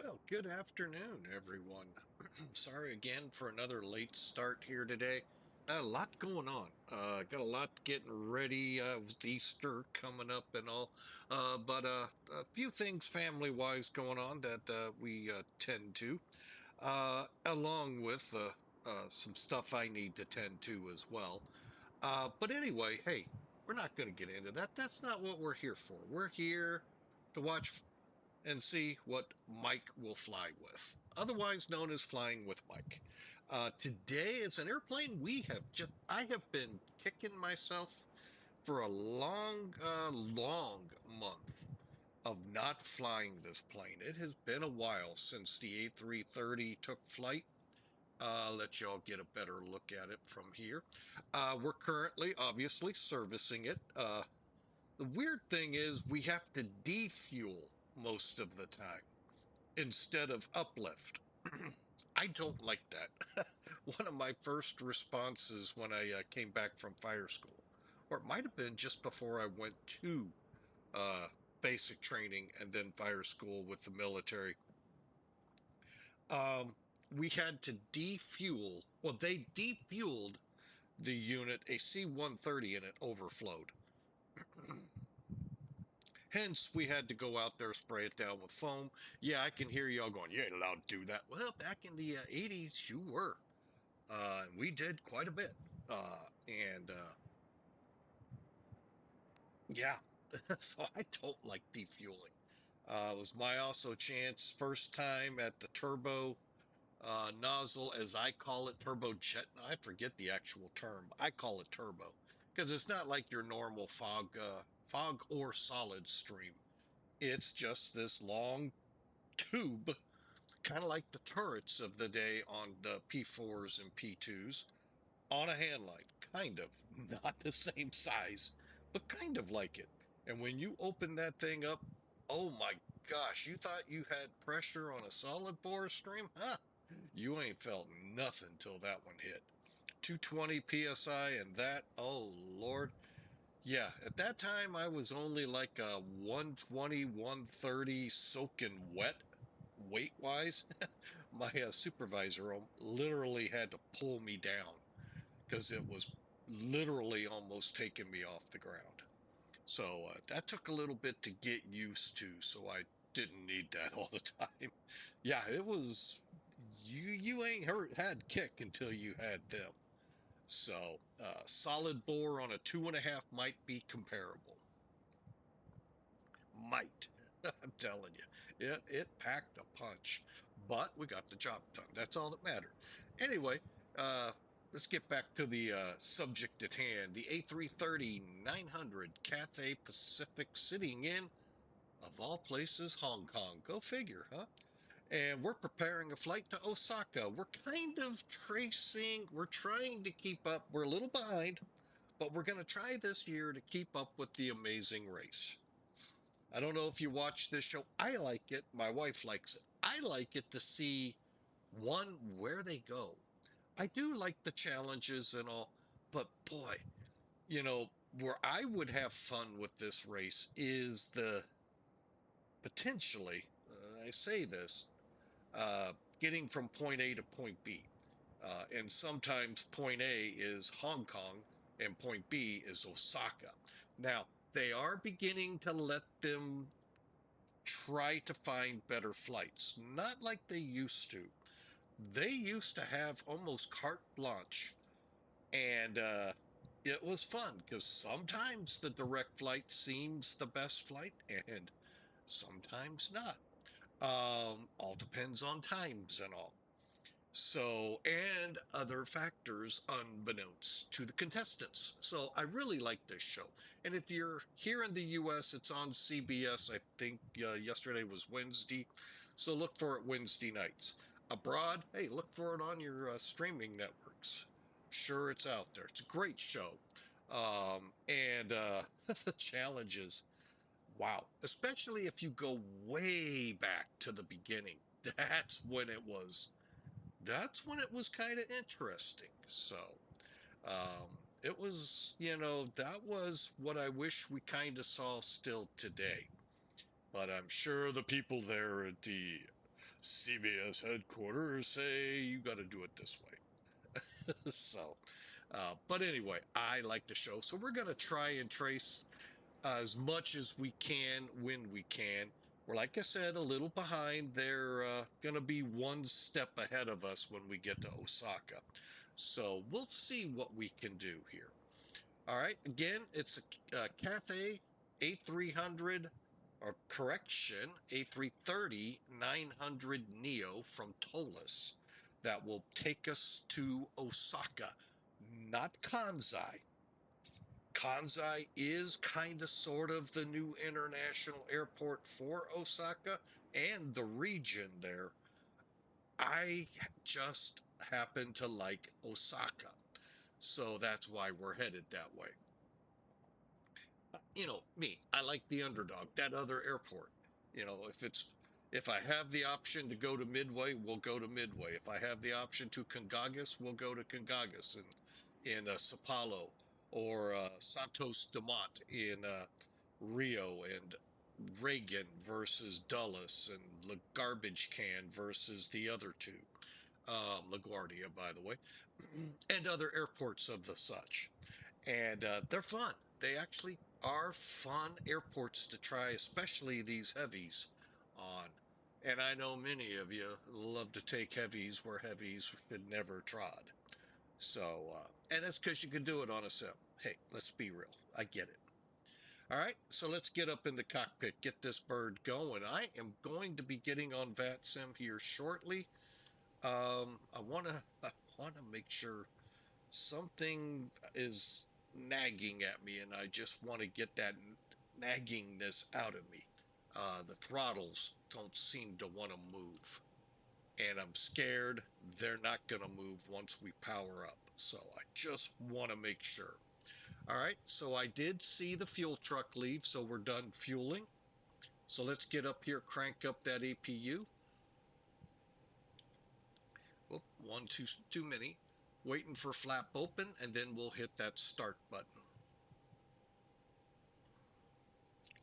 Well, good afternoon, everyone. Sorry again for another late start here today. A lot going on. Got a lot getting ready with Easter coming up and all. But a few things family-wise going on that we tend to, along with some stuff I need to tend to as well. But anyway, hey, we're not going to get into that. That's not what we're here for. We're here to watch and see what Mike will fly with, otherwise known as Flying with Mike. Today is an airplane I have been kicking myself for a long month of not flying this plane. It has been a while since the A330 took flight. Let y'all get a better look at it from here. We're currently, obviously, servicing it. The weird thing is we have to defuel most of the time instead of uplift. I don't like that. One of my first responses when I came back from fire school, or it might have been just before I went to uh, basic training and then fire school with the military, um, we had to defuel. Well, they defueled the unit, a C-130, and it overflowed. Hence, we had to go out there, spray it down with foam. Yeah, I can hear y'all going, you ain't allowed to do that. Well, back in the 80s, you were. And we did quite a bit. And yeah, so I don't like defueling. It was my also chance, first time at the turbo nozzle, as I call it, turbo jet. I forget the actual term. I call it turbo because it's not like your normal fog or solid stream. It's just this long tube, kind of like the turrets of the day on the P4s and P2s, on a handline. Kind of. Not the same size, but kind of like it. And when you open that thing up, oh my gosh, you thought you had pressure on a solid bore stream? Huh? You ain't felt nothing till that one hit. 220 psi and that, oh Lord. Yeah, at that time I was only like a 120, 130 soaking wet weight wise. My supervisor literally had to pull me down because it was literally almost taking me off the ground. So that took a little bit to get used to, so I didn't need that all the time. Yeah, it was, you ain't had kick until you had them. So solid bore on a 2.5 might be comparable. Might. I'm telling you, it packed a punch, but we got the job done. That's all that mattered. Anyway, uh, let's get back to the subject at hand. The A330-900 Cathay Pacific, sitting in, of all places, Hong Kong. Go figure, huh? And we're preparing a flight to Osaka. We're kind of we're trying to keep up. We're a little behind, but we're going to try this year to keep up with the amazing race. I don't know if you watch this show. I like it. My wife likes it. I like it to see, one, where they go. I do like the challenges and all, but boy, where I would have fun with this race is the potentially, I say this, getting from point A to point B. And sometimes point A is Hong Kong and point B is Osaka. Now, they are beginning to let them try to find better flights, not like they used to. They used to have almost carte blanche, and it was fun because sometimes the direct flight seems the best flight and sometimes not. All depends on times and all. So, and other factors unbeknownst to the contestants. So, I really like this show. And if you're here in the US, it's on CBS. I think yesterday was Wednesday. So, look for it Wednesday nights. Abroad, hey, look for it on your streaming networks. Sure, it's out there. It's a great show. And the challenges, wow. Especially if you go way back to the beginning. That's when it was kind of interesting. So, it was, that was what I wish we kind of saw still today. But I'm sure the people there at the CBS headquarters say you got to do it this way. So, but anyway, I like the show. So we're going to try and trace as much as we can when we can. We're, like I said, a little behind. They're going to be one step ahead of us when we get to Osaka. So we'll see what we can do here. All right. Again, it's a Cathay A300, or correction, A330-900 Neo from ToLiss that will take us to Osaka, not Kansai. Kansai is kind of sort of the new international airport for Osaka and the region there. I just happen to like Osaka, so that's why we're headed that way. You know, me, I like the underdog, that other airport. You know, if I have the option to go to Midway, we'll go to Midway. If I have the option to Congonhas, we'll go to Congonhas in Sao or Santos Dumont in Rio, and Reagan versus Dulles, and the Garbage Can versus the other two, LaGuardia, by the way, and other airports of the such. And they're fun. They actually are fun airports to try, especially these heavies on. And I know many of you love to take heavies where heavies should never trod. So, and that's because you can do it on a sim. Hey, let's be real. I get it. All right, so let's get up in the cockpit, get this bird going. I am going to be getting on VATSIM here shortly. I want to make sure something is nagging at me, and I just want to get that naggingness out of me. The throttles don't seem to want to move, and I'm scared they're not going to move once we power up. So I just want to make sure. All right, so I did see the fuel truck leave, so we're done fueling. So let's get up here, crank up that APU. Oop, one too many. Waiting for flap open, and then we'll hit that start button.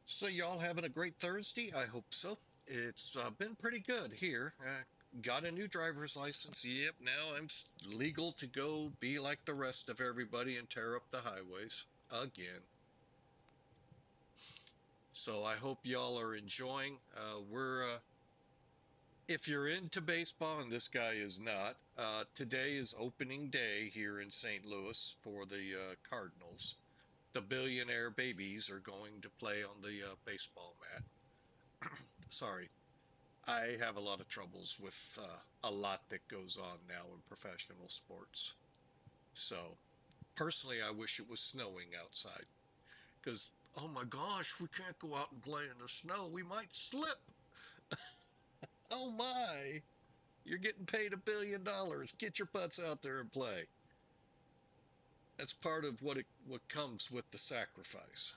So y'all having a great Thursday? I hope so. It's been pretty good here. Got a new driver's license. Yep, now I'm legal to go be like the rest of everybody and tear up the highways again. So I hope y'all are enjoying. If you're into baseball, and this guy is not, today is opening day here in St. Louis for the Cardinals. The billionaire babies are going to play on the baseball mat. Sorry, I have a lot of troubles with a lot that goes on now in professional sports. So, personally, I wish it was snowing outside. Because, oh my gosh, we can't go out and play in the snow. We might slip. Oh my, you're getting paid $1 billion. Get your butts out there and play. That's part of what comes with the sacrifice.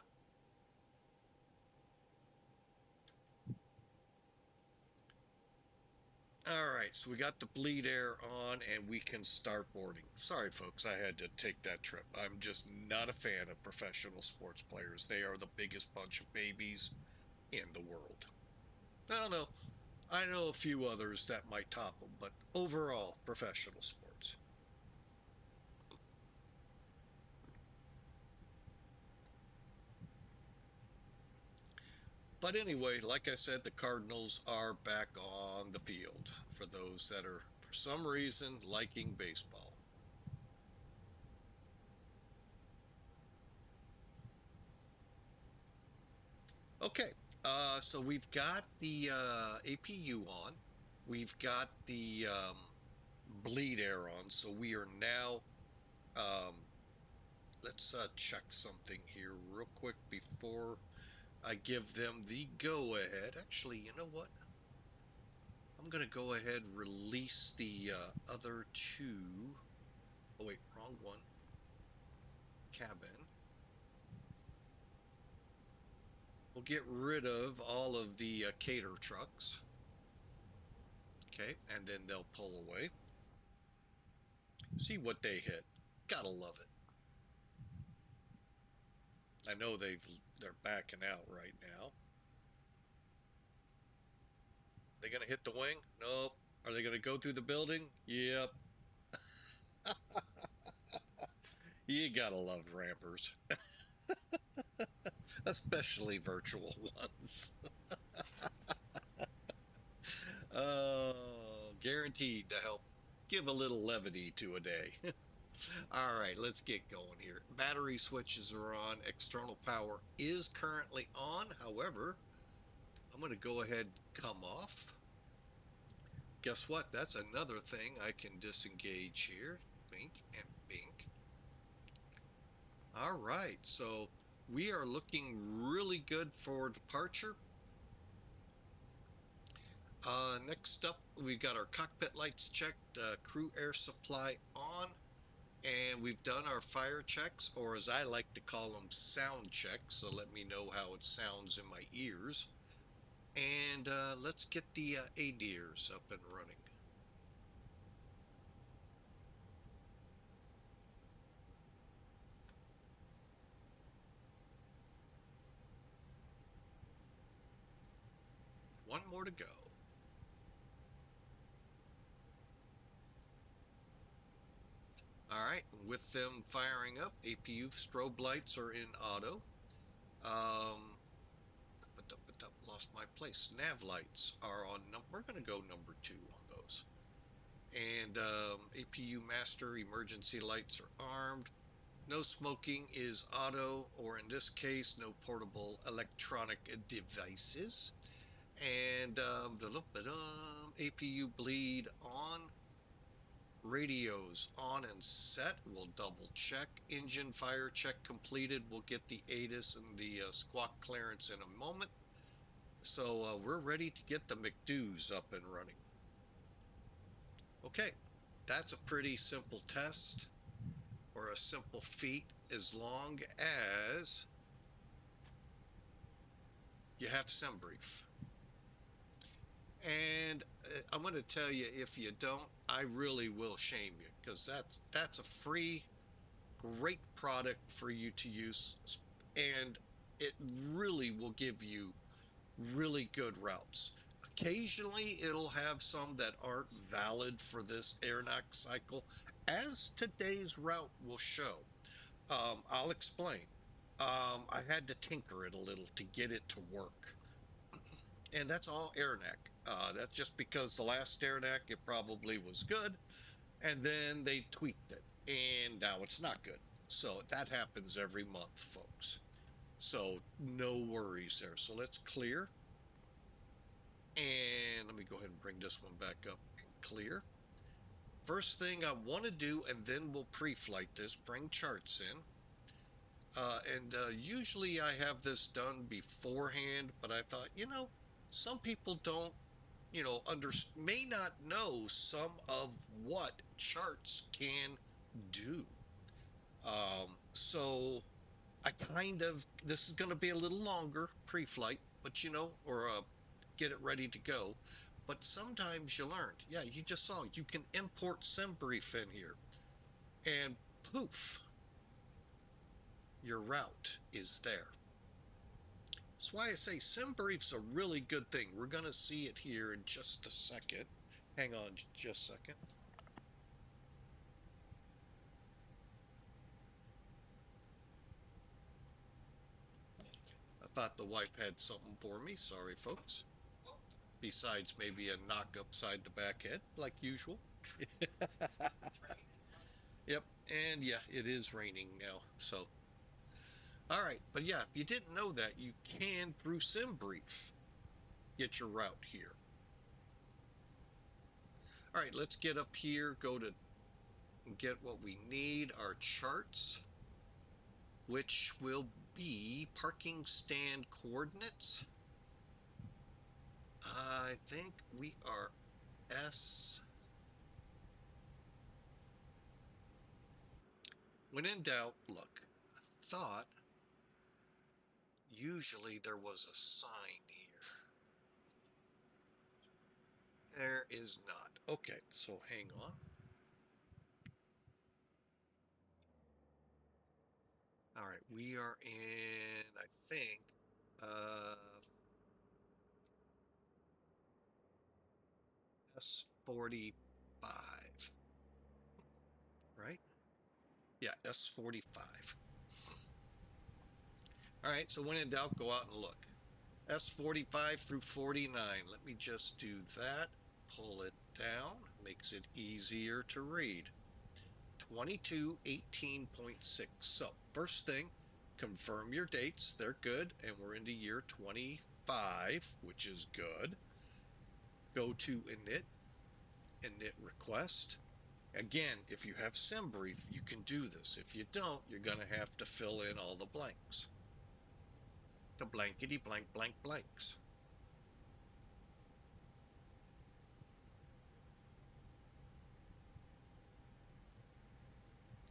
All right, so we got the bleed air on and we can start boarding. Sorry, folks, I had to take that trip. I'm just not a fan of professional sports players. They are the biggest bunch of babies in the world. I don't know. I know a few others that might top them, but overall, professional sports. But anyway, like I said, the Cardinals are back on the field for those that are, for some reason, liking baseball. Okay, so we've got the APU on. We've got the bleed air on. So we are now, let's check something here real quick before I give them the go-ahead. Actually, you know what? I'm going to go ahead and release the other two. Oh, wait, wrong one. Cabin. We'll get rid of all of the cater trucks. Okay, and then they'll pull away. See what they hit. Gotta love it. I know they're backing out right now. They gonna hit the wing? Nope. Are they gonna go through the building? Yep. You gotta love rampers, especially virtual ones. Oh, guaranteed to help give a little levity to a day. All right, let's get going here. Battery switches are on. External power is currently on. However, I'm going to go ahead and come off. Guess what? That's another thing I can disengage here. Bink and bink. All right, so we are looking really good for departure. Next up, we got our cockpit lights checked, crew air supply on, and we've done our fire checks, or as I like to call them, sound checks. So let me know how it sounds in my ears. And let's get the ADIRs up and running. One more to go. All right, with them firing up, APU strobe lights are in auto. Lost my place. Nav lights are on. We're going to go number 2 on those. And APU master emergency lights are armed. No smoking is auto, or in this case, no portable electronic devices. And APU bleed on. Radios on and set. We'll double check. Engine fire check completed. We'll get the ATIS and the squawk clearance in a moment. So we're ready to get the McDoos up and running. Okay, that's a pretty simple test, or a simple feat, as long as you have SimBrief. And I'm going to tell you, if you don't, I really will shame you, because that's a free, great product for you to use, and it really will give you really good routes. Occasionally, it'll have some that aren't valid for this airlock cycle, as today's route will show. I'll explain. I had to tinker it a little to get it to work. And that's all AirNac. That's just because the last AirNac, it probably was good, and then they tweaked it, and now it's not good. So that happens every month, folks. So no worries there. So let's clear. And let me go ahead and bring this one back up and clear. First thing I want to do, and then we'll pre-flight this, bring charts in. Usually I have this done beforehand, but I thought, some people don't, may not know some of what charts can do. So I this is going to be a little longer pre-flight, but or get it ready to go. But sometimes you learned, yeah, you just saw, you can import SimBrief in here, and poof, your route is there. That's why I say SimBrief's a really good thing. We're going to see it here in just a second. Hang on just a second. I thought the wife had something for me. Sorry, folks. Besides maybe a knock upside the back head, like usual. Yep, and yeah, it is raining now, so. All right, but yeah, if you didn't know that, you can, through SimBrief, get your route here. All right, let's get up here, go to get what we need, our charts, which will be parking stand coordinates. I think we are S. When in doubt, look, I thought usually there was a sign here. There is not. Okay, so hang on. All right, we are in, I think, S45, right? Yeah, S45. All right, so when in doubt, go out and look. S45 through 49. Let me just do that. Pull it down. Makes it easier to read. 2218.6. So, first thing, confirm your dates. They're good. And we're into year 25, which is good. Go to init request. Again, if you have SimBrief, you can do this. If you don't, you're going to have to fill in all the blanks. The blankety blank blank blanks.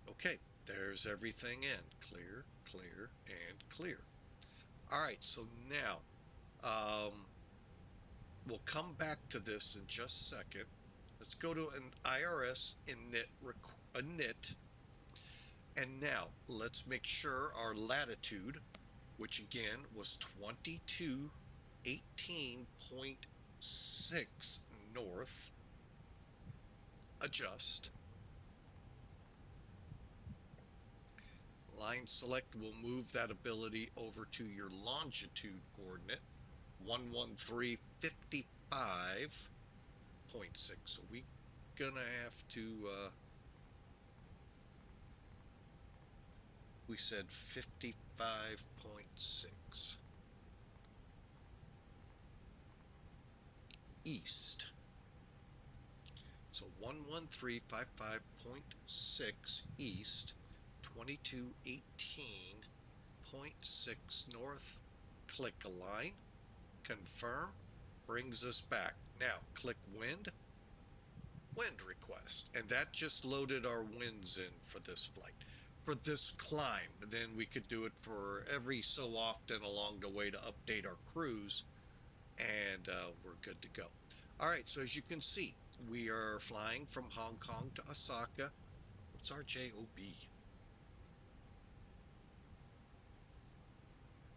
Okay, there's everything in. Clear, clear, and clear. All right, so now we'll come back to this in just a second. Let's go to an IRS init. And now let's make sure our latitude, which again was 2218.6 north, adjust. Line select will move that ability over to your longitude coordinate, 11355.6. So we gonna have to we said 55.6 east. So 11355.6 east, 2218.6 north. Click align, confirm, brings us back. Now click wind request, and that just loaded our winds in for this flight, for this climb. And then we could do it for every so often along the way to update our cruise, and we're good to go. All right, so as you can see, we are flying from Hong Kong to Osaka. What's RJOO?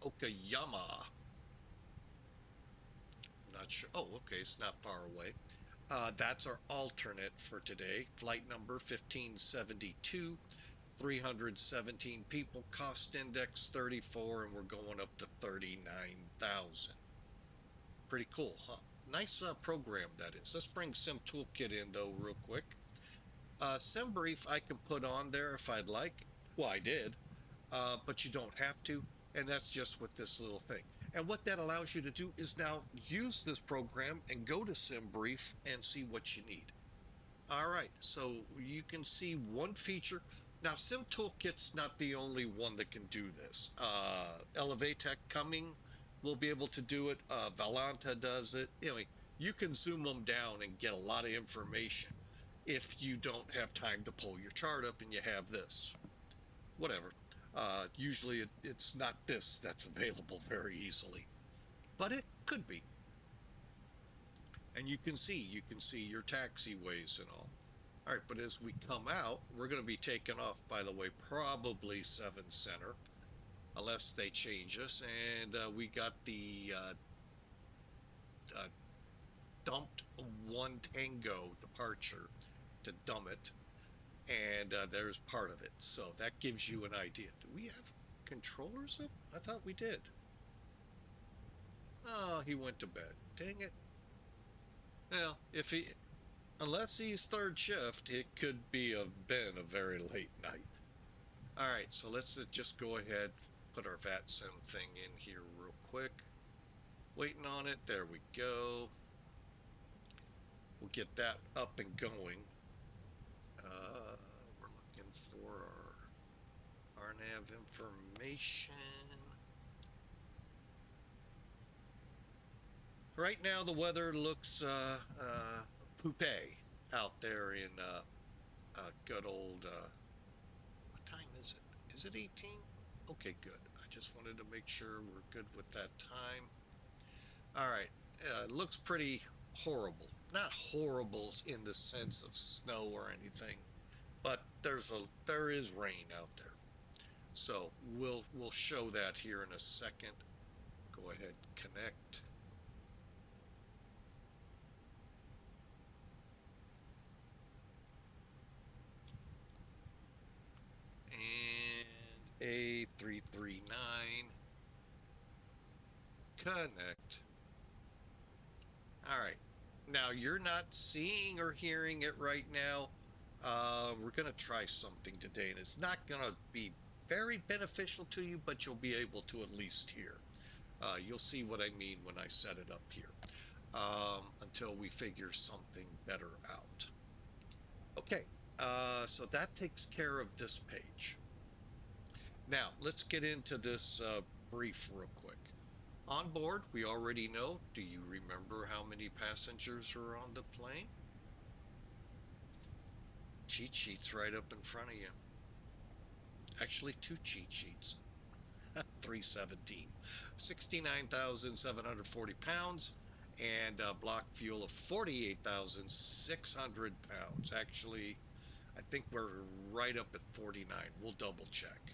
Okayama. Not sure. Oh, okay, it's not far away. That's our alternate for today. Flight number 1572, 317 people, cost index 34, and we're going up to 39,000. Pretty cool, huh? Nice program that is. Let's bring Sim Toolkit in though real quick. SimBrief I can put on there if I'd like. Well, I did, but you don't have to, and that's just with this little thing. And what that allows you to do is now use this program and go to SimBrief and see what you need. All right, so you can see one feature. Now, Sim Toolkit's not the only one that can do this. Elevatech coming will be able to do it. Valanta does it. Anyway, you can zoom them down and get a lot of information if you don't have time to pull your chart up and you have this. Whatever. Usually it's not this that's available very easily, but it could be. And you can see your taxiways and all. All right, but as we come out, we're going to be taking off, by the way, probably 7 center, unless they change us. And we got the dumped 1 Tango departure to dump it. And there's part of it. So that gives you an idea. Do we have controllers up? I thought we did. Oh, he went to bed. Dang it. Well, unless he's third shift, it could been a very late night. All right, so let's just go ahead, put our VATSIM thing in here real quick. Waiting on it. There we go. We'll get that up and going. We're looking for our RNAV information. Right now, the weather looks poupée out there in good old. What time is it? Is it 18? Okay, good. I just wanted to make sure we're good with that time. All right, it looks pretty horrible. Not horrible in the sense of snow or anything, but there is rain out there. So we'll show that here in a second. Go ahead and connect. A339. Connect. All right. Now you're not seeing or hearing it right now. We're going to try something today, and it's not going to be very beneficial to you, but you'll be able to at least hear. You'll see what I mean when I set it up here, until we figure something better out. Okay, so that takes care of this page. Now, let's get into this brief real quick. On board, we already know. Do you remember how many passengers are on the plane? Cheat sheet's right up in front of you. Actually, 2 cheat sheets. 317. 69,740 pounds and block fuel of 48,600 pounds. Actually, I think we're right up at 49. We'll double check.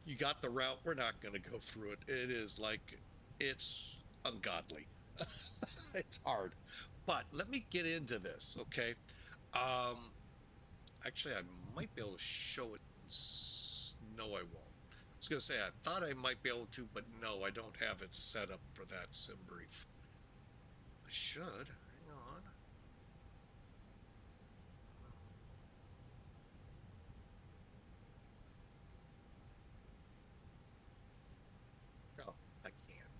You got the route. We're not going to go through it. It is like, it's ungodly. It's hard. But let me get into this, okay? Actually, I might be able to show it. No, I won't. I was going to say, I thought I might be able to, but no, I don't have it set up for that sim brief. I should. Hang on. Oh, I can't.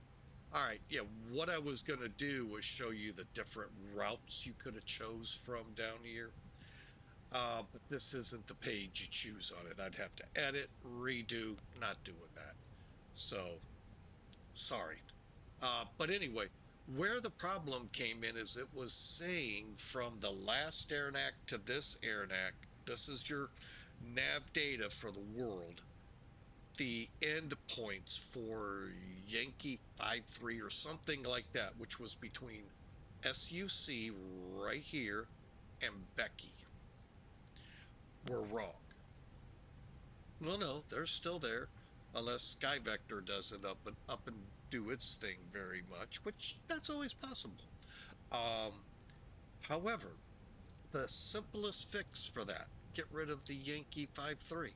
All right, yeah, what I was going to do was show you the different routes you could have chose from down here. But this isn't the page you choose on it. I'd have to edit, redo, not doing that. So, sorry. But anyway, where the problem came in is it was saying from the last airnac to this airnac, this is your nav data for the world, the end points for Yankee 53 or something like that, which was between SUC right here and Becky, were wrong. Well, no, they're still there, unless SkyVector doesn't up and do its thing very much, which that's always possible. However, the simplest fix for that, get rid of the Yankee 53.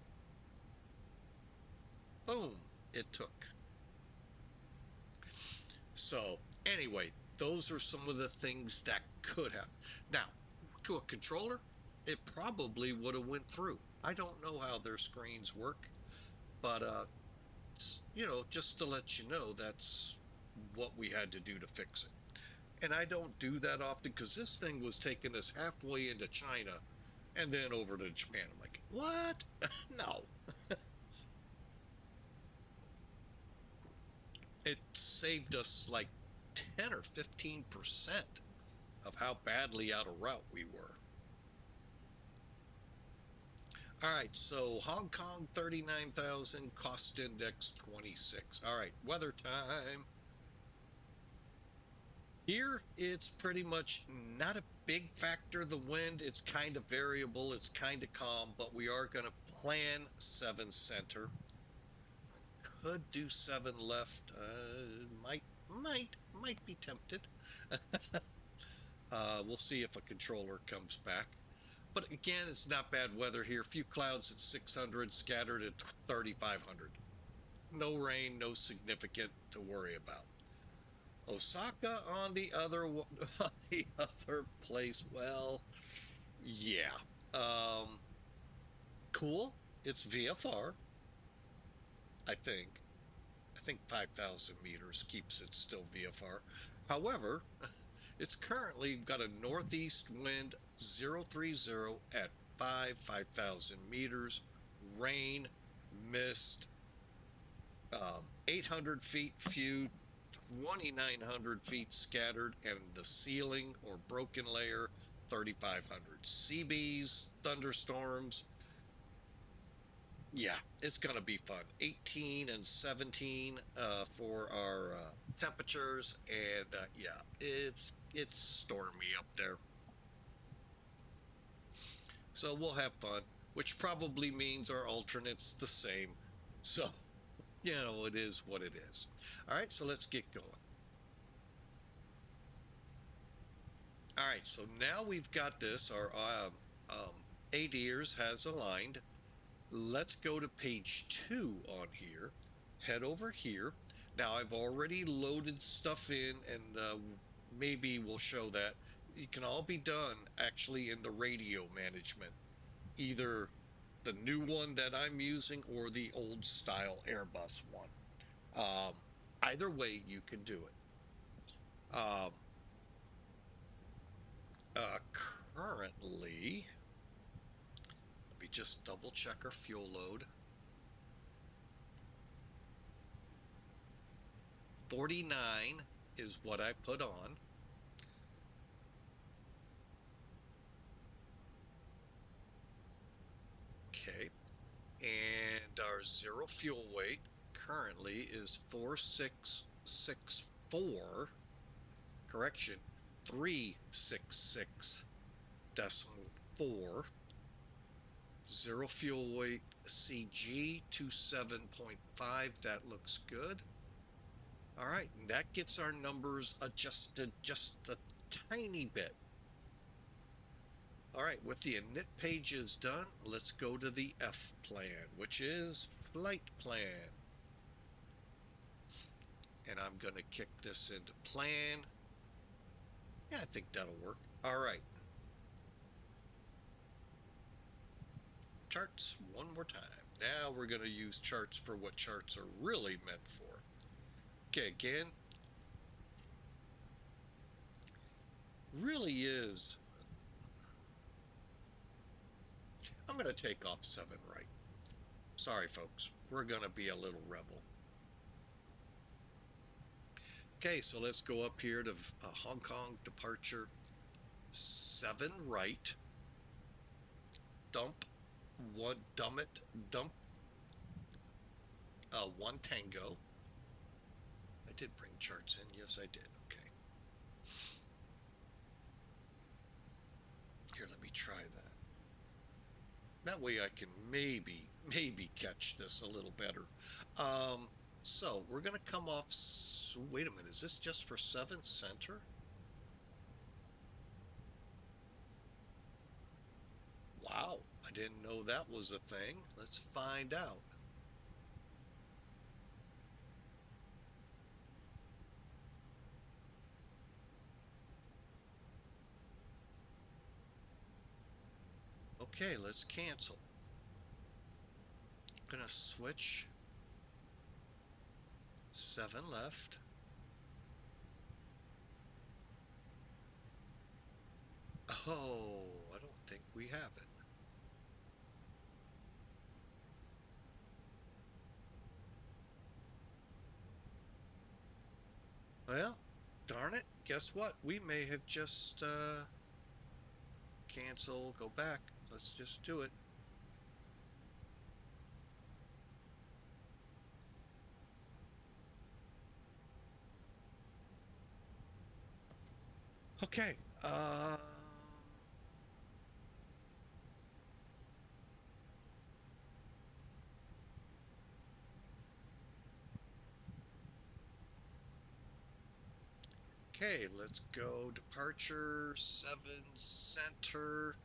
Boom, it took. So anyway, those are some of the things that could happen. Now, to a controller, it probably would have went through. I don't know how their screens work, but you know, just to let you know, that's what we had to do to fix it. And I don't do that often because this thing was taking us halfway into China and then over to Japan. I'm like, what? No. It saved us like 10 or 15% of how badly out of route we were. All right, so Hong Kong 39,000, cost index 26. All right, weather time. Here, it's pretty much not a big factor, the wind. It's kind of variable, it's kind of calm, but we are going to plan 7 center. Could do 7 left. Might be tempted. We'll see if a controller comes back. But again, it's not bad weather here. Few clouds at 600, scattered at 3,500. No rain, no significant to worry about. Osaka on the other place. Well, yeah. Cool. It's VFR. I think 5,000 meters keeps it still VFR. However, it's currently got a northeast wind 030 at 5,000 meters, rain, mist, 800 feet few, 2,900 feet scattered, and the ceiling or broken layer 3,500. CBs, thunderstorms. Yeah, it's going to be fun. 18 and 17 for our temperatures, and yeah, it's stormy up there. So we'll have fun, which probably means our alternate's the same. So, you know, it is what it is. All right, so let's get going. All right, so now we've got this. Our ADIRS has aligned. Let's go to page 2 on here. Head over here. Now I've already loaded stuff in, and maybe we'll show that. It can all be done actually in the radio management, either the new one that I'm using or the old style Airbus one. Either way, you can do it. Currently, let me just double check our fuel load. 49 is what I put on. Okay, and our zero fuel weight currently is 4664, correction, 366.4. Zero fuel weight CG 27.5, that looks good. All right, and that gets our numbers adjusted just a tiny bit. All right, with the init pages done, let's go to the F plan, which is flight plan. And I'm going to kick this into plan. Yeah, I think that'll work. All right. Charts one more time. Now we're going to use charts for what charts are really meant for. Okay, again, really is, I'm going to take off 7 right. Sorry, folks, we're going to be a little rebel. Okay, so let's go up here to Hong Kong departure 7 right, dump 1 tango. I did bring charts in, yes I did, okay. Here, let me try that. That way I can maybe catch this a little better. So we're going to come off, wait a minute, is this just for 7 center? Wow, I didn't know that was a thing. Let's find out. Okay, let's cancel. I'm gonna switch 7 left. Oh, I don't think we have it. Well, darn it. Guess what? We may have just cancel, go back. Let's just do it. Okay. Okay, let's go departure 7 center.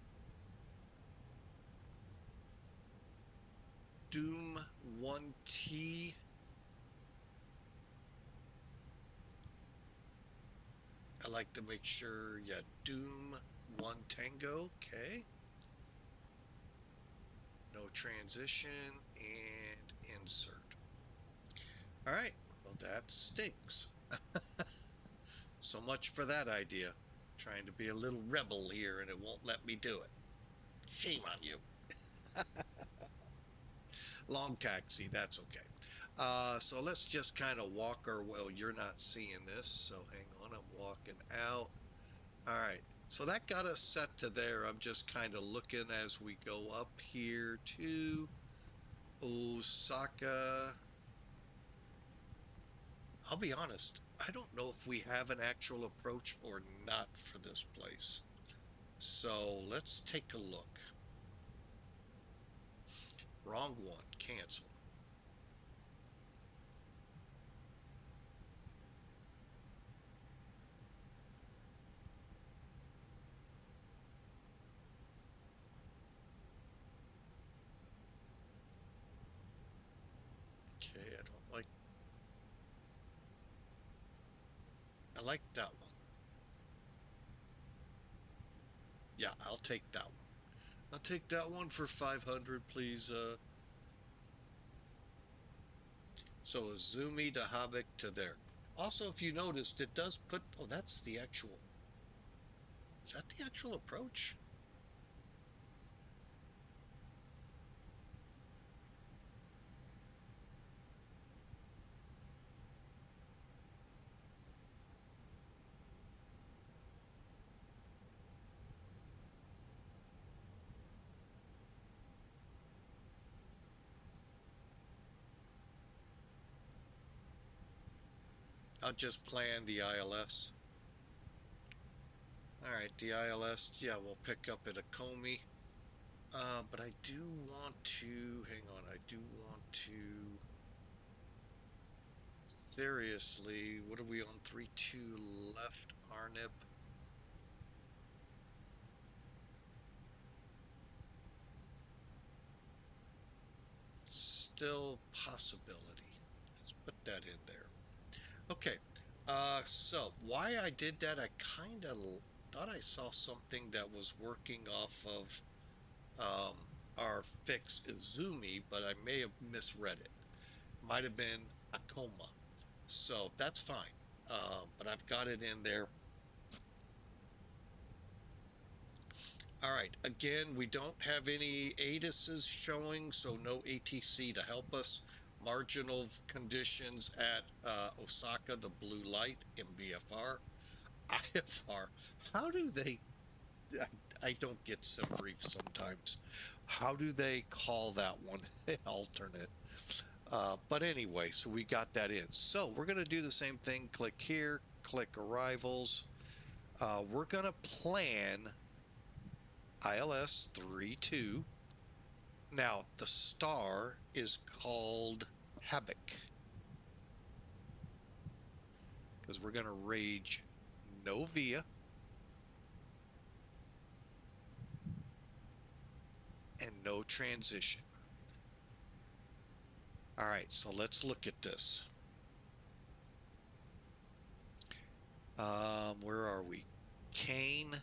Doom 1T. I like to make sure, yeah, Doom 1 Tango, okay. No transition and insert. All right, well that stinks. So much for that idea. Trying to be a little rebel here and it won't let me do it. Shame on you. Long taxi, that's okay. So let's just kind of walk our, well, you're not seeing this, so hang on, I'm walking out. All right, so that got us set to there. I'm just kind of looking as we go up here to Osaka. I'll be honest, I don't know if we have an actual approach or not for this place. So let's take a look. Wrong one, cancel. like that one. Yeah, I'll take that one. I'll take that one for 500, please. So Zumi to Habik to there. Also, if you noticed, it does put, oh, that's the actual, is that the actual approach? I'll just plan the ILS. All right, the ILS, yeah, we'll pick up at Akomi. But I do want to, hang on, I do want to, seriously, what are we on? 3-2 left, Arnib. Still possibility. Let's put that in there. Okay. So why I did that, I kind of thought I saw something that was working off of our fix Izumi, but I may have misread it. Might have been Akoma. So that's fine. But I've got it in there. All right. Again, we don't have any ATISs showing, so no ATC to help us. Marginal conditions at Osaka, the blue light, MVFR. IFR. How do they? I don't get some brief sometimes. How do they call that one an alternate? But anyway, so we got that in. So we're going to do the same thing. Click here, click arrivals. We're going to plan ILS 32. Now, the star is called Habik, because we're going to rage no via and no transition. All right, so let's look at this. Where are we? Kane,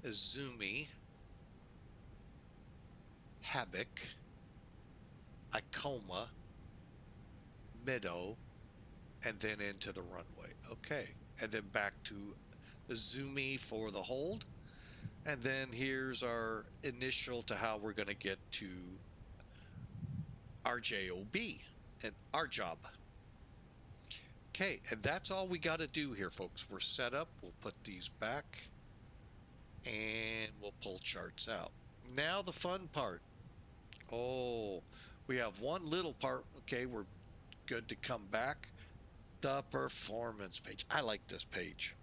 Izumi, Habik, Ikoma, Meadow, and then into the runway. Okay, and then back to Izumi for the hold. And then here's our initial to how we're going to get to RJOO and our job. Okay, and that's all we got to do here, folks. We're set up. We'll put these back and we'll pull charts out. Now the fun part. Oh, we have one little part. Okay, we're good to come back. The performance page. I like this page.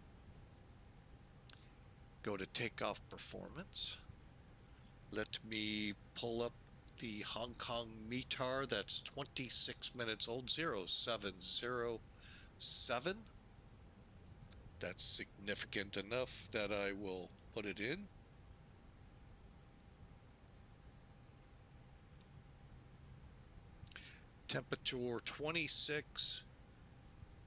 Go to takeoff performance. Let me pull up the Hong Kong METAR. That's 26 minutes old. 0707. That's significant enough that I will put it in. Temperature 26.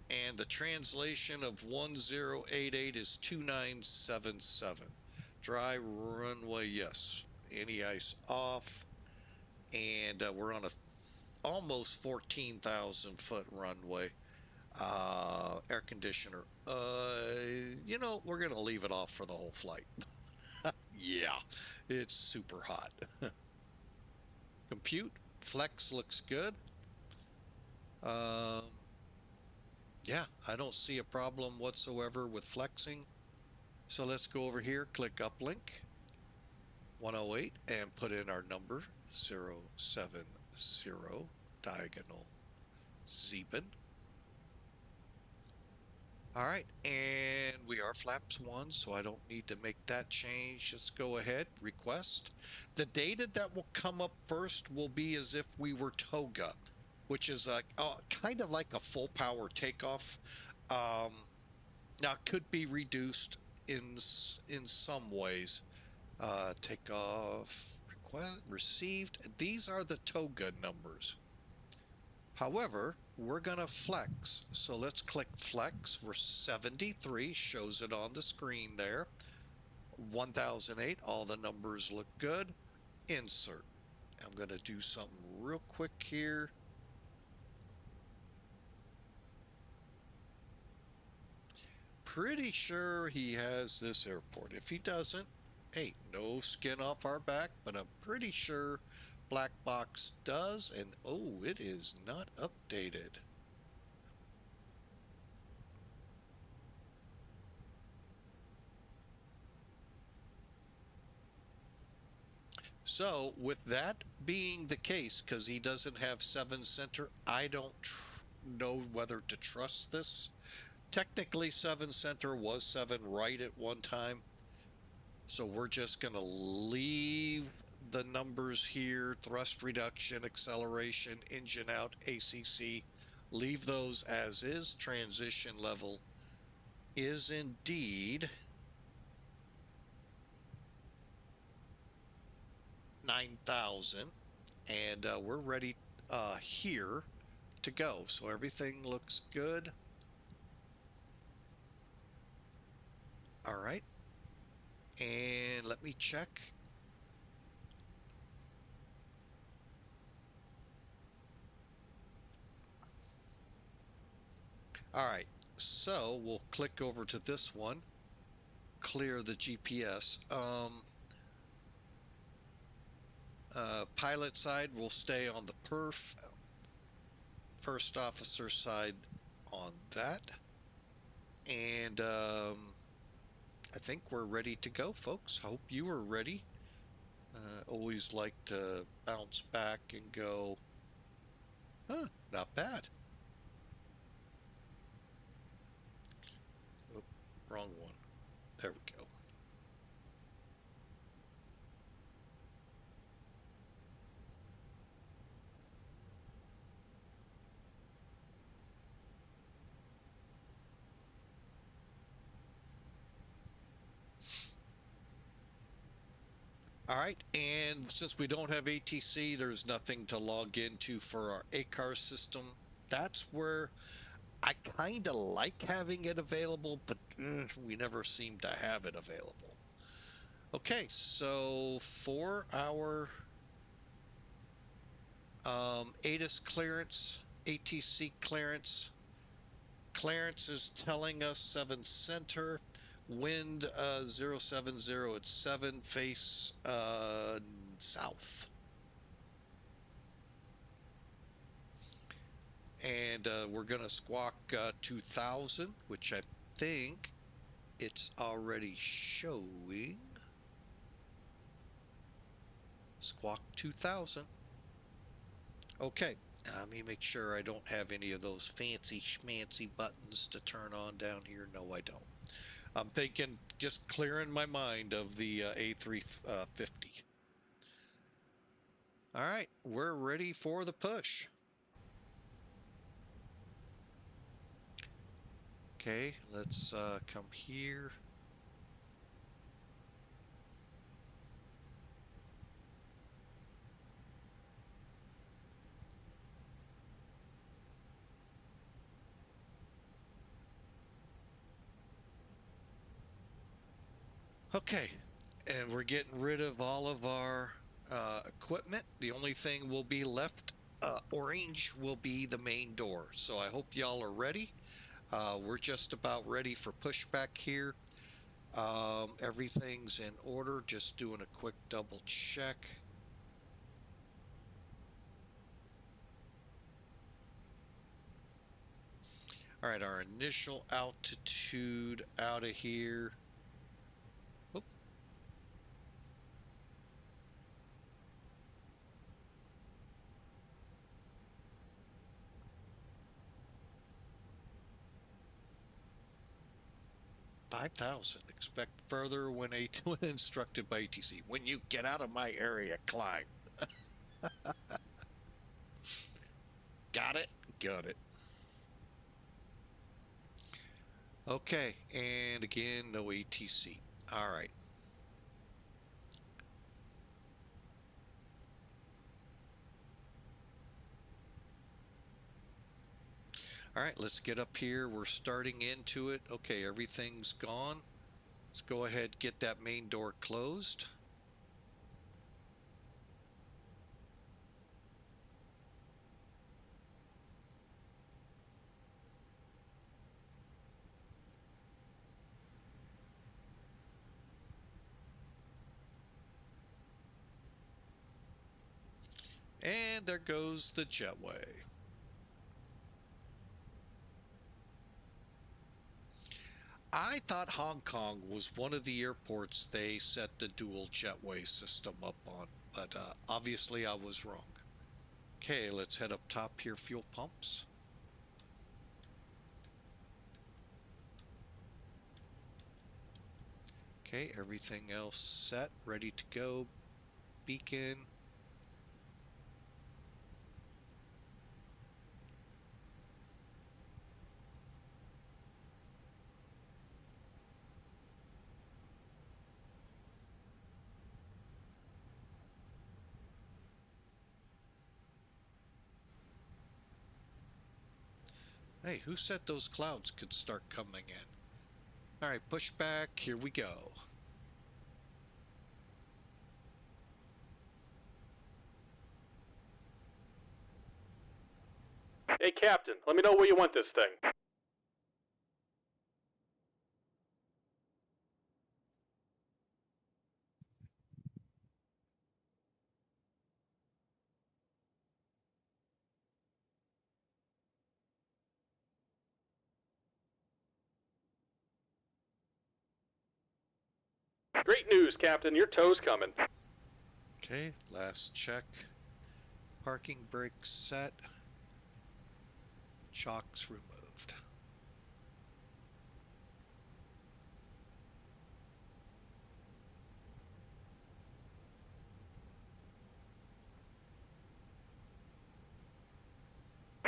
And the translation of 1088 is 2977. Dry runway, yes. Any ice off. And we're on a almost 14,000 foot runway. Air conditioner. You know, we're going to leave it off for the whole flight. Yeah, it's super hot. Compute. Flex looks good. Yeah, I don't see a problem whatsoever with flexing. So let's go over here, click uplink 108 and put in our number 070 diagonal Zeben. All right, and we are flaps 1, so I don't need to make that change. Just go ahead, request. The data that will come up first will be as if we were toga, which is kind of like a full power takeoff. Now it could be reduced in some ways. Takeoff request received. These are the toga numbers. However, we're going to flex. So let's click flex. We're 73, shows it on the screen there. 1008, all the numbers look good. Insert. I'm going to do something real quick here. Pretty sure he has this airport. If he doesn't, hey, no skin off our back, but I'm pretty sure Black Box does, and oh, it is not updated. So with that being the case, because he doesn't have 7 center, I don't know whether to trust this. Technically 7 center was 7 right at one time. So we're just going to leave the numbers here, thrust reduction, acceleration, engine out, ACC, leave those as is. Transition level is indeed 9,000, and we're ready here to go. So everything looks good. All right, and let me check. All right, so we'll click over to this one, clear the GPS. Pilot side will stay on the perf. First officer side on that. And I think we're ready to go, folks. Hope you are ready. Always like to bounce back and go, huh, not bad. Oh, wrong one. There we go. All right, and since we don't have ATC, there's nothing to log into for our ACAR system. That's where I kind of like having it available, but we never seem to have it available. Okay, so for our ATIS clearance, ATC clearance, clearance is telling us 7 center, wind 070 at 7, face south. And we're going to squawk 2000, which I think it's already showing. Squawk 2000. Okay, let me make sure I don't have any of those fancy schmancy buttons to turn on down here. No, I don't. I'm thinking, just clearing my mind of the A350. All right, we're ready for the push. Okay, let's come here. Okay, and we're getting rid of all of our equipment. The only thing will be left orange will be the main door. So I hope y'all are ready. We're just about ready for pushback here. Everything's in order. Just doing a quick double check. All right, our initial altitude out of here. Oop. 5,000. Expect further when instructed by ATC. When you get out of my area, climb. Got it? Got it. Okay, and again, no ATC. All right. All right, let's get up here. We're starting into it. Okay, everything's gone. Let's go ahead, get that main door closed. And there goes the jetway. I thought Hong Kong was one of the airports they set the dual jetway system up on, but obviously I was wrong. Okay, let's head up top here, fuel pumps. Okay, everything else set, ready to go. Beacon. Hey, who said those clouds could start coming in? All right, push back, here we go. Hey, Captain, let me know where you want this thing. Great news, Captain. Your tow's coming. Okay, last check. Parking brake set. Chocks removed.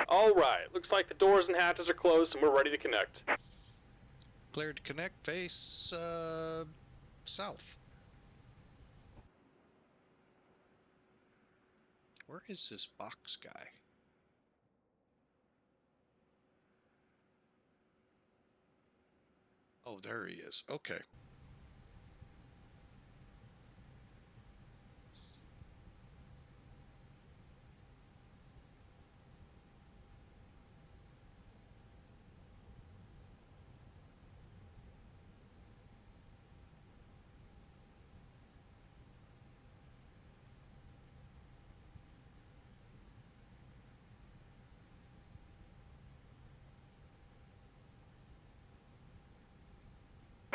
All right, looks like the doors and hatches are closed and we're ready to connect. Cleared to connect, face south. Where is this box guy? Oh, there he is. Okay.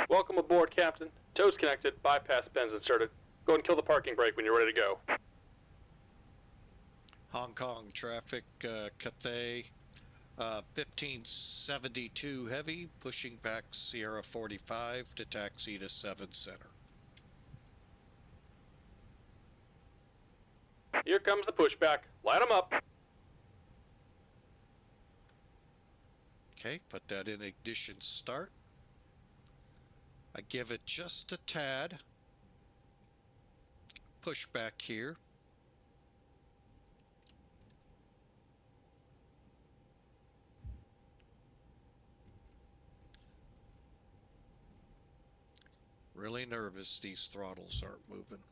Welcome aboard, Captain. Tow's connected, bypass pins inserted. Go and kill the parking brake when you're ready to go. Hong Kong traffic, Cathay, 1572 heavy, pushing back Sierra 45 to taxi to 7 Center. Here comes the pushback. Light 'em up. Okay, put that in ignition start. I give it just a tad. Push back here. Really nervous these throttles aren't moving.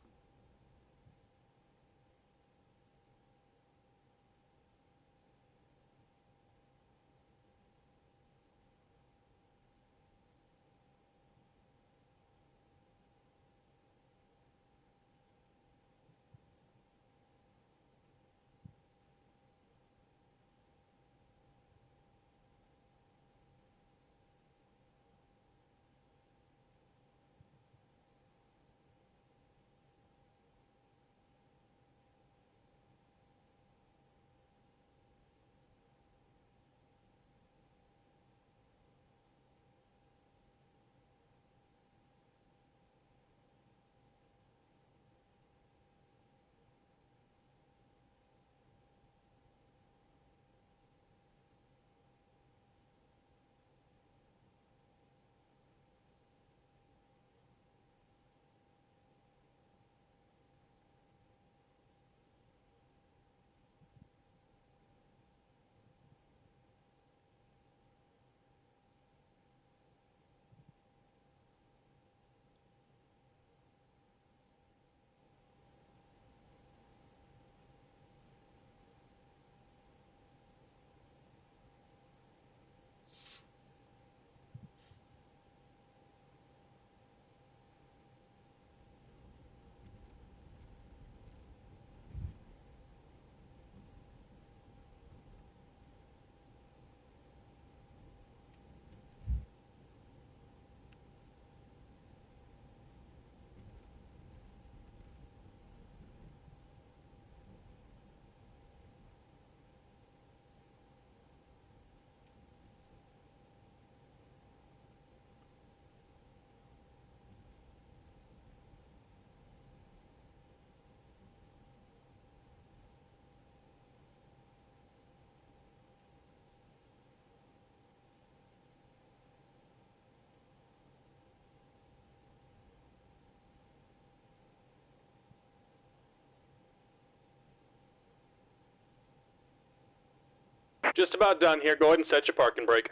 Just about done here. Go ahead and set your parking brake.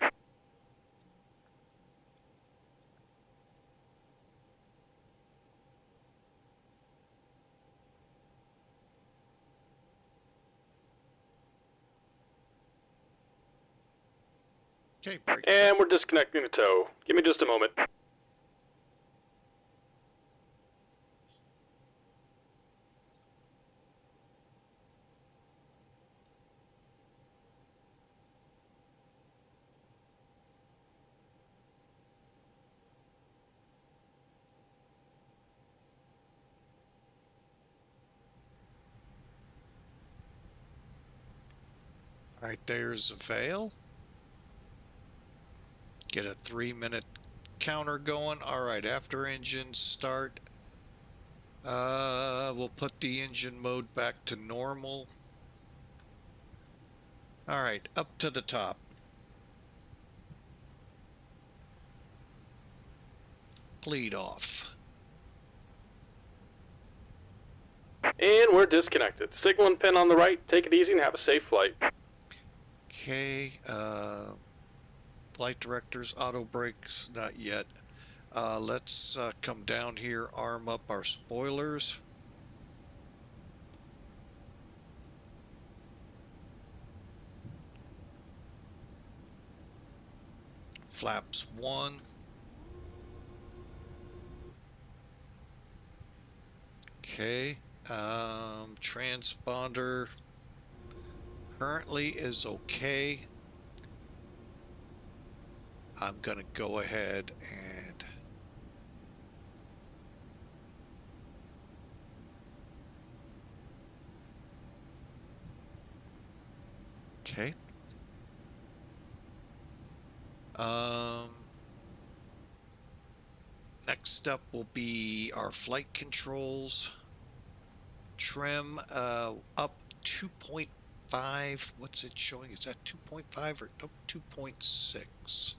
Okay, brake. And we're disconnecting the tow. Give me just a moment. All right, there's a fail. Get a 3-minute counter going. All right, after engine start, we'll put the engine mode back to normal. All right, up to the top. Bleed off. And we're disconnected. Signal and pin on the right. Take it easy and have a safe flight. Okay, flight directors, auto brakes, not yet. Let's come down here, arm up our spoilers. Flaps 1. Okay, transponder currently is okay. I'm gonna go ahead and okay. Next step will be our flight controls. Trim up 2.5. What's it showing? Is that 2.5 or 2.6?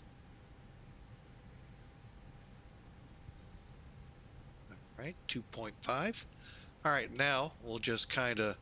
All right, 2.5. All right, now we'll just kind of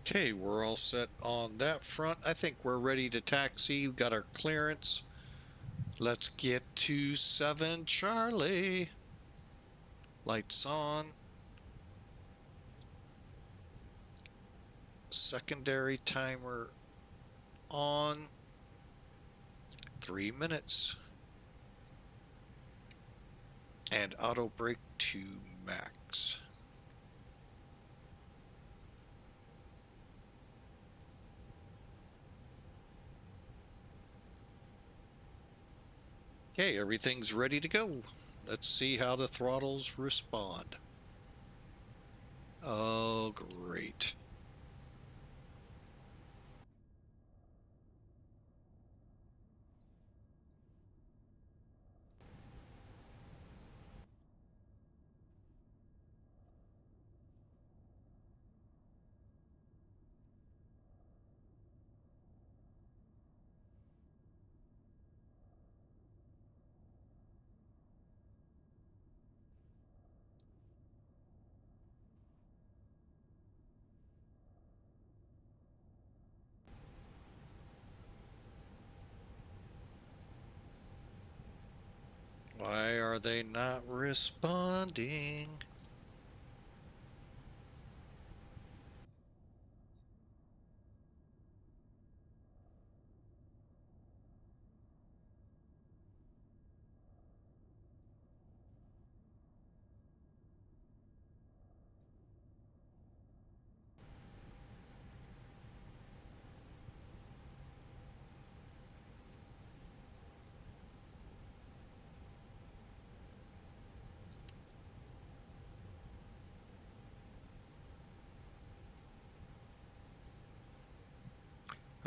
okay, we're all set on that front. I think we're ready to taxi. We've got our clearance. Let's get to 7 Charlie. Lights on. Secondary timer on. 3 minutes. And auto brake to max. Okay, everything's ready to go. Let's see how the throttles respond. Oh, great. Why are they not responding?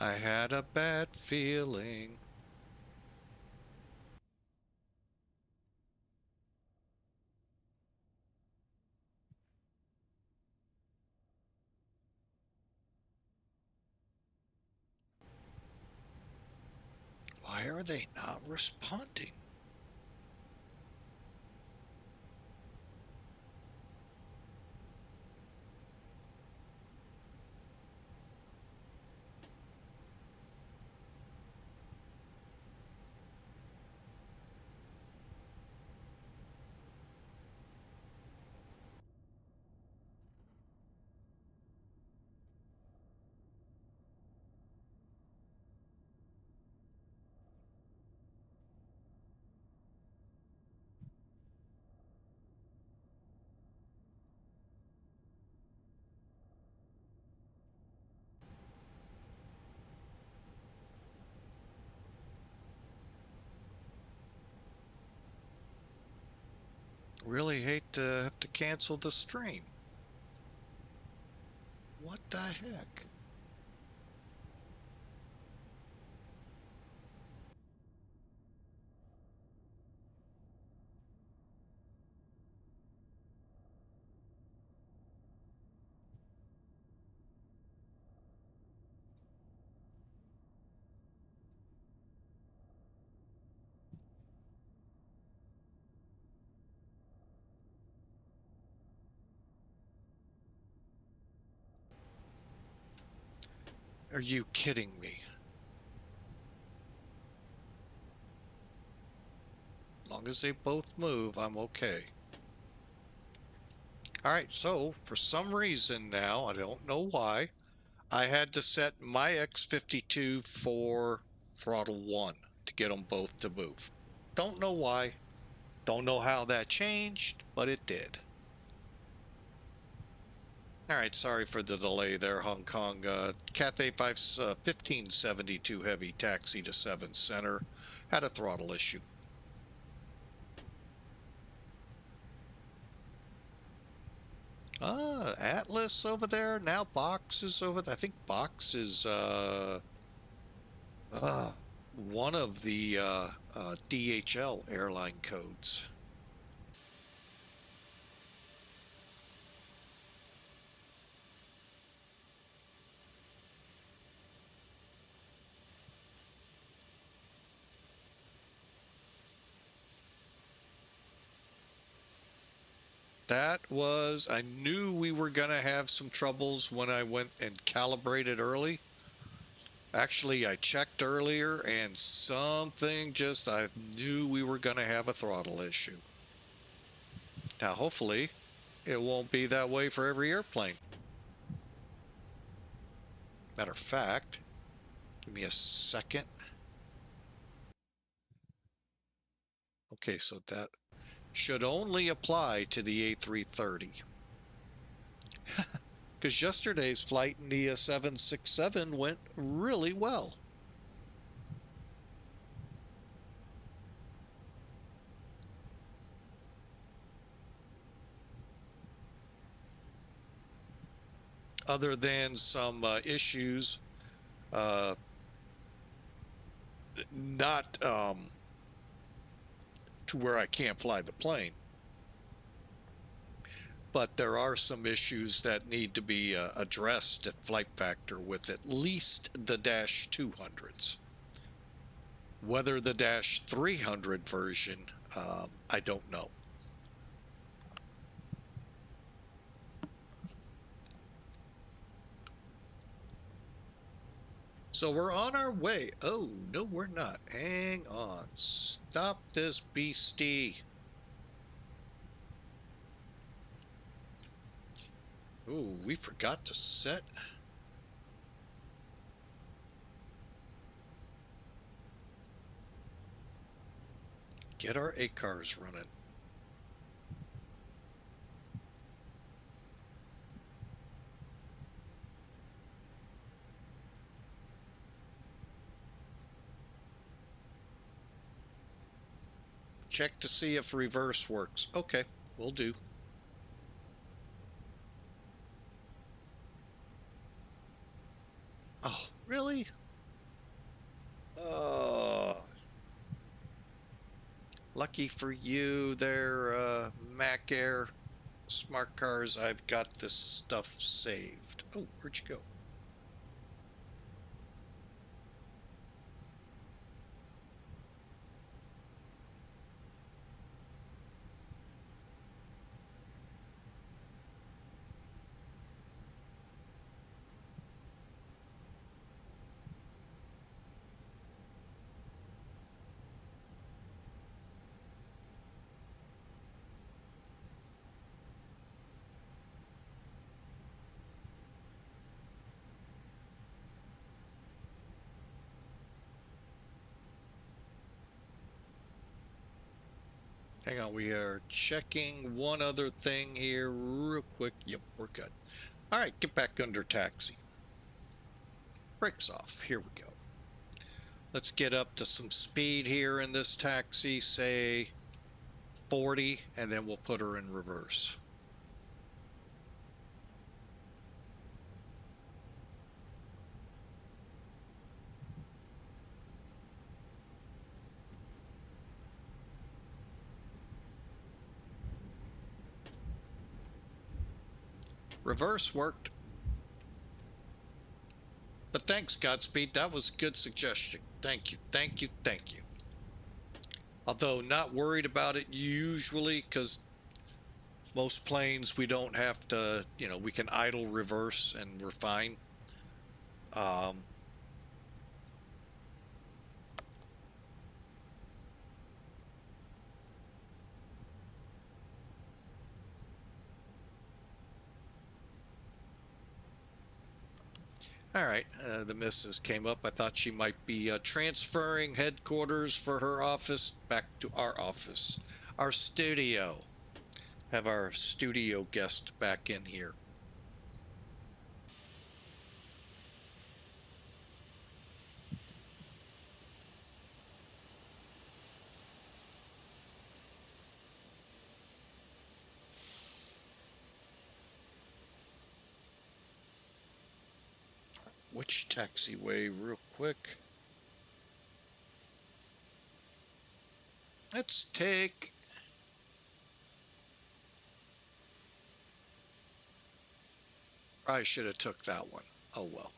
I had a bad feeling. Why are they not responding? Really hate to have to cancel the stream. What the heck? Are you kidding me? As long as they both move, I'm okay. Alright, so for some reason now, I don't know why, I had to set my X52 for throttle 1 to get them both to move. Don't know why. Don't know how that changed, but it did. Alright, sorry for the delay there, Hong Kong. Cathay 1572 Heavy taxi to 7 Center. Had a throttle issue. Atlas over there. Now Box is over there. I think Box is one of the DHL airline codes. That was, I knew we were going to have some troubles when I went and calibrated early. Actually, I checked earlier and something just, I knew we were going to have a throttle issue. Now, hopefully, it won't be that way for every airplane. Matter of fact, give me a second. Okay, so that should only apply to the A330. Because yesterday's flight in the 767 went really well. Other than some issues, not to where I can't fly the plane. But there are some issues that need to be addressed at Flight Factor with at least the Dash 200s. Whether the Dash 300 version, I don't know. So we're on our way. Oh, no, we're not. Hang on. Stop. stop this beastie. Ooh, we forgot to set. Get our ACARs running. Check to see if reverse works. Okay, we'll do. Oh, really? Lucky for you there, Mac Air Smart Cars. I've got this stuff saved. Oh, where'd you go? Hang on, we are checking one other thing here real quick. Yep, we're good. All right, get back under taxi. Brakes off. Here we go. Let's get up to some speed here in this taxi, say 40, and then we'll put her in reverse. Reverse worked. But thanks, Godspeed. That was a good suggestion. Thank you, thank you, thank you. Although not worried about it usually, because most planes we don't have to, you know, we can idle reverse and we're fine. All right, the missus came up. I thought she might be transferring headquarters for her office back to our office, our studio. Have our studio guest back in here. Which taxiway, real quick? Let's take... I should have took that one. Oh well.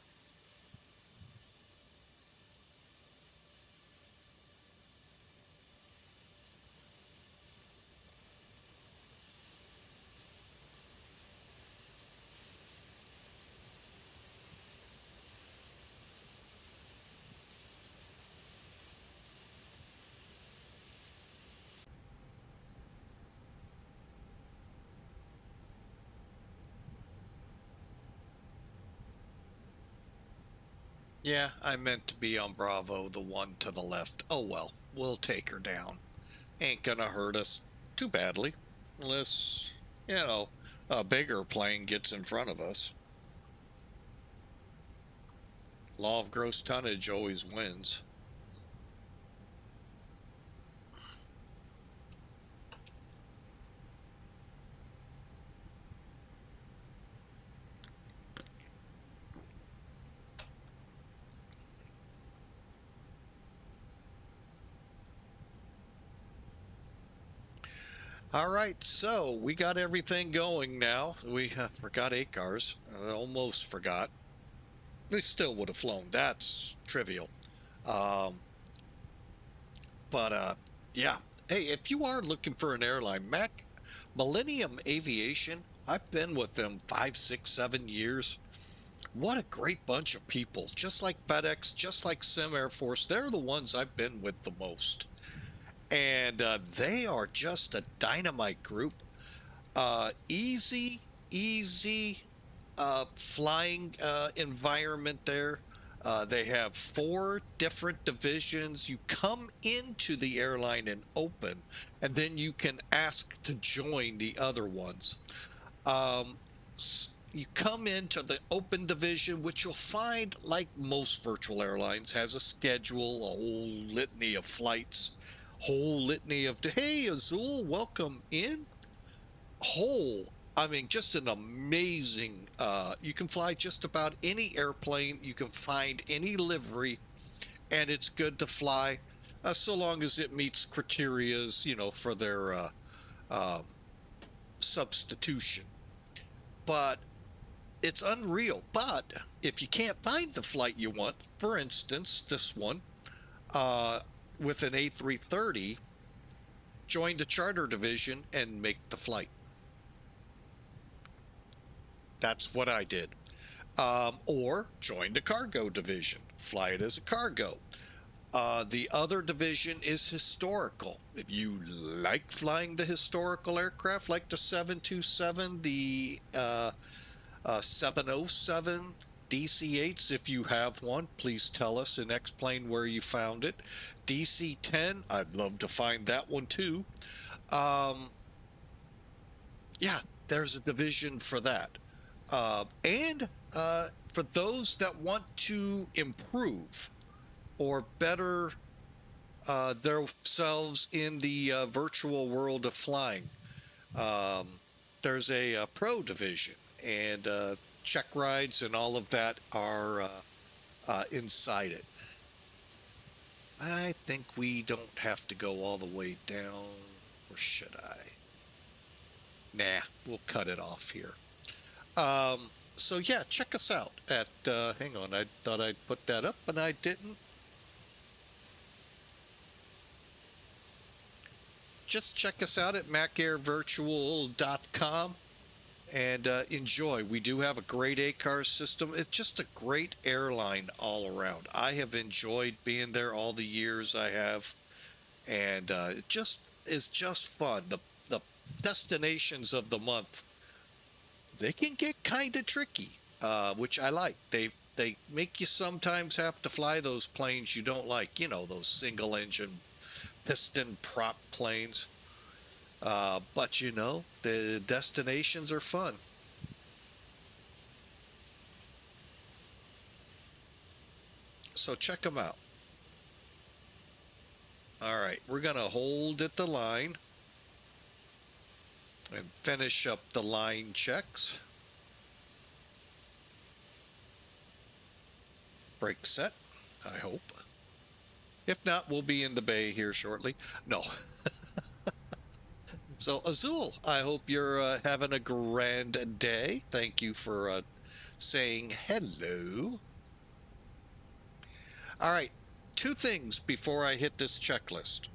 Yeah, I meant to be on Bravo, the one to the left. Oh well, we'll take her down. Ain't gonna hurt us too badly, unless, you know, a bigger plane gets in front of us. Law of gross tonnage always wins. All right, so we got everything going now. We forgot ACARs. Almost forgot. We still would have flown. That's trivial. Um, but yeah. Hey, if you are looking for an airline, Millennium Aviation, I've been with them 5, 6, 7 years. What a great bunch of people. Just like FedEx, just like Sim Air Force. They're the ones I've been with the most. And they are just a dynamite group. Easy flying environment there. They have 4 different divisions. You come into the airline and open, and then you can ask to join the other ones. You come into the open division, which you'll find, like most virtual airlines, has a schedule, a whole litany of flights, whole litany of, hey, Azul, welcome in. I mean, just an amazing, you can fly just about any airplane, you can find any livery, and it's good to fly, so long as it meets criterias, for their substitution. But it's unreal. But if you can't find the flight you want, for instance, this one, with an A330, join the charter division and make the flight. That's what I did. Or join the cargo division, fly it as a cargo. The other division is historical. If you like flying the historical aircraft, like the 727, the 707, DC-8s, if you have one, please tell us and explain where you found it. DC-10, I'd love to find that one too. Yeah, there's a division for that. And for those that want to improve or better themselves in the virtual world of flying, there's a pro division, and Chek rides and all of that are inside it. I think we don't have to go all the way down, or should I? Nah, we'll cut it off here. So yeah, check us out at, hang on, I thought I'd put that up, and I didn't. Just check us out at macairvirtual.com and enjoy. We do have a great ACARS system. It's just a great airline all around. I have enjoyed being there all the years I have, and it just is just fun. The destinations of the month, they can get kind of tricky, which I like. They make you sometimes have to fly those planes you don't like, those single engine piston prop planes. But the destinations are fun. So check them out. All right, we're going to hold at the line and finish up the line checks. Brake set, I hope. If not, we'll be in the bay here shortly. No. So, Azul, I hope you're having a grand day. Thank you for saying hello. All right, 2 things before I hit this checklist.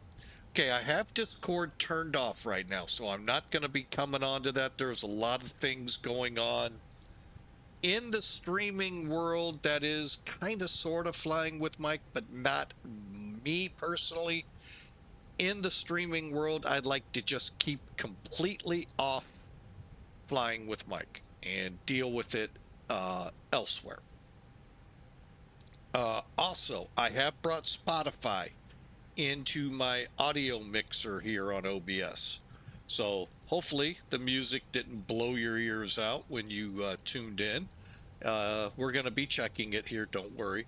Okay, I have Discord turned off right now, so I'm not going to be coming on to that. There's a lot of things going on in the streaming world that is kind of sort of flying with Mike, but not me personally. In the streaming world, I'd like to just keep completely off flying with Mike and deal with it elsewhere. Also, I have brought Spotify into my audio mixer here on OBS. So hopefully the music didn't blow your ears out when you tuned in. We're going to be checking it here, don't worry.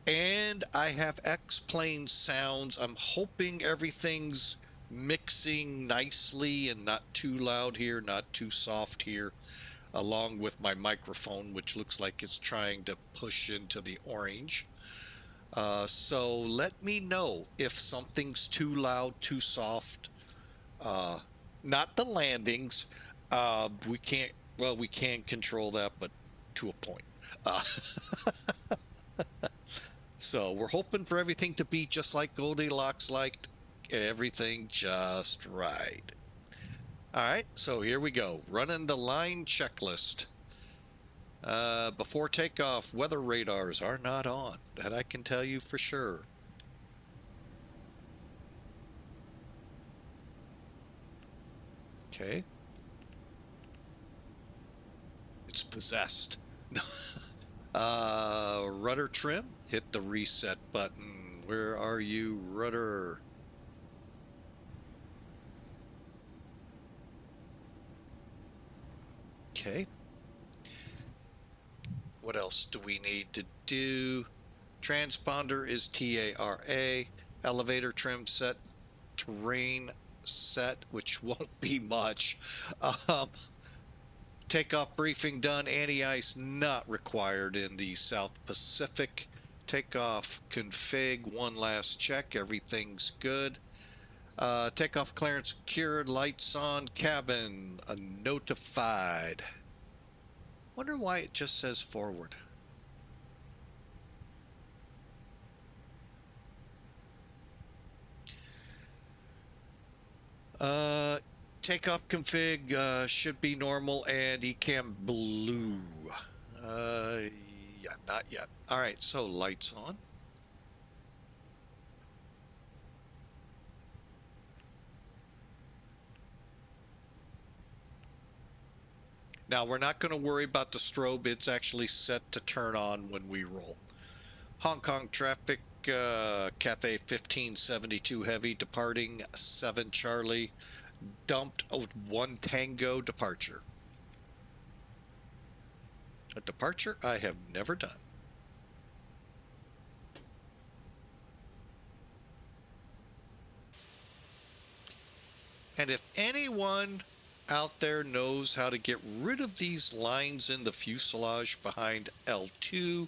And I have X-Plane sounds. I'm hoping everything's mixing nicely and not too loud here, not too soft here, along with my microphone, which looks like it's trying to push into the orange. So let me know if something's too loud, too soft. Not the landings. We can control that, but to a point. So we're hoping for everything to be just like Goldilocks liked, everything just right. All right, so here we go. Running the line checklist. Before takeoff, weather radars are not on. That I can tell you for sure. Okay. It's possessed. Rudder trim. Hit the reset button. Where are you, rudder? Okay. What else do we need to do? Transponder is TARA. Elevator trim set. Terrain set, which won't be much. Takeoff briefing done. Anti-ice not required in the South Pacific. Takeoff config. One last check. Everything's good. Takeoff clearance secured. Lights on. Cabin notified. Wonder why it just says forward. Takeoff config should be normal, and ECAM blue. Yeah, not yet. All right, so lights on. Now, we're not going to worry about the strobe. It's actually set to turn on when we roll. Hong Kong traffic, Cathay 1572 Heavy, departing 7 Charlie, dumped 1 Tango departure. A departure I have never done. And if anyone out there knows how to get rid of these lines in the fuselage behind L2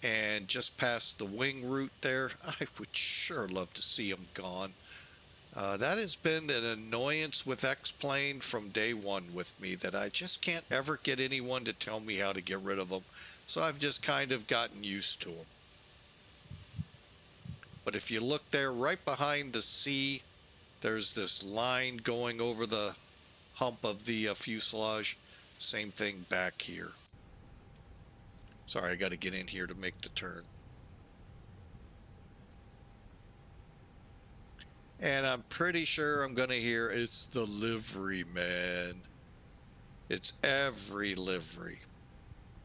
and just past the wing route there, I would sure love to see them gone. That has been an annoyance with X-Plane from day one with me, that I just can't ever get anyone to tell me how to get rid of them. So I've just kind of gotten used to them. But if you look there, right behind the C, there's this line going over the hump of the fuselage. Same thing back here. Sorry, I got to get in here to make the turn. And I'm pretty sure I'm going to hear it's the livery, man. It's every livery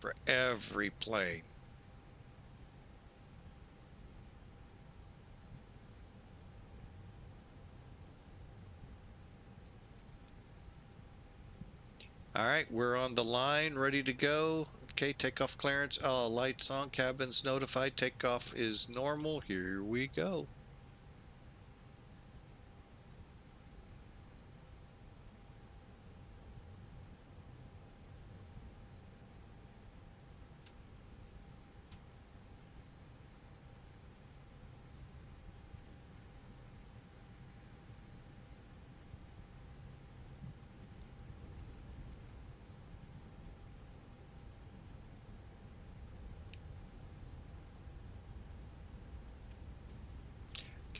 for every plane. All right, we're on the line, ready to go. Okay, takeoff clearance. Lights on, cabin's notified. Takeoff is normal. Here we go.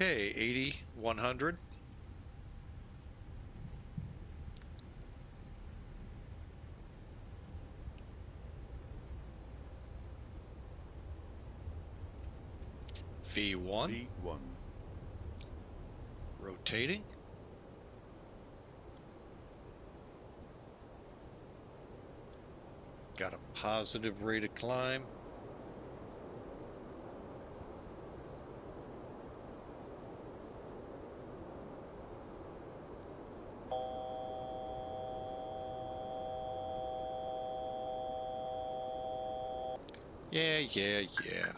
Okay, 80, 100. V1. V1. Rotating. Got a positive rate of climb. Yeah.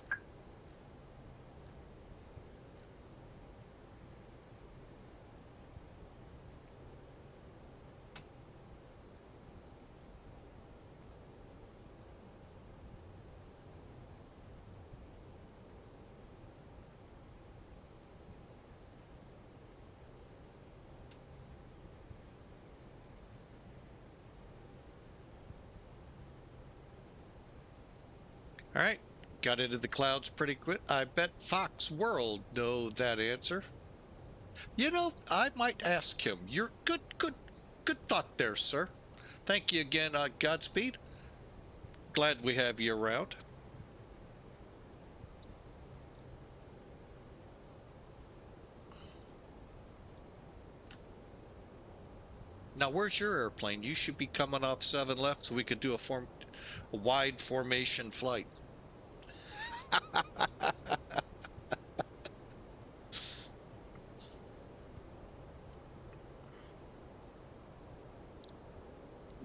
All right, got into the clouds pretty quick. I bet Fox World know that answer. You know, I might ask him. You're good thought there, sir. Thank you again. Godspeed. Glad we have you around. Now, where's your airplane? You should be coming off 7 left so we could do a wide formation flight.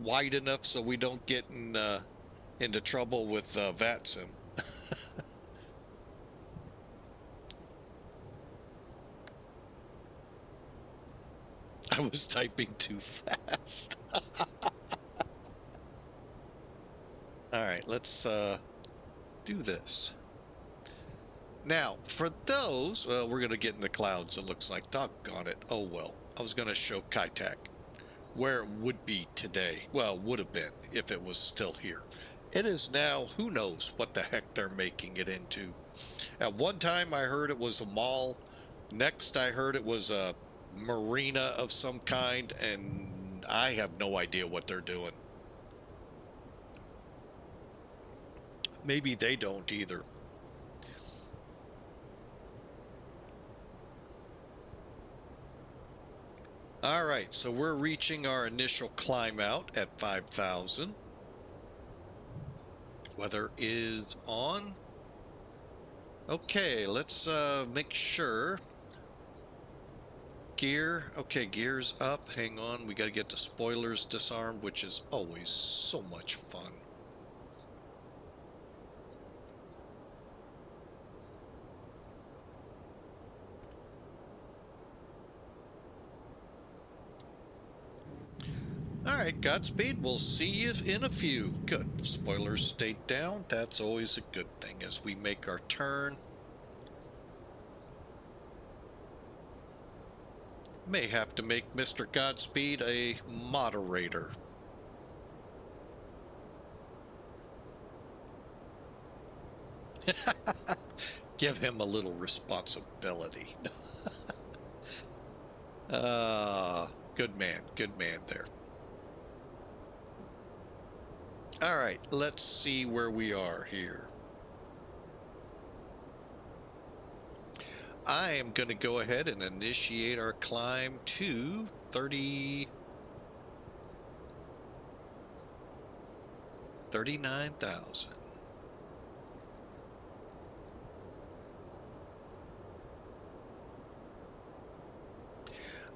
Wide enough so we don't get into trouble with VATSIM. I was typing too fast. All right, let's do this. Now, for those, we're going to get in the clouds, it looks like. Doggone it. Oh, well. I was going to show Kitek where it would be today. Well, would have been if it was still here. It is now, who knows what the heck they're making it into. At one time, I heard it was a mall. Next, I heard it was a marina of some kind, and I have no idea what they're doing. Maybe they don't either. All right, so we're reaching our initial climb out at 5,000. Weather is on. Okay, let's make sure. Gear, okay, gear's up. Hang on, we got to get the spoilers disarmed, which is always so much fun. All right, Godspeed. We'll see you in a few. Good. Spoilers stayed down. That's always a good thing as we make our turn. May have to make Mr. Godspeed a moderator. Give him a little responsibility. Good man there. All right, let's see where we are here. I am going to go ahead and initiate our climb to 39,000.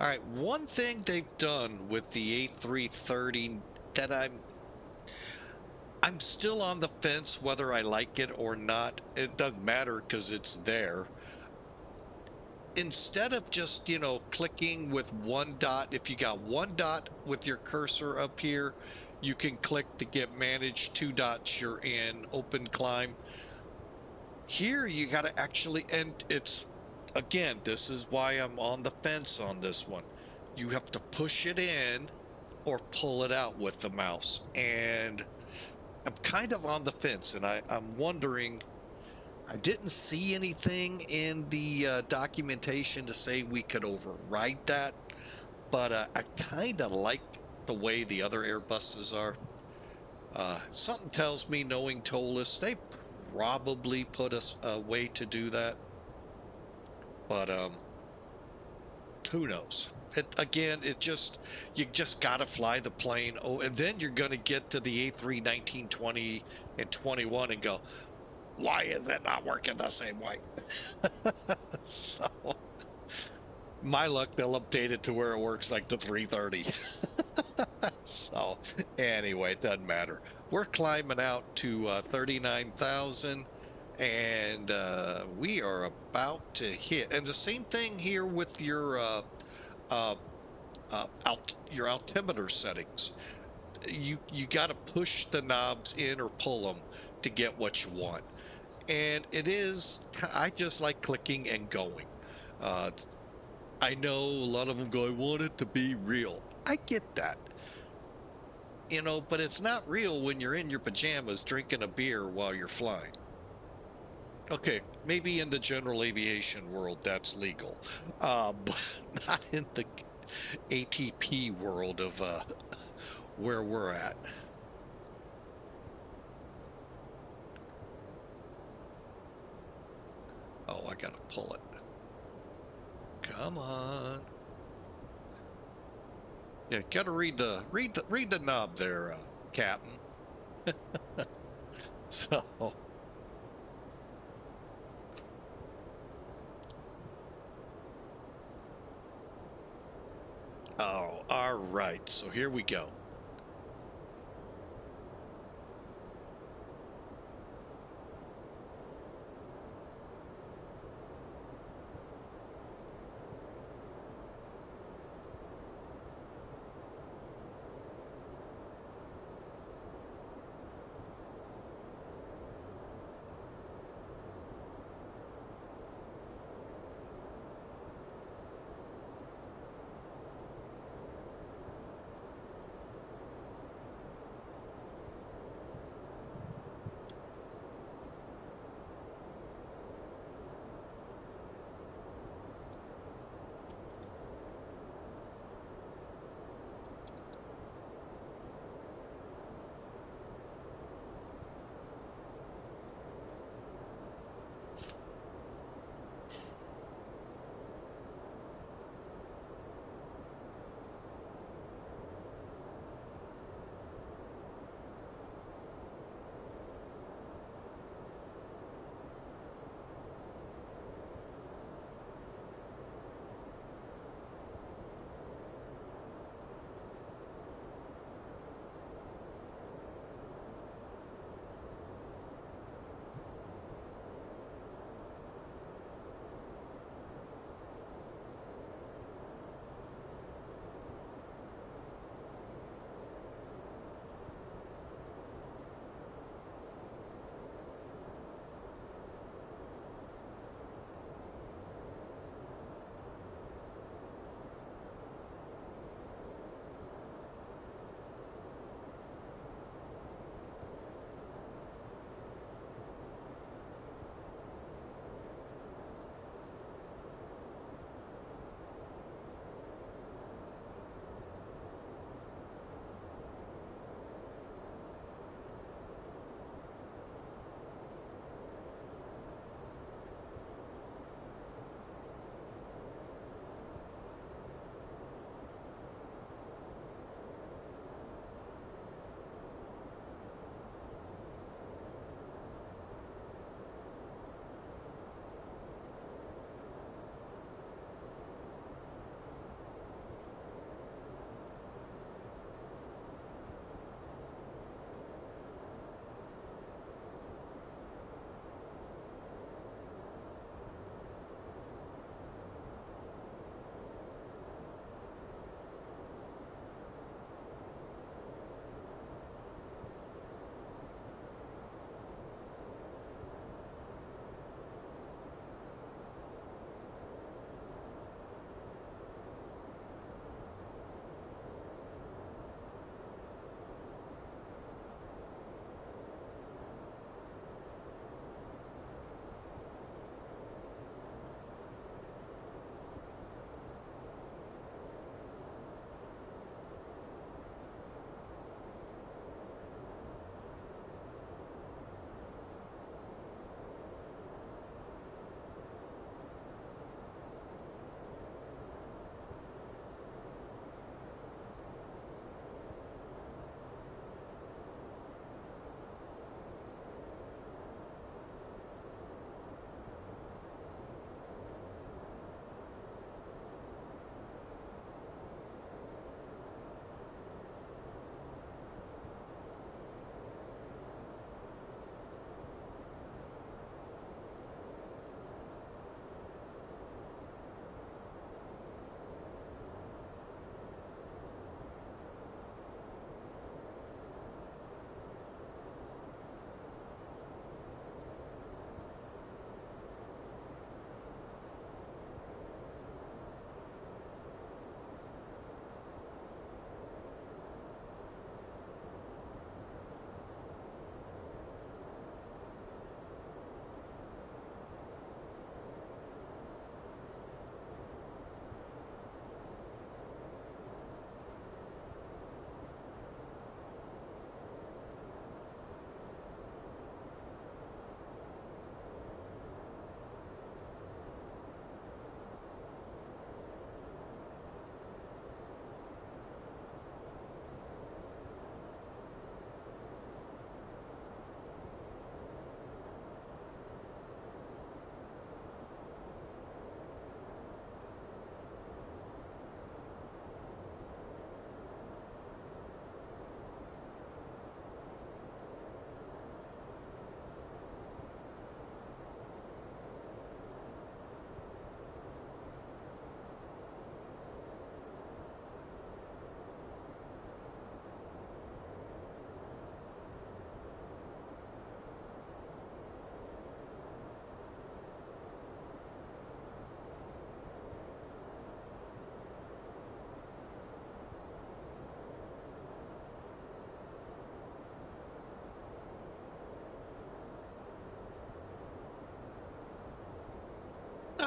All right, one thing they've done with the A330 that I'm still on the fence whether I like it or not. It doesn't matter because it's there. Instead of just, you know, clicking with one dot, if you got one dot with your cursor up here, you can click to get manage. 2 dots, you're in open climb. Here you got to actually, and it's, again, this is why I'm on the fence on this one. You have to push it in or pull it out with the mouse. And I'm kind of on the fence, and I'm wondering, I didn't see anything in the documentation to say we could override that, but I kind of like the way the other Airbuses are. Something tells me, knowing ToLiss, they probably put us a way to do that, but who knows? Again, you just gotta fly the plane. Oh, and then you're gonna get to the A3 19, 20, and 21 and go, why is it not working the same way? So, my luck, they'll update it to where it works like the 330. So, anyway, it doesn't matter. We're climbing out to 39,000. And we are about to hit. And the same thing here with your altimeter settings. You got to push the knobs in or pull them to get what you want. And it is, I just like clicking and going. I know a lot of them go, I want it to be real. I get that. You know, but it's not real when you're in your pajamas drinking a beer while you're flying. Okay, maybe in the general aviation world that's legal, but not in the ATP world of where we're at. Oh, I gotta pull it. Come on. Yeah, gotta read the knob there, Captain. So, oh, all right. So here we go.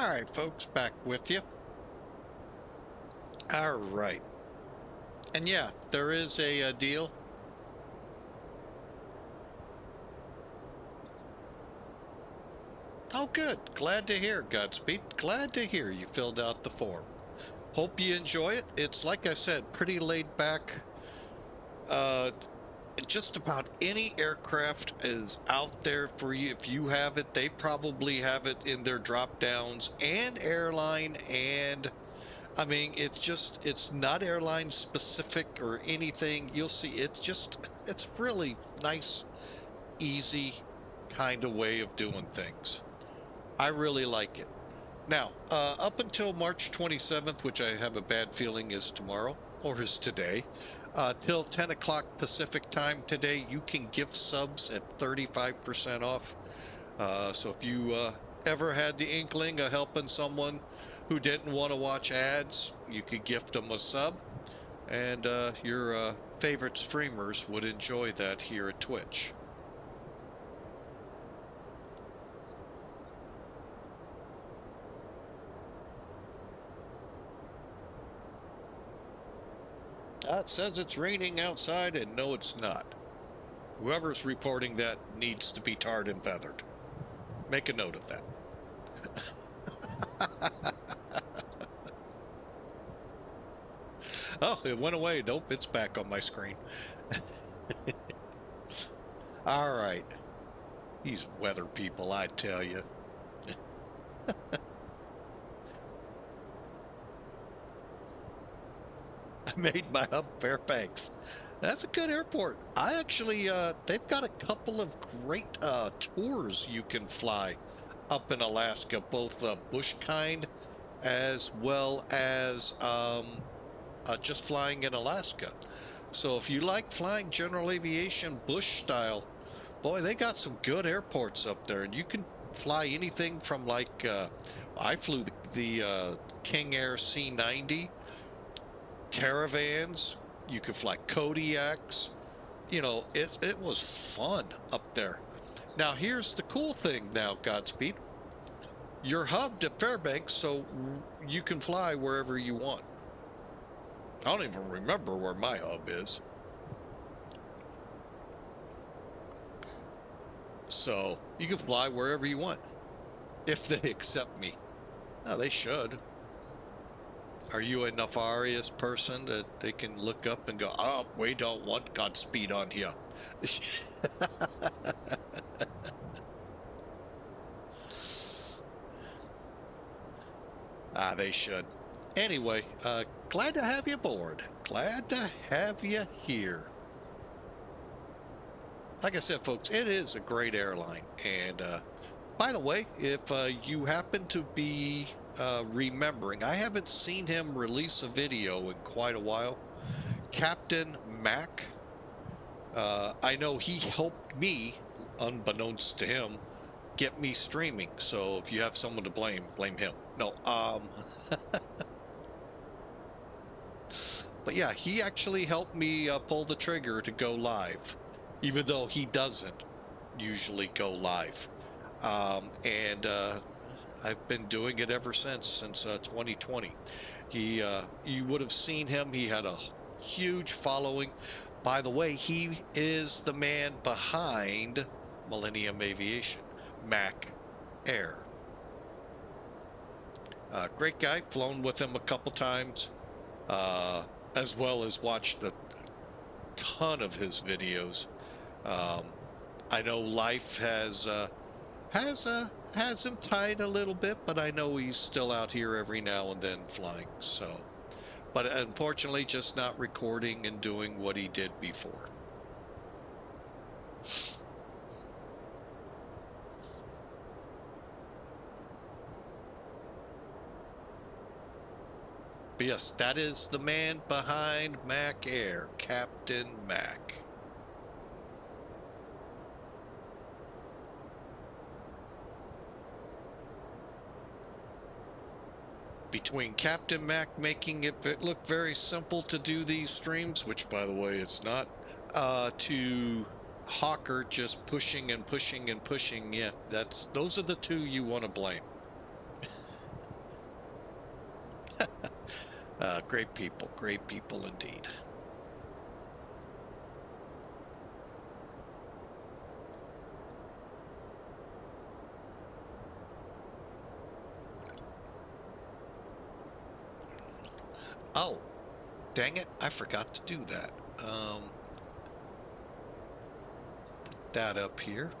All right, folks, back with you. All right. And yeah, there is a deal. Oh, good. Glad to hear, Godspeed. Glad to hear you filled out the form. Hope you enjoy it. It's, like I said, pretty laid back. Just about any aircraft is out there for you. If you have it, they probably have it in their drop downs, and airline, and I mean, it's not airline specific or anything. You'll see it's really nice, easy kind of way of doing things. I really like it. Now, up until March 27th, which I have a bad feeling is tomorrow, or is today, till 10 o'clock Pacific time today, you can gift subs at 35% off. So if you ever had the inkling of helping someone who didn't want to watch ads, you could gift them a sub, and your favorite streamers would enjoy that here at Twitch. It says it's raining outside, and no, it's not. Whoever's reporting that needs to be tarred and feathered. Make a note of that. Oh, it went away. Nope, it's back on my screen. All right. These weather people, I tell you. I made my hub Fairbanks. That's a good airport. I actually, they've got a couple of great tours you can fly up in Alaska, both bush kind as well as just flying in Alaska. So if you like flying general aviation bush style, boy, they got some good airports up there, and you can fly anything from like, I flew the King Air C90, Caravans, you could fly Kodiaks, you know, it was fun up there. Now here's the cool thing now, Godspeed. You're hubbed at Fairbanks, so you can fly wherever you want. I don't even remember where my hub is. So you can fly wherever you want, if they accept me. Oh, they should. Are you a nefarious person that they can look up and go, oh, we don't want Godspeed on here? They should. Anyway, glad to have you aboard. Glad to have you here. Like I said, folks, it is a great airline. And by the way, if you happen to be remembering, I haven't seen him release a video in quite a while. Captain Mac, I know he helped me, unbeknownst to him, get me streaming. So if you have someone to blame him. No, but yeah, he actually helped me pull the trigger to go live, even though he doesn't usually go live. And I've been doing it ever since 2020. You would have seen him. He had a huge following. By the way, he is the man behind Millennium Aviation, Mac Air. Great guy. Flown with him a couple times, as well as watched a ton of his videos. I know life has him tied a little bit, but I know he's still out here every now and then flying. So, but unfortunately, just not recording and doing what he did before. But yes, that is the man behind Mac Air, Captain Mac. Between Captain Mac making it look very simple to do these streams, which by the way it's not, to Hawker just pushing and pushing and pushing, yeah, those are the two you want to blame. Great people indeed. Oh, dang it, I forgot to do that. Put that up here.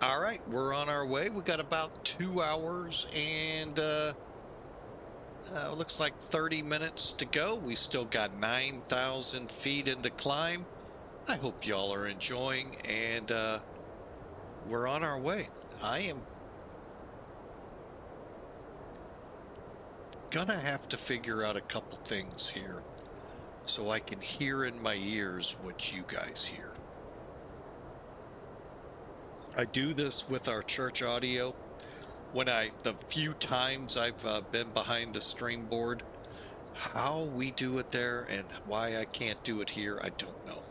All right, we're on our way. We got about 2 hours and looks like 30 minutes to go. We still got 9,000 feet in to climb. I hope y'all are enjoying, and we're on our way. I am gonna have to figure out a couple things here so I can hear in my ears what you guys hear. I do this with our church audio. The few times I've been behind the stream board, how we do it there and why I can't do it here, I don't know.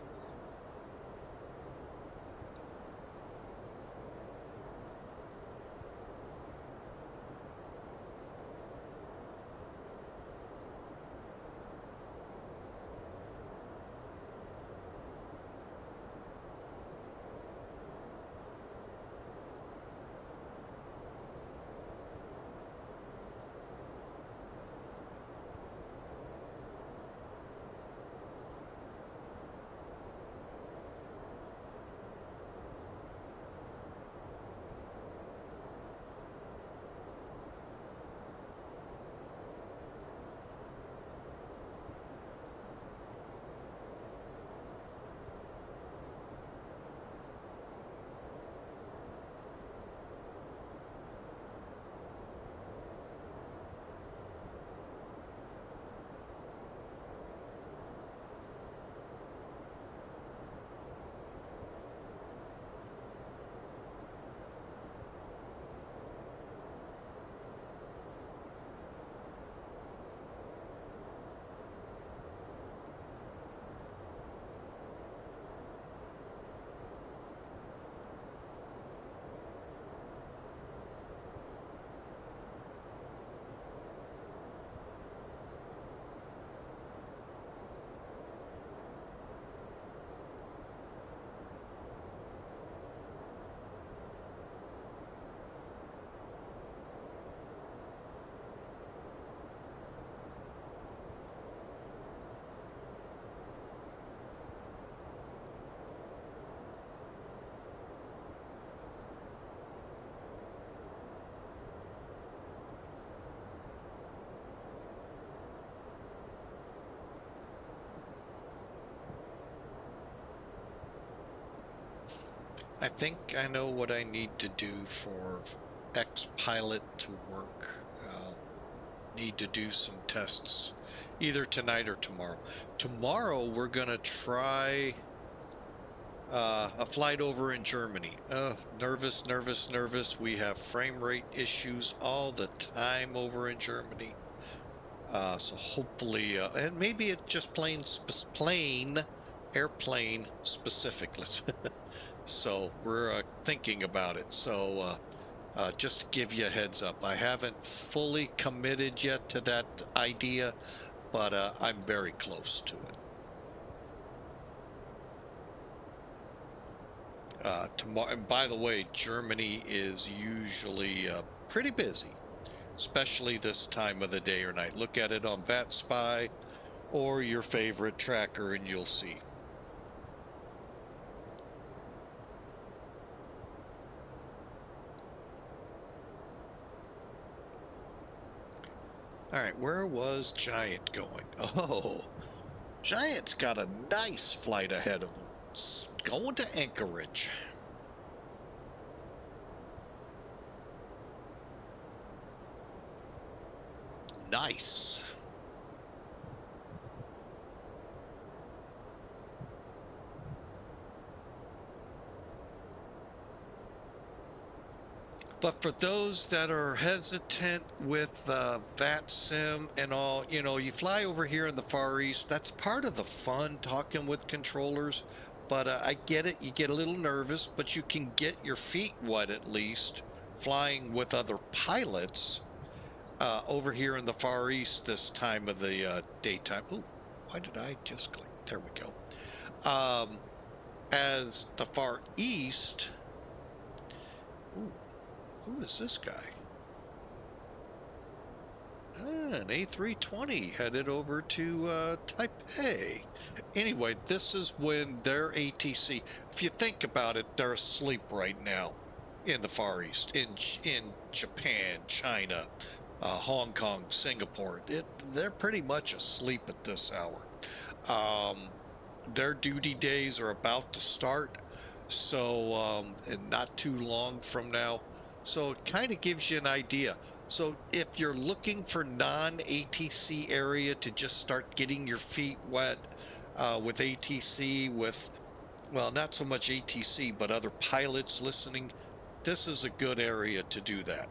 I think I know what I need to do for X-Pilot to work. Need to do some tests either tonight or tomorrow. Tomorrow we're gonna try a flight over in Germany. Nervous. We have frame rate issues all the time over in Germany. So hopefully, and maybe it's just airplane specific. So we're thinking about it. So just to give you a heads up, I haven't fully committed yet to that idea, but I'm very close to it. Tomorrow, and by the way, Germany is usually pretty busy, especially this time of the day or night. Look at it on VATSIM or your favorite tracker and you'll see. All right, where was Giant going? Oh, Giant's got a nice flight ahead of him. It's going to Anchorage. Nice. But for those that are hesitant with VATSIM and all, you know, you fly over here in the Far East. That's part of the fun, talking with controllers. But I get it. You get a little nervous, but you can get your feet wet at least flying with other pilots over here in the Far East this time of the daytime. Ooh, why did I just click? There we go. As the Far East. Ooh. Who is this guy? An A320 headed over to Taipei. Anyway, this is when their ATC, if you think about it, they're asleep right now in the Far East, in Japan, China, Hong Kong, Singapore. They're pretty much asleep at this hour. Their duty days are about to start, so and not too long from now. So it kind of gives you an idea. So if you're looking for non-ATC area to just start getting your feet wet with ATC, with, well, not so much ATC, but other pilots listening, this is a good area to do that.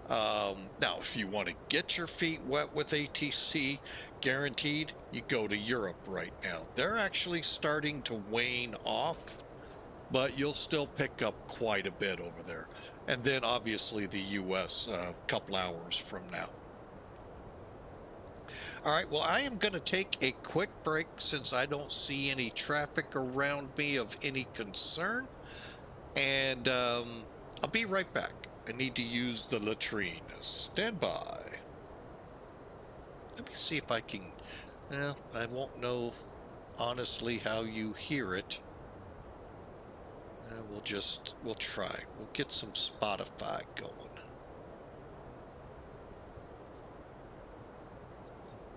Now, if you want to get your feet wet with ATC, guaranteed, you go to Europe right now. They're actually starting to wane off, but you'll still pick up quite a bit over there. And then obviously the US a couple hours from now. All right, well, I am going to take a quick break since I don't see any traffic around me of any concern. And I'll be right back. I need to use the latrine. Stand by. Let me see if I can, well, I won't know honestly how you hear it. We'll try. We'll get some Spotify going.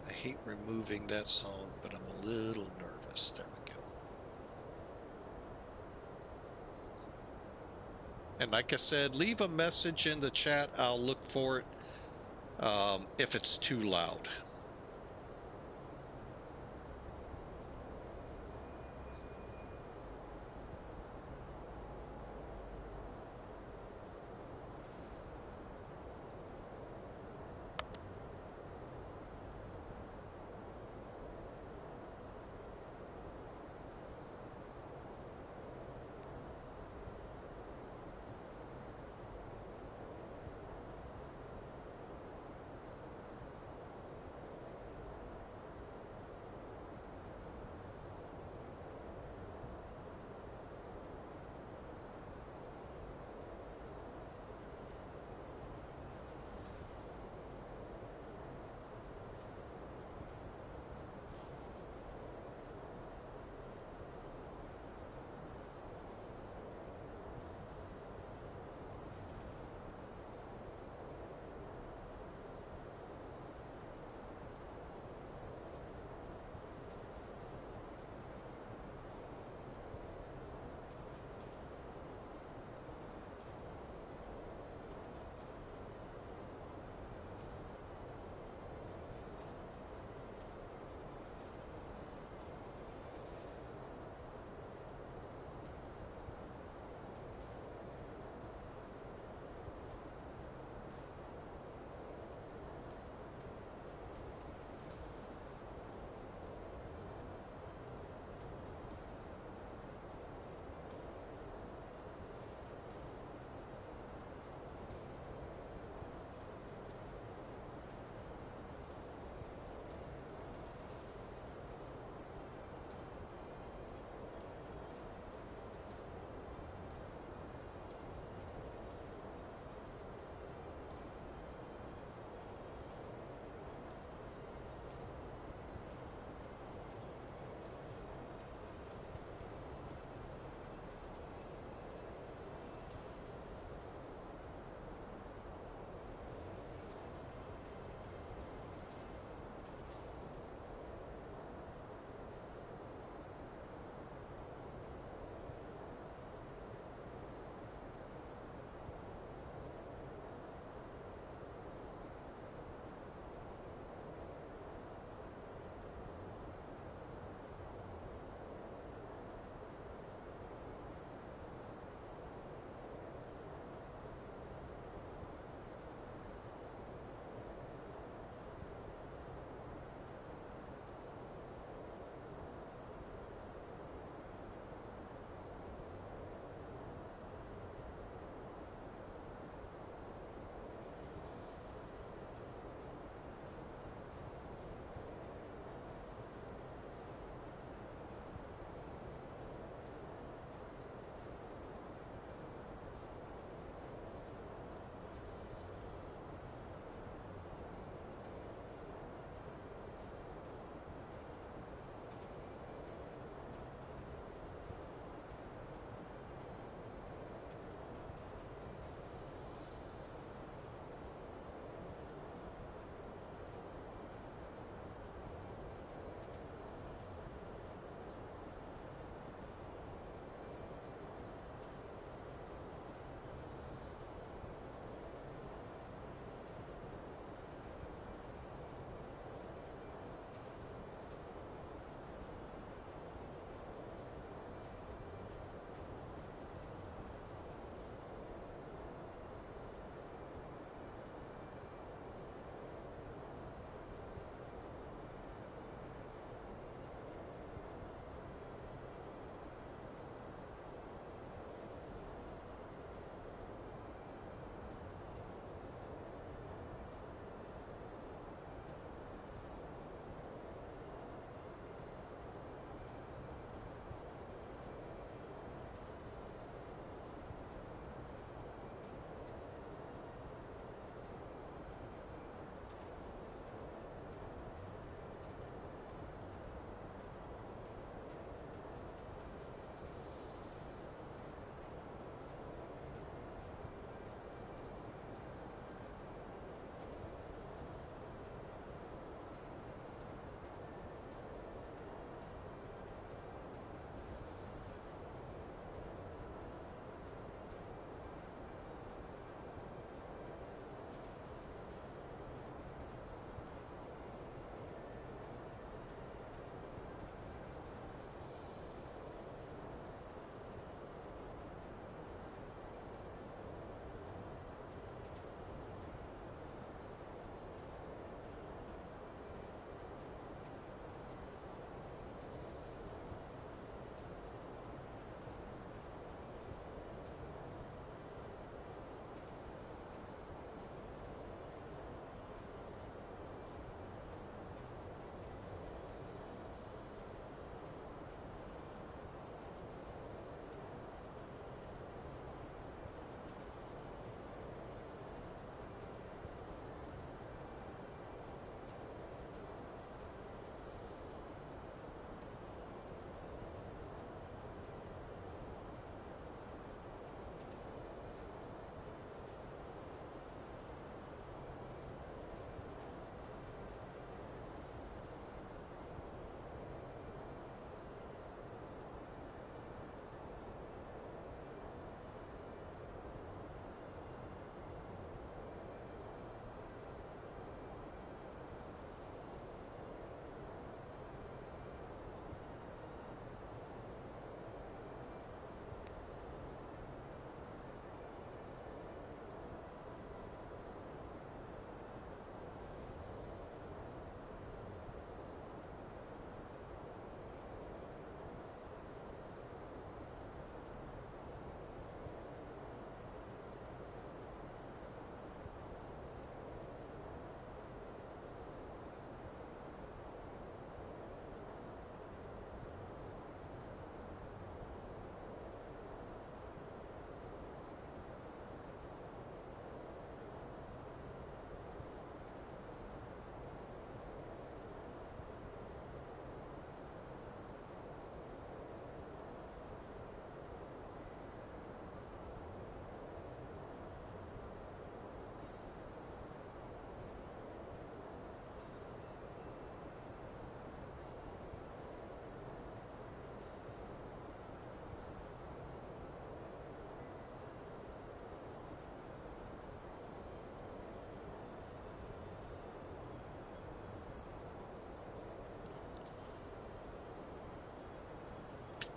I hate removing that song, but I'm a little nervous. There we go. And like I said, leave a message in the chat. I'll look for it if it's too loud.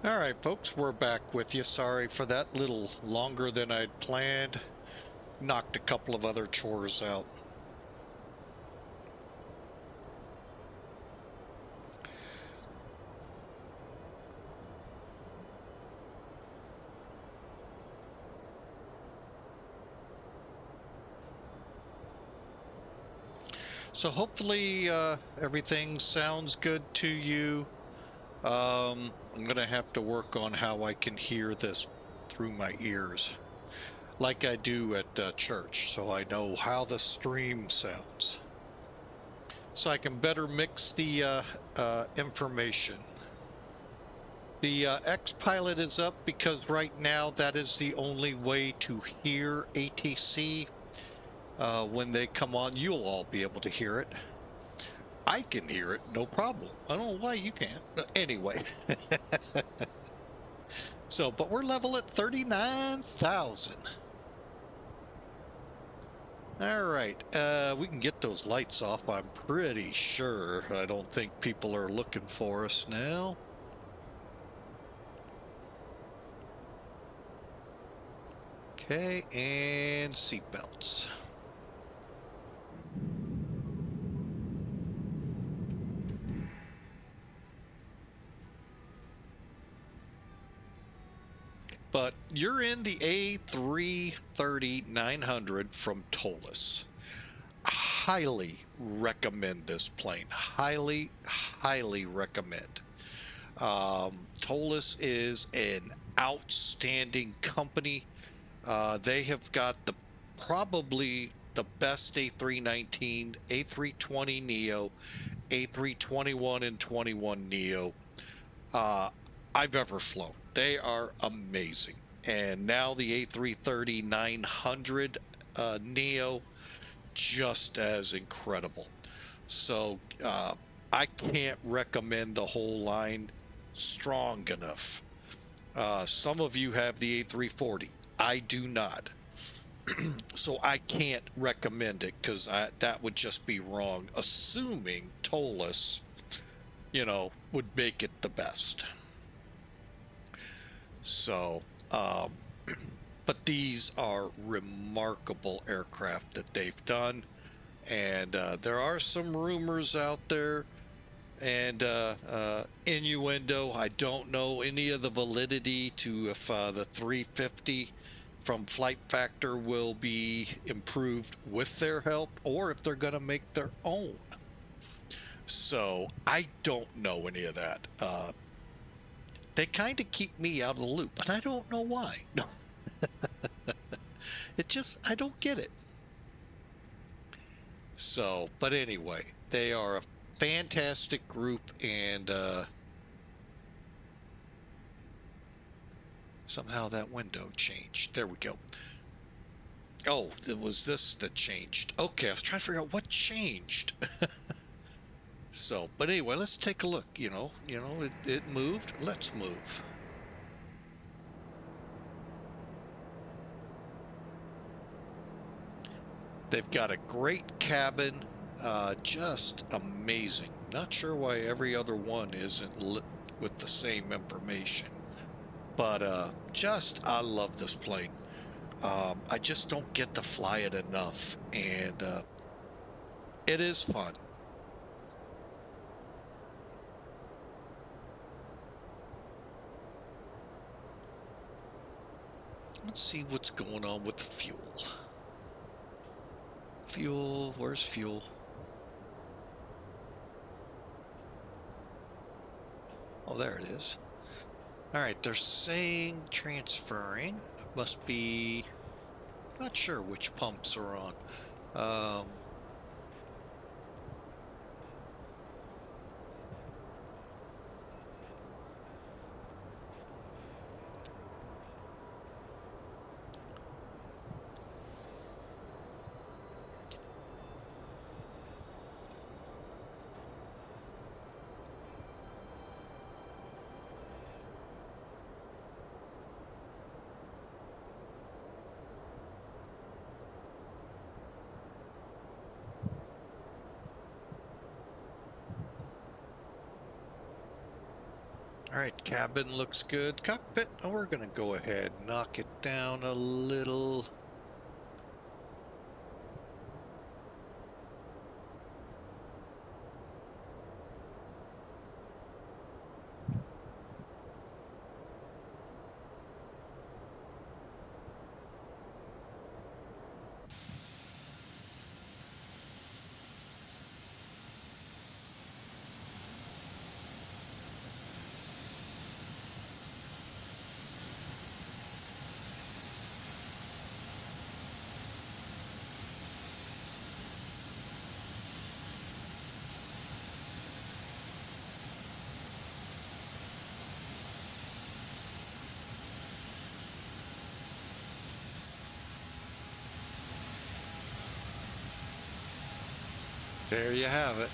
All right, folks, we're back with you. Sorry for that, little longer than I'd planned. Knocked a couple of other chores out. So hopefully everything sounds good to you. I'm going to have to work on how I can hear this through my ears, like I do at church, so I know how the stream sounds, so I can better mix the information. The X-Pilot is up because right now that is the only way to hear ATC. When they come on, you'll all be able to hear it. I can hear it, no problem. I don't know why you can't. But anyway. So, but we're level at 39,000. All right, we can get those lights off, I'm pretty sure. I don't think people are looking for us now. Okay, and seatbelts. But you're in the A330-900 from ToLiss. Highly recommend this plane. Highly, highly recommend. ToLiss is an outstanding company. They have got probably the best A319, A320 Neo, A321 and 21 Neo I've ever flown. They are amazing. And now the A330-900 Neo, just as incredible. So I can't recommend the whole line strong enough. Some of you have the A340. I do not. So I can't recommend it because that would just be wrong, assuming ToLiss, would make it the best. So, but these are remarkable aircraft that they've done. And there are some rumors out there and innuendo. I don't know any of the validity to if the 350 from Flight Factor will be improved with their help or if they're going to make their own. So I don't know any of that. They kind of keep me out of the loop, and I don't know why. No. I don't get it. So, but anyway, they are a fantastic group, and somehow that window changed. There we go. Oh, it was this that changed. Okay, I was trying to figure out what changed. So, but anyway, let's take a look. It moved. Let's move. They've got a great cabin, just amazing. Not sure why every other one isn't lit with the same information, but I love this plane. I just don't get to fly it enough, and it is fun. Let's see what's going on with the fuel. Fuel, where's fuel? Oh, there it is. All right, they're saying transferring. Must be, not sure which pumps are on. All right, cabin looks good. Cockpit, oh, we're going to go ahead and knock it down a little. There you have it.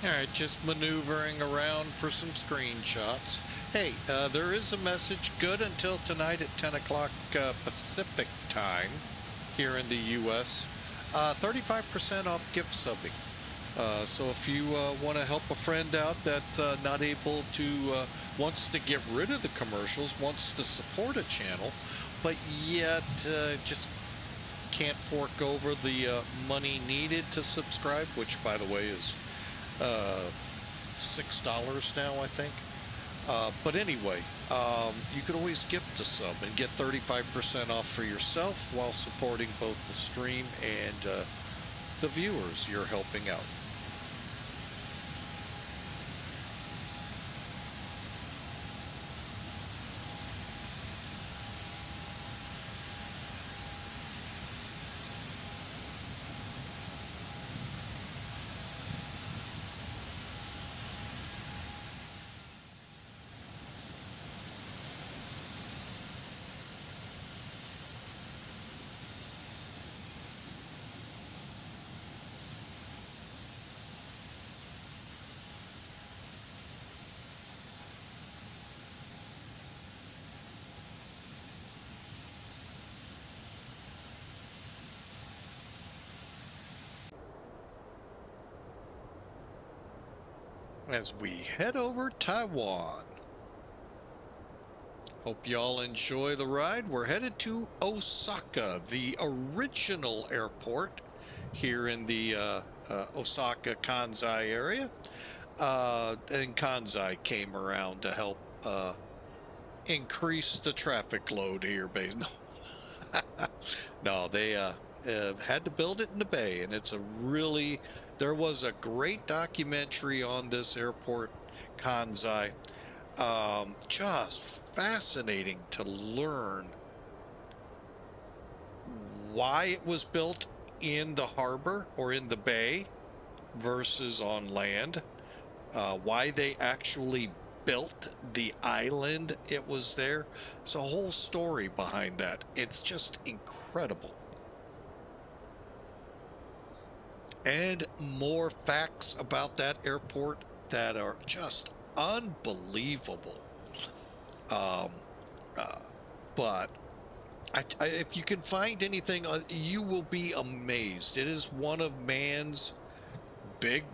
All right, just maneuvering around for some screenshots. Hey, there is a message good until tonight at 10 o'clock Pacific time here in the U.S. 35% off gift subbing. So if you want to help a friend out that's not able to, wants to get rid of the commercials, wants to support a channel, but yet just can't fork over the money needed to subscribe, which by the way is $6 now, I think. But anyway, you could always gift a sub and get 35% off for yourself while supporting both the stream and the viewers you're helping out. As we head over Taiwan. Hope y'all enjoy the ride. We're headed to Osaka, the original airport here in the Osaka Kansai area. And Kansai came around to help increase the traffic load here. No, they had to build it in the bay, and it's a really, there was a great documentary on this airport, Kansai. Just fascinating to learn why it was built in the harbor or in the bay versus on land, why they actually built the island it was there. It's a whole story behind that. It's just incredible. And more facts about that airport that are just unbelievable. But if you can find anything, you will be amazed. It is one of man's big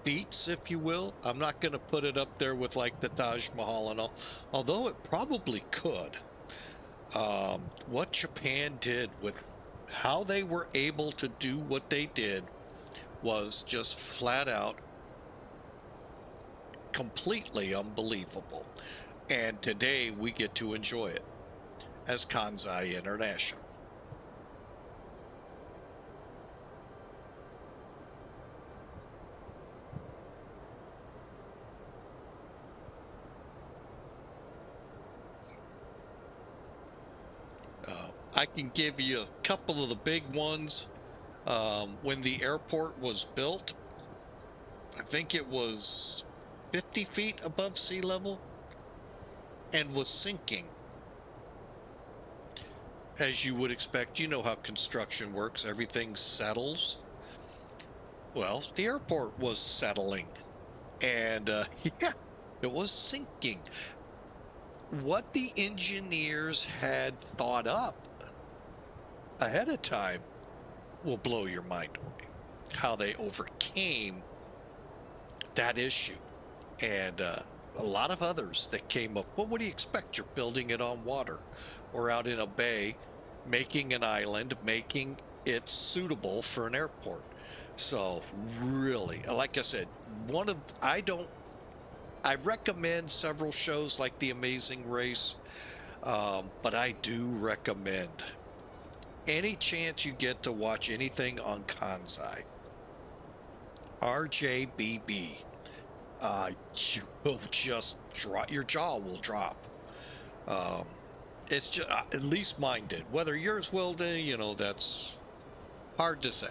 feats, if you will. I'm not going to put it up there with like the Taj Mahal and all, although it probably could. What Japan did with how they were able to do what they did was just flat out completely unbelievable. And today we get to enjoy it as Kansai International. I can give you a couple of the big ones. When the airport was built, I think it was 50 feet above sea level and was sinking. As you would expect, you know how construction works, everything settles. Well, the airport was settling, and yeah, it was sinking. What the engineers had thought up ahead of time will blow your mind away. How they overcame that issue, and a lot of others that came up. Well, what do you expect? You're building it on water or out in a bay, making an island, making it suitable for an airport. So really, like I said, I recommend several shows like The Amazing Race, but I do recommend any chance you get to watch anything on Kansai, RJBB, you will just drop, your jaw will drop. It's just, at least mine did. Whether yours will do, you know, that's hard to say.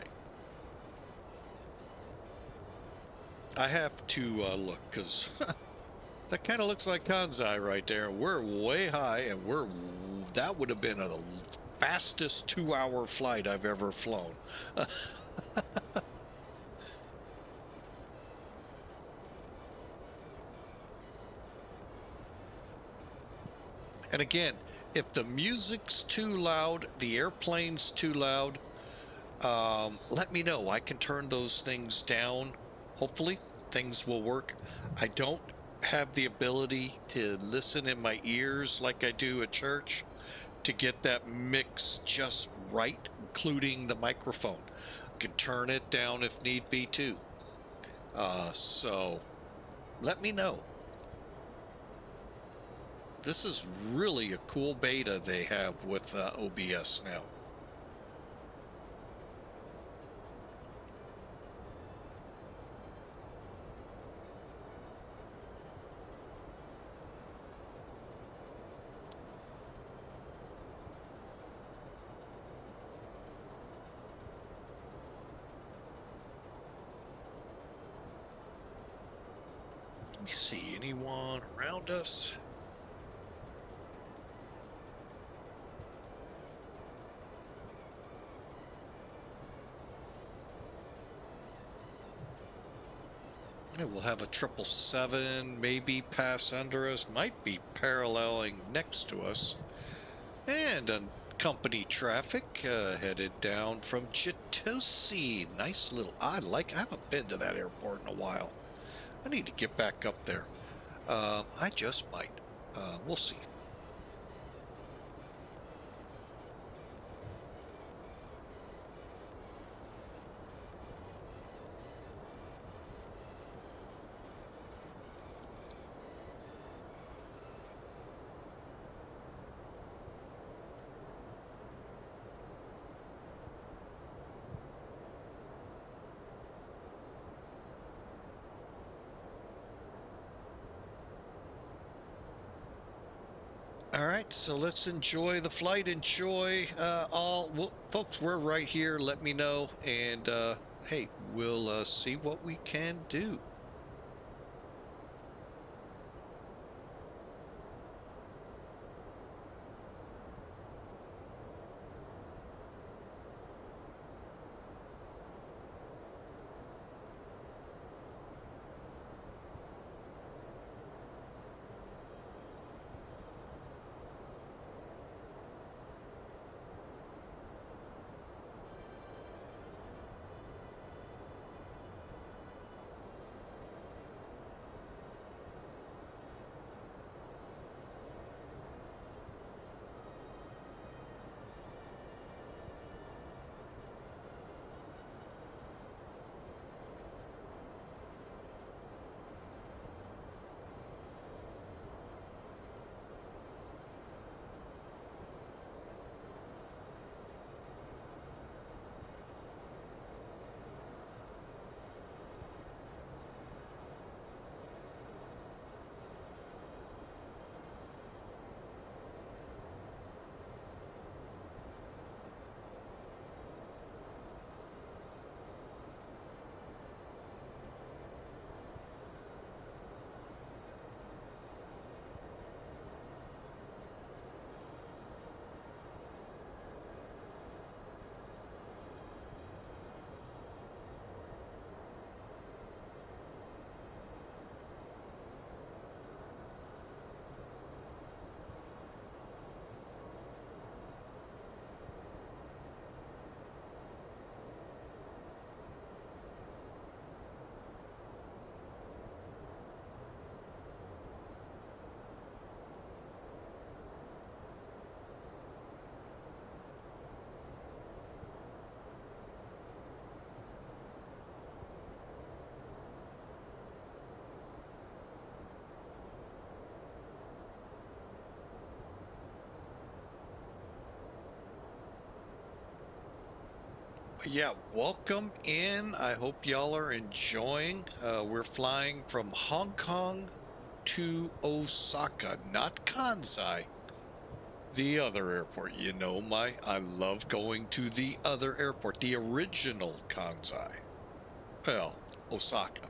I have to look, because that kind of looks like Kansai right there. We're way high, and that would have been a fastest 2-hour flight I've ever flown. And again, if the music's too loud, the airplane's too loud, let me know. I can turn those things down. Hopefully, things will work. I don't have the ability to listen in my ears like I do at church to get that mix just right, including the microphone. I can turn it down if need be too. So let me know. This is really a cool beta they have with OBS now. Let me see, anyone around us? We'll have a 777 maybe pass under us, might be paralleling next to us. And company traffic headed down from Chitose. Nice little, I haven't been to that airport in a while. I need to get back up there. I just might. We'll see. All right, so let's enjoy the flight. Enjoy folks, we're right here. Let me know. And hey, we'll see what we can do. Yeah, welcome in. I hope y'all are enjoying. We're flying from Hong Kong to Osaka, not Kansai, the other airport. You know, I love going to the other airport, the original Kansai. Well, Osaka.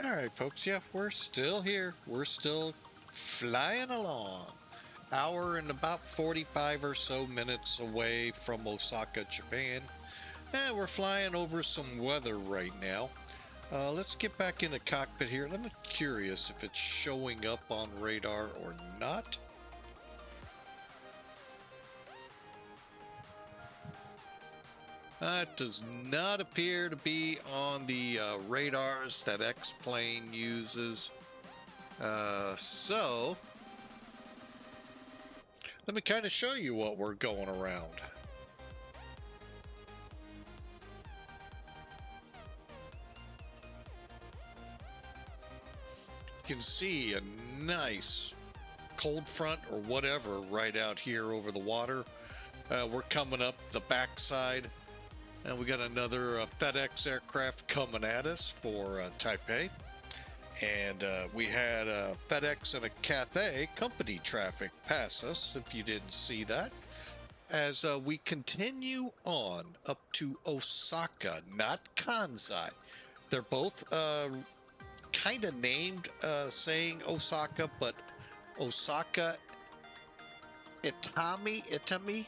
All right, folks. Yeah, we're still here. We're still flying along. Hour and about 45 or so minutes away from Osaka, Japan. And we're flying over some weather right now. Let's get back in the cockpit here. I'm curious if it's showing up on radar or not. It does not appear to be on the radars that X-Plane uses. So, let me kind of show you what we're going around. You can see a nice cold front or whatever right out here over the water. We're coming up the backside, and we got another FedEx aircraft coming at us for Taipei. And we had a FedEx and a Cathay company traffic pass us, if you didn't see that. As we continue on up to Osaka, not Kansai. They're both kind of named saying Osaka, but Osaka Itami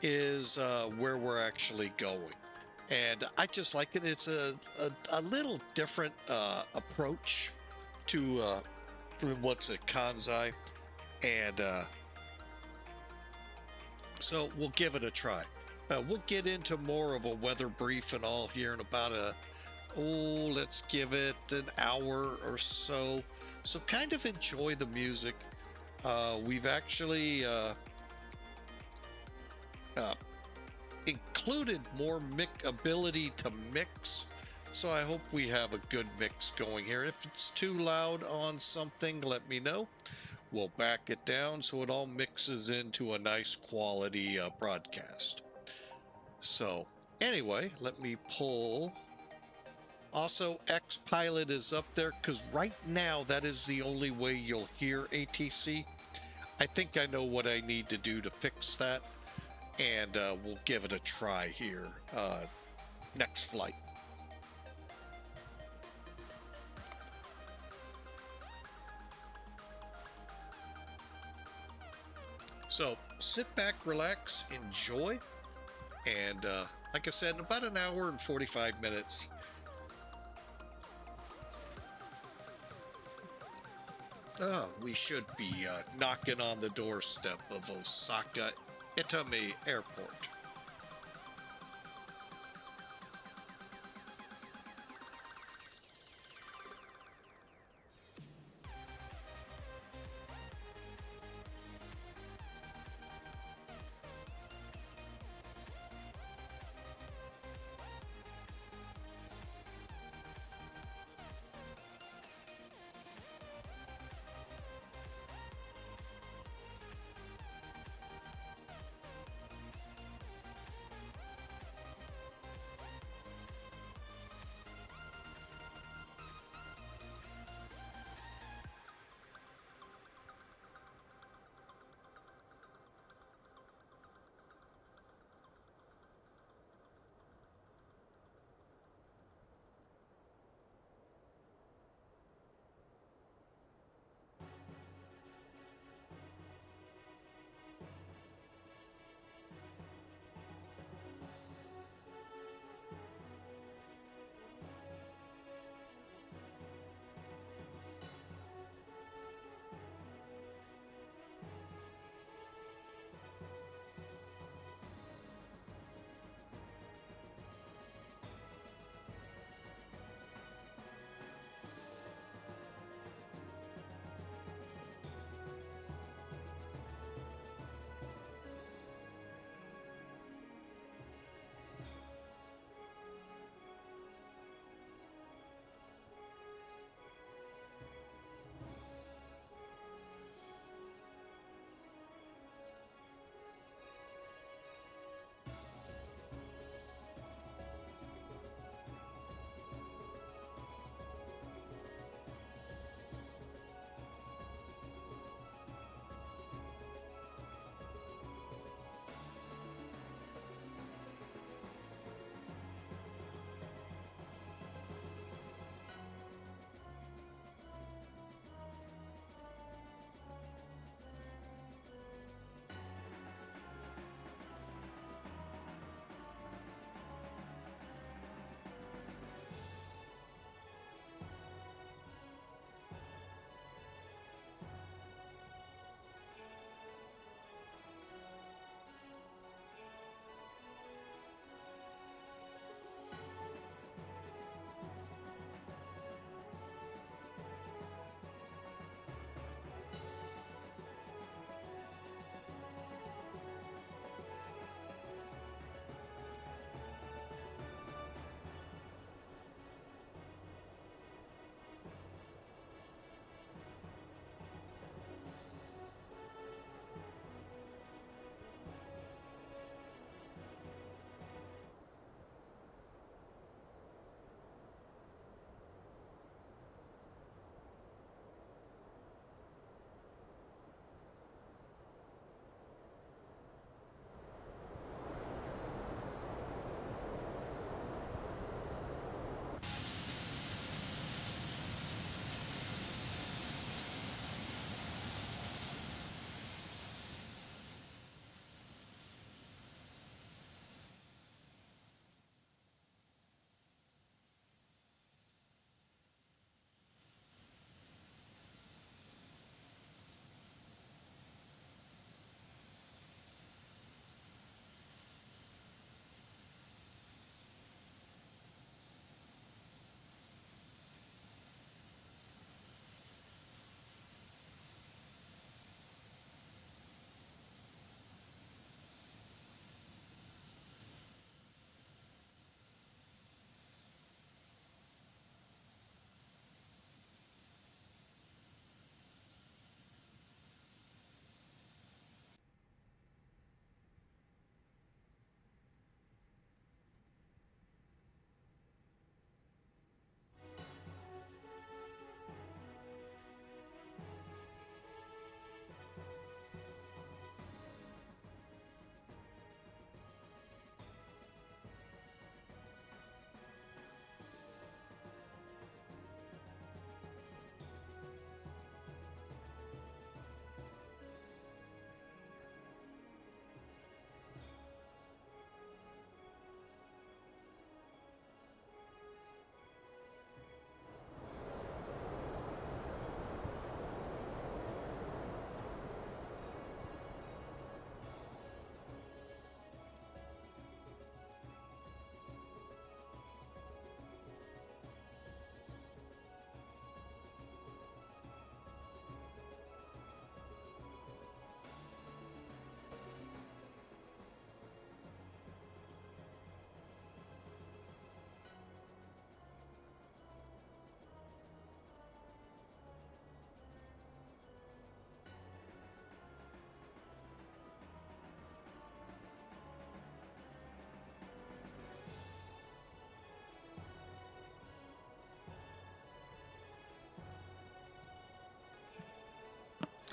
is where we're actually going. And I just like it. It's a little different approach to what's at Kansai. And so we'll give it a try. We'll get into more of a weather brief and all here in about let's give it an hour or so. So kind of enjoy the music. We've actually included more ability to mix, so I hope we have a good mix going here. If it's too loud on something, let me know. We'll back it down so it all mixes into a nice quality broadcast. So anyway, let me pull. Also, X-Pilot is up there because right now that is the only way you'll hear ATC. I think I know what I need to do to fix that, and we'll give it a try here next flight. So sit back, relax, enjoy, and like I said, in about an hour and 45 minutes, we should be knocking on the doorstep of Osaka Itami Airport.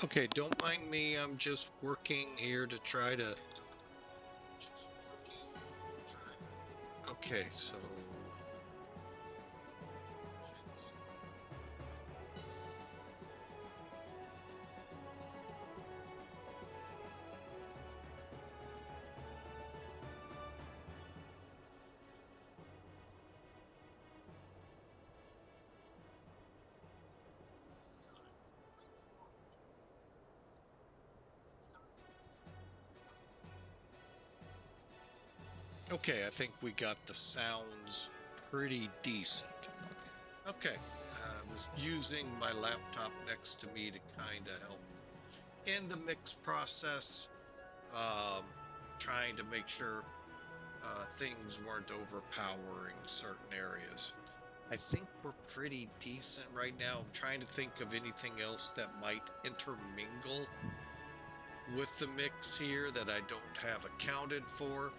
Okay, don't mind me. I'm just working here to try to. Okay, so. Okay, I think we got the sounds pretty decent. Okay, I was using my laptop next to me to kind of help in the mix process, um, trying to make sure things weren't overpowering certain areas. I think we're pretty decent right now. I'm trying to think of anything else that might intermingle with the mix here that I don't have accounted for.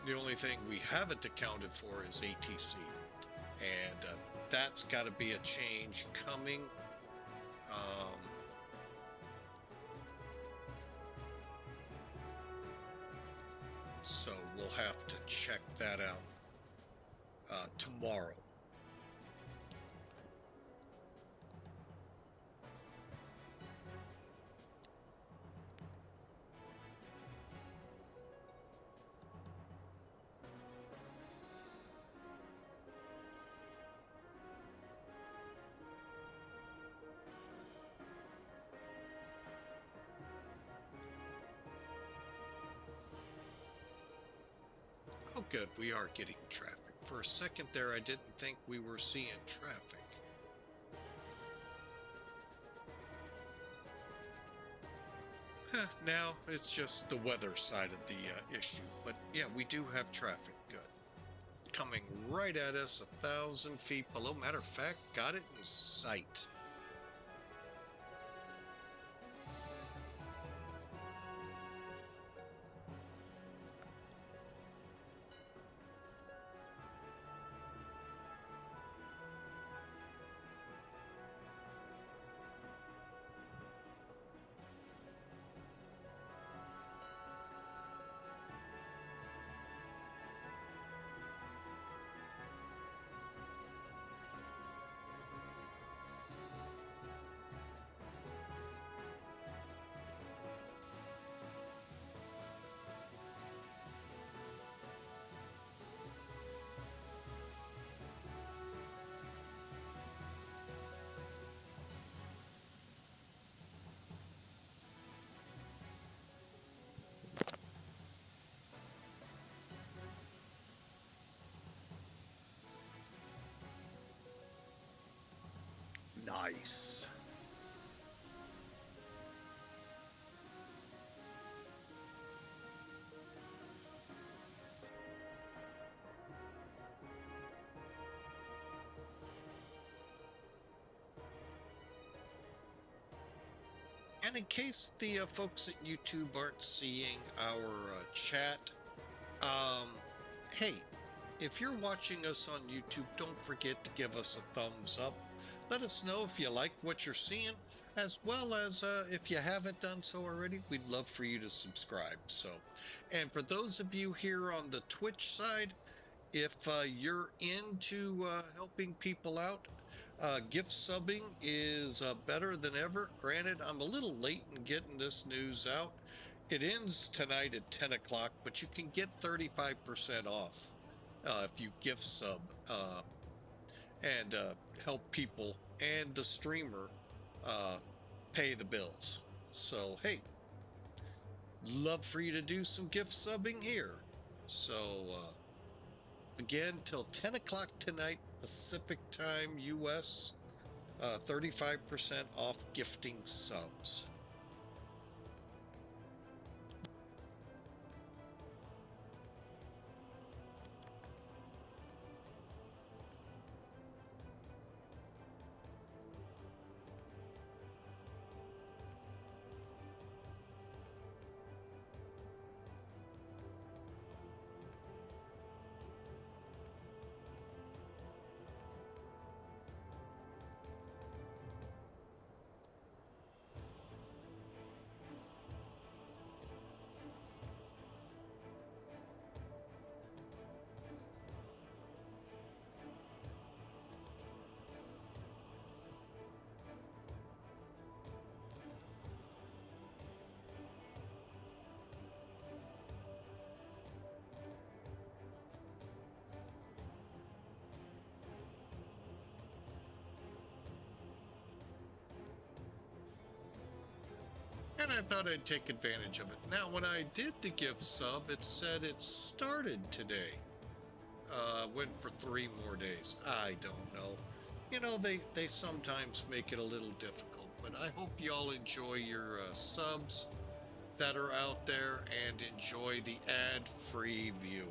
The only thing we haven't accounted for is ATC, and that's got to be a change coming. So we'll have to check that out tomorrow. Oh, good, we are getting traffic. For a second there, I didn't think we were seeing traffic. Now it's just the weather side of the issue. But yeah, we do have traffic. Good. Coming right at us, 1,000 feet below. Matter of fact, got it in sight. Nice. And in case the folks at YouTube aren't seeing our chat, hey, if you're watching us on YouTube, don't forget to give us a thumbs up. Let us know if you like what you're seeing, as well as if you haven't done so already, we'd love for you to subscribe. So, and for those of you here on the Twitch side, if you're into helping people out, gift subbing is better than ever. Granted, I'm a little late in getting this news out. It ends tonight at 10 o'clock, but you can get 35% off if you gift sub and help people and the streamer pay the bills. So, hey, love for you to do some gift subbing here. So, again, till 10 o'clock tonight, Pacific time, US, 35% off gifting subs. and I thought I'd take advantage of it. Now, when I did the gift sub, it said it started today. Went for 3 more days. I don't know. You know, they sometimes make it a little difficult, but I hope y'all enjoy your subs that are out there and enjoy the ad-free viewing.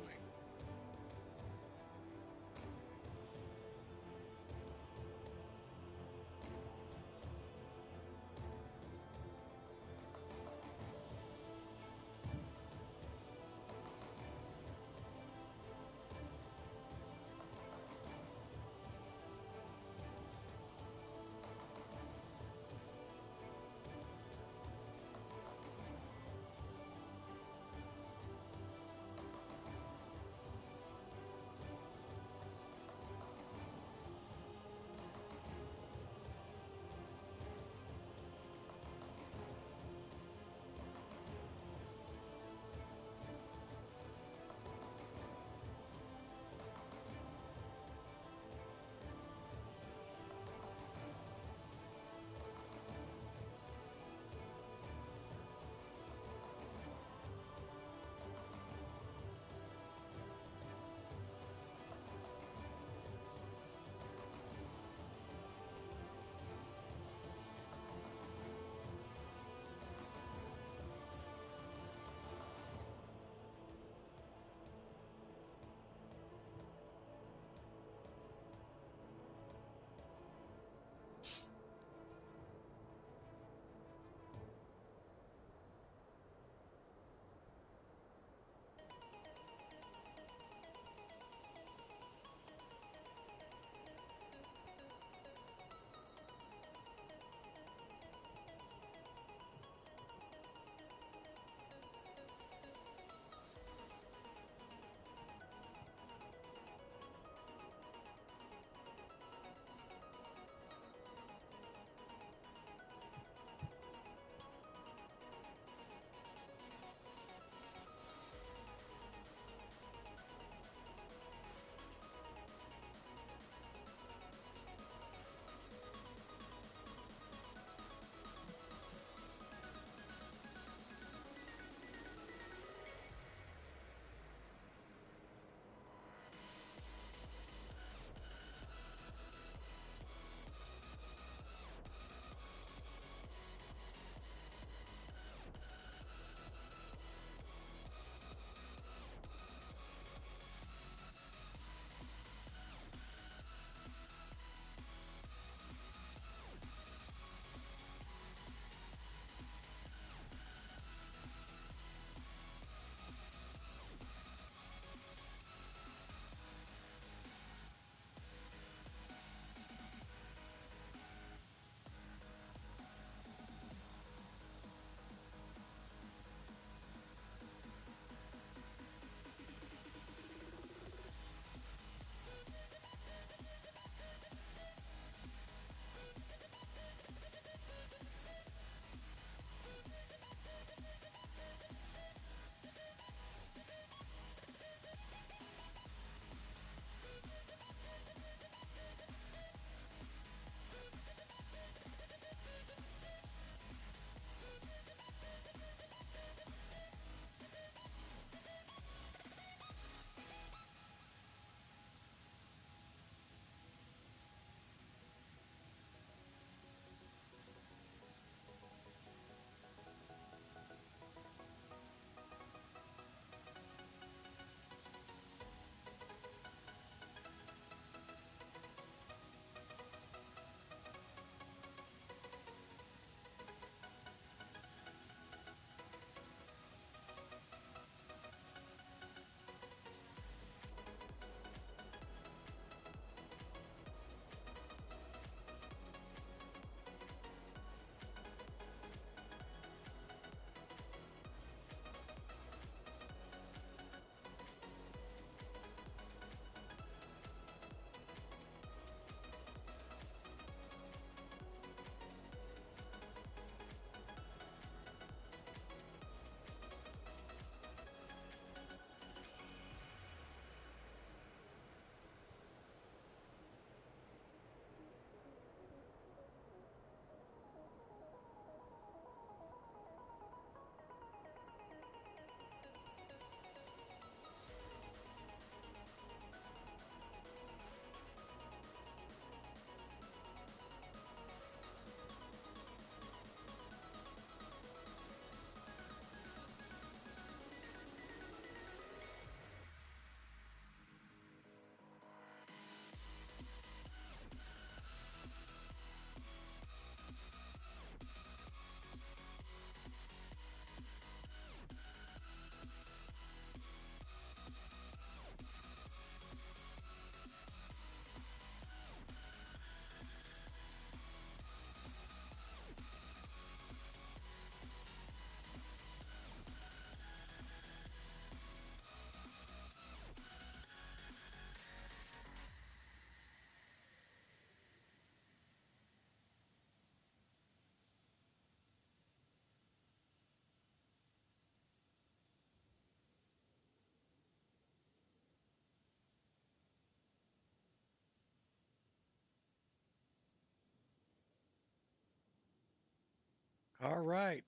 All right.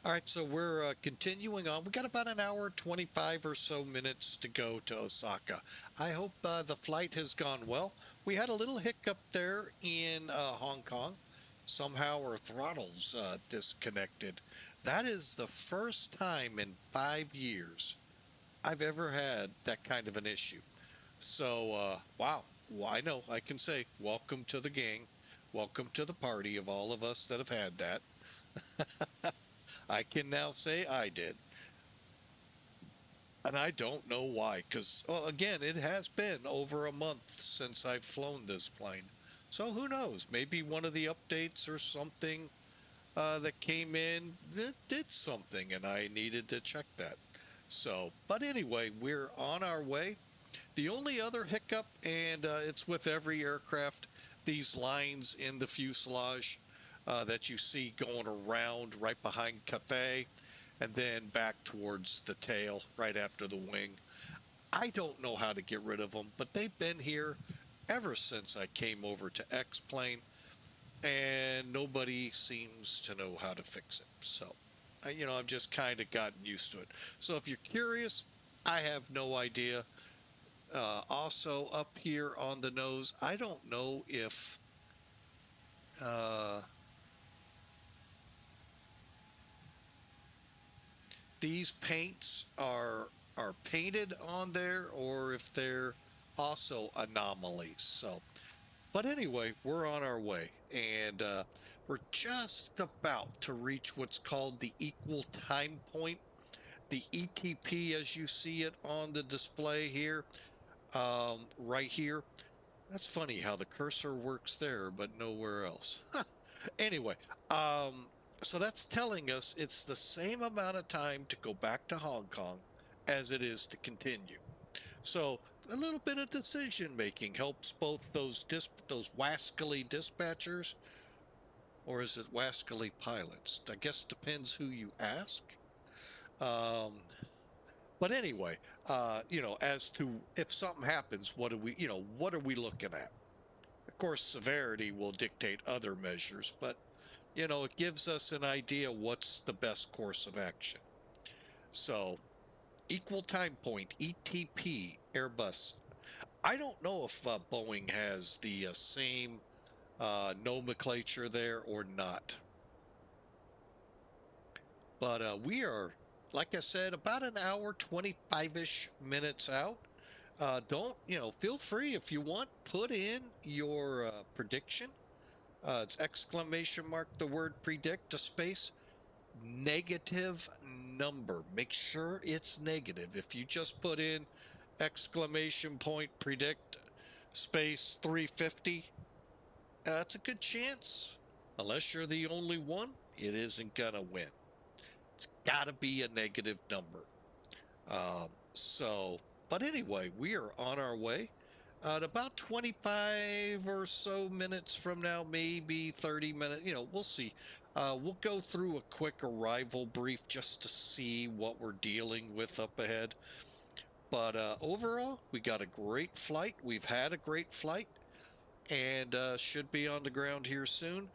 All right, so we're continuing on. We got about an hour, 25 or so minutes to go to Osaka. I hope the flight has gone well. We had a little hiccup there in Hong Kong. Somehow our throttles disconnected. That is the first time in 5 years I've ever had that kind of an issue. So, wow. Well, I know I can say, welcome to the gang. Welcome to the party of all of us that have had that. I can now say I did. And I don't know why, because, well, again, it has been over a month since I've flown this plane. So who knows? Maybe one of the updates or something that came in that did something, and I needed to check that. So, but anyway, we're on our way. The only other hiccup, and it's with every aircraft, these lines in the fuselage that you see going around right behind Cathay and then back towards the tail right after the wing. I don't know how to get rid of them, but they've been here ever since I came over to X-Plane, and nobody seems to know how to fix it. So, I've just kind of gotten used to it. So if you're curious, I have no idea. Also, up here on the nose, I don't know if uh, these paints are painted on there or if they're also anomalies. So, but anyway, we're on our way, and we're just about to reach what's called the equal time point, the ETP, as you see it on the display here, right here. That's funny how the cursor works there, but nowhere else. Anyway, um, so that's telling us it's the same amount of time to go back to Hong Kong as it is to continue. So a little bit of decision making helps both those wascally dispatchers, or is it wascally pilots? I guess it depends who you ask. Um, but anyway, as to if something happens, what are we looking at? Of course, severity will dictate other measures, but it gives us an idea what's the best course of action. So, equal time point, ETP, Airbus. I don't know if Boeing has the same nomenclature there or not. But we are, like I said, about an hour, 25-ish minutes out. Don't, feel free if you want, put in your prediction. It's exclamation mark, the word predict, a space, negative number. Make sure it's negative. If you just put in exclamation point, predict, space 350, that's a good chance. Unless you're the only one, it isn't going to win. It's got to be a negative number. But anyway, we are on our way. At about 25 or so minutes from now, maybe 30 minutes, we'll see. We'll go through a quick arrival brief just to see what we're dealing with up ahead. But overall, we got a great flight. We've had a great flight and should be on the ground here soon.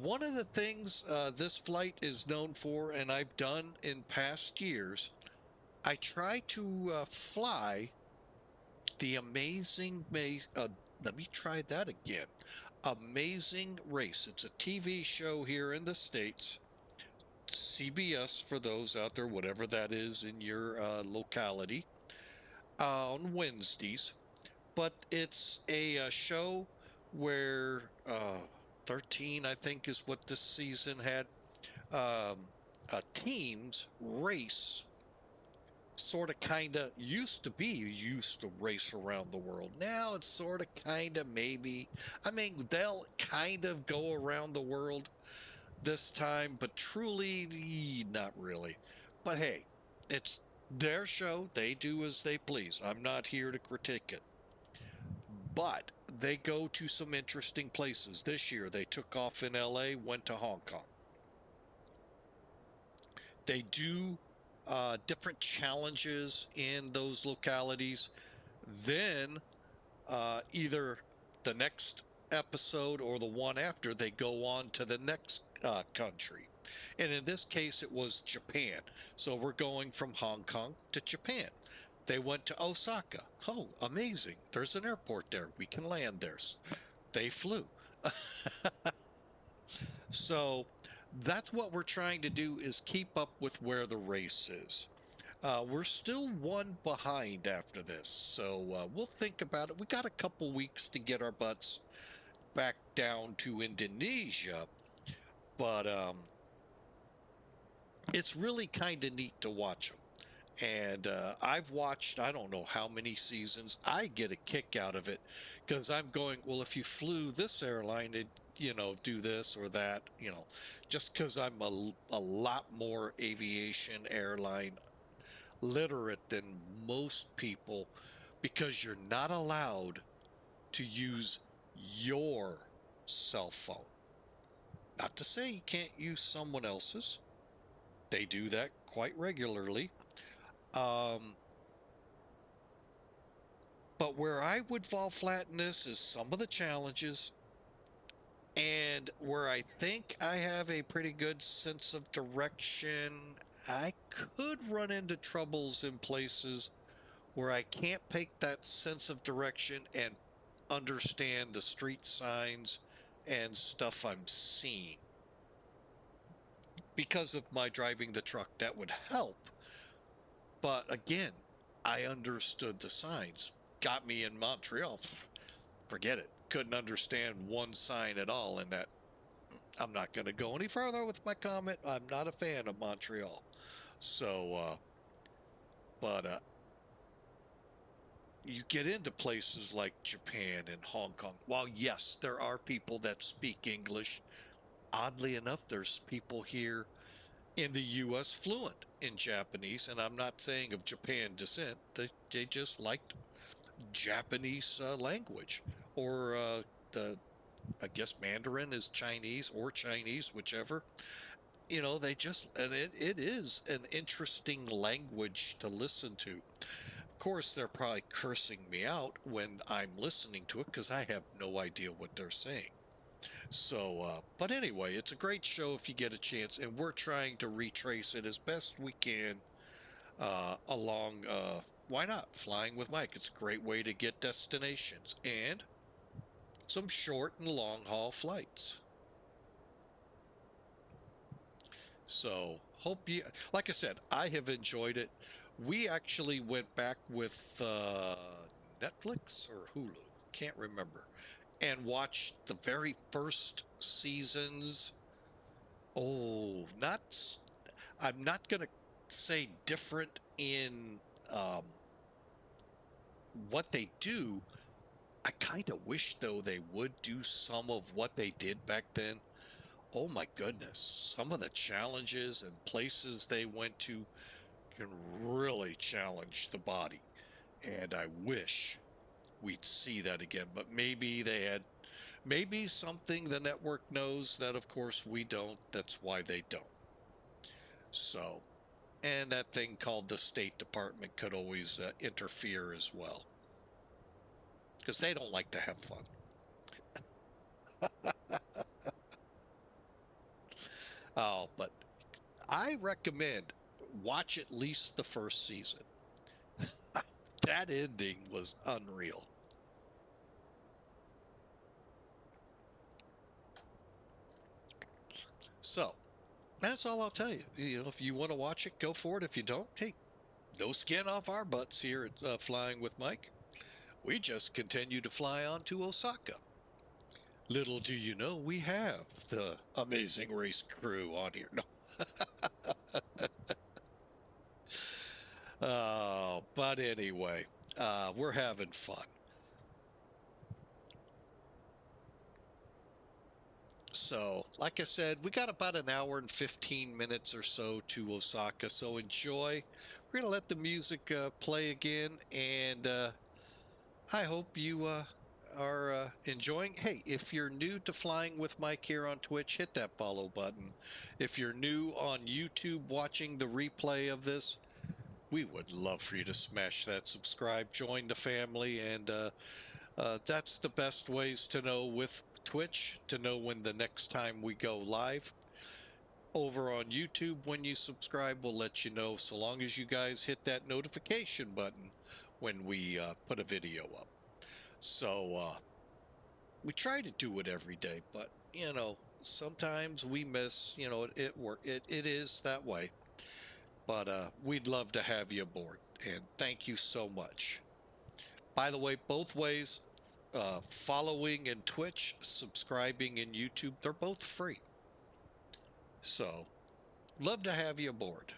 One of the things this flight is known for, and I've done in past years, I try to fly the let me try that again. Amazing Race. It's a TV show here in the States. CBS for those out there, whatever that is in your locality, on Wednesdays. But it's a show where 13, I think, is what this season had. Teams race, sort of kind of used to be used to race around the world. Now it's sort of kind of maybe. I mean, they'll kind of go around the world this time, but truly not really. But hey, it's their show. They do as they please. I'm not here to critique it. But they go to some interesting places. This year they took off in LA, went to Hong Kong. They do different challenges in those localities. Then either the next episode or the one after, they go on to the next country. And in this case, it was Japan. So we're going from Hong Kong to Japan. They went to Osaka. Oh, amazing. There's an airport there. We can land there. They flew. So that's what we're trying to do, is keep up with where the race is. We're still one behind after this, so we'll think about it. We got a couple weeks to get our butts back down to Indonesia, but it's really kind of neat to watch them. And I've watched, I don't know how many seasons. I get a kick out of it because I'm going, well, if you flew this airline, it, do this or that, just because I'm a lot more aviation airline literate than most people, because you're not allowed to use your cell phone. Not to say you can't use someone else's. They do that quite regularly. But where I would fall flat in this is some of the challenges, and where I think I have a pretty good sense of direction, I could run into troubles in places where I can't take that sense of direction and understand the street signs and stuff I'm seeing. Because of my driving the truck, that would help. But again, I understood the signs. Got me in Montreal. Forget it. Couldn't understand one sign at all in that. I'm not going to go any further with my comment. I'm not a fan of Montreal. So, you get into places like Japan and Hong Kong. While, yes, there are people that speak English, oddly enough, there's people here in the U.S. fluent in Japanese, and I'm not saying of Japan descent. They just liked Japanese language, or I guess Mandarin is Chinese, or Chinese, whichever. They just, and it is an interesting language to listen to. Of course, they're probably cursing me out when I'm listening to it because I have no idea what they're saying. So, but anyway, it's a great show if you get a chance, and we're trying to retrace it as best we can along, why not, Flying with Mike. It's a great way to get destinations and some short and long haul flights. So, hope you, like I said, I have enjoyed it. We actually went back with Netflix or Hulu, can't remember, and watched the very first seasons. Oh, I'm not going to say different in what they do. I kind of wish, though, they would do some of what they did back then. Oh my goodness, some of the challenges and places they went to can really challenge the body. And I wish we'd see that again. But maybe maybe something the network knows that, of course, we don't. That's why they don't. So, and that thing called the State Department could always interfere as well, because they don't like to have fun. Oh, but I recommend watch at least the first season. That ending was unreal. So that's all I'll tell you. If you want to watch it, go for it. If you don't, hey, no skin off our butts here at Flying with Mike. We just continue to fly on to Osaka. Little do you know, we have the Amazing Race crew on here. No. But anyway, we're having fun. So, like I said, we got about an hour and 15 minutes or so to Osaka. So enjoy. We're going to let the music play again. And I hope you are enjoying. Hey, if you're new to Flying with Mike here on Twitch, hit that follow button. If you're new on YouTube watching the replay of this, we would love for you to smash that subscribe, join the family, and That's the best ways to know with Twitch, to know when the next time we go live. Over on YouTube, when you subscribe, we'll let you know, so long as you guys hit that notification button when we put a video up. So we try to do it every day, but you know, sometimes we miss. You know, it is that way. But we'd love to have you aboard, and thank you so much. By the way, both ways, following in Twitch, subscribing in YouTube, they're both free. So, love to have you aboard.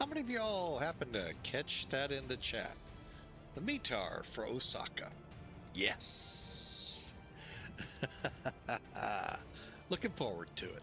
How many of y'all happen to catch that in the chat? The METAR for Osaka. Yes. Looking forward to it.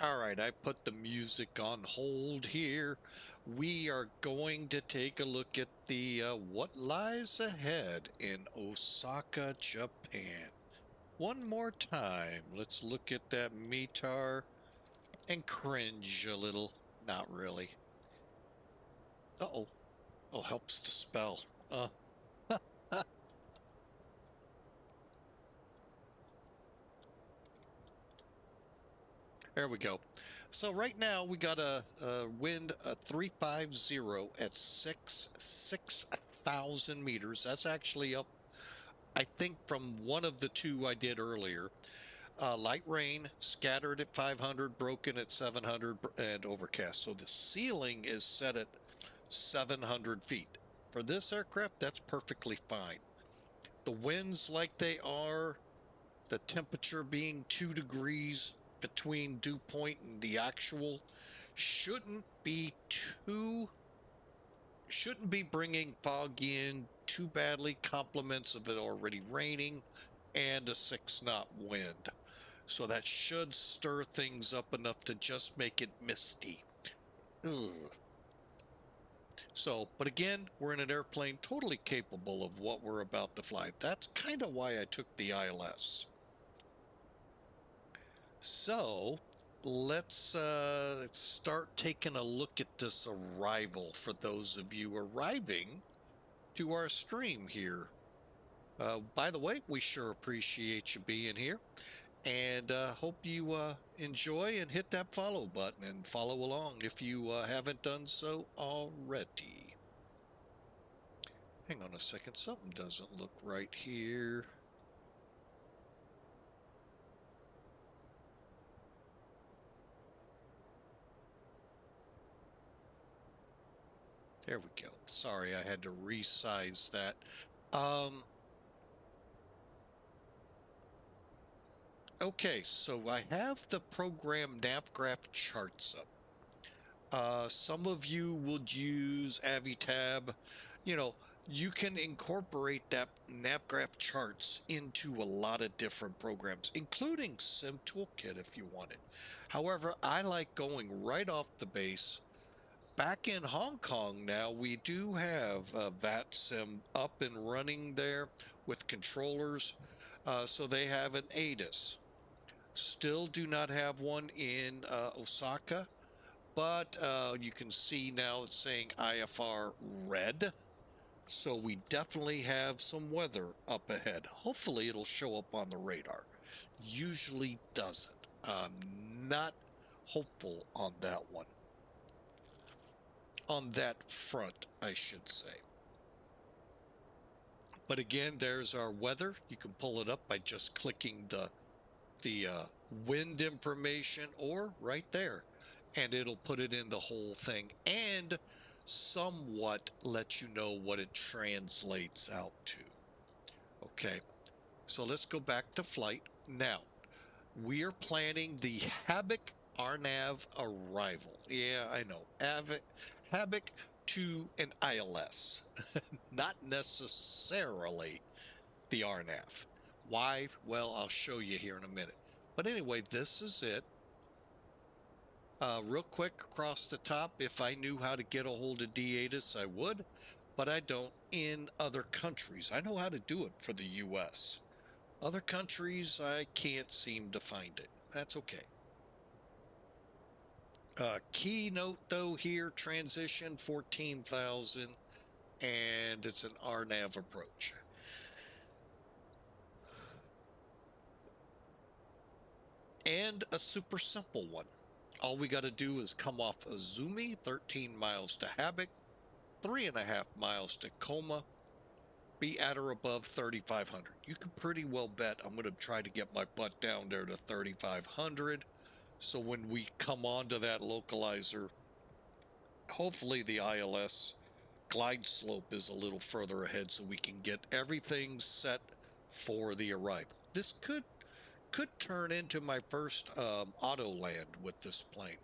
All right, I put the music on hold here. We are going to take a look at the what lies ahead in Osaka, Japan. One more time, let's look at that METAR and cringe a little. Not really. Uh-oh. Oh, helps to spell. There we go. So right now we got a wind 350 at 6,000 meters. That's actually up, I think, from one of the two I did earlier. Light rain, scattered at 500, broken at 700, and overcast. So the ceiling is set at 700 feet. For this aircraft, that's perfectly fine. The winds like they are, the temperature being 2 degrees between dew point and the actual, shouldn't be bringing fog in too badly, compliments of it already raining and a 6-knot wind. So that should stir things up enough to just make it misty. Ugh. So, but again, we're in an airplane totally capable of what we're about to fly. That's kind of why I took the ILS. So, let's start taking a look at this arrival for those of you arriving to our stream here. By the way, we sure appreciate you being here, and hope you enjoy and hit that follow button and follow along if you haven't done so already. Hang on a second, something doesn't look right here. There we go. Sorry, I had to resize that. Okay, so I have the program NavGraph charts up. Some of you would use AviTab. You know, you can incorporate that NavGraph charts into a lot of different programs, including Sim Toolkit if you want it. However, I like going right off the base. Back in Hong Kong now, we do have VATSIM up and running there with controllers. So they have an ATIS. Still do not have one in Osaka, but you can see now it's saying IFR red. So we definitely have some weather up ahead. Hopefully it'll show up on the radar. Usually doesn't. Not hopeful on that one. On that front, I should say. But again, there's our weather. You can pull it up by just clicking the wind information or right there, and it'll put it in the whole thing and somewhat let you know what it translates out to. Okay, so let's go back to flight. Now, we are planning the Habik RNAV arrival. Yeah, I know. Habik to an ILS, not necessarily the RNAV. Why? Well, I'll show you here in a minute. But anyway, this is it. Real quick across the top, if I knew how to get a hold of D-ATIS, I would, but I don't in other countries. I know how to do it for the U.S. Other countries, I can't seem to find it. That's okay. Keynote, though, here, transition 14,000, and it's an RNAV approach. And a super simple one. All we got to do is come off Azumi, 13 miles to Habik, 3.5 miles to Koma, be at or above 3,500. You can pretty well bet I'm going to try to get my butt down there to 3,500. So when we come onto that localizer, hopefully the ILS glide slope is a little further ahead so we can get everything set for the arrival. This could turn into my first auto land with this plane.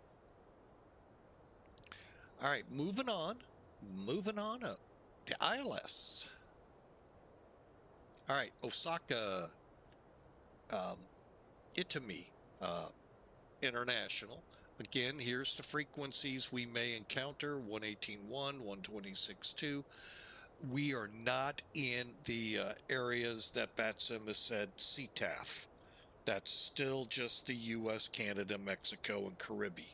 All right, moving on up. The ILS. All right, Osaka Itami International. Again, here's the frequencies we may encounter: 118.1, 126.2. We are not in the areas that VATSIM has said CTAF. That's still just the US, Canada, Mexico, and Caribbean.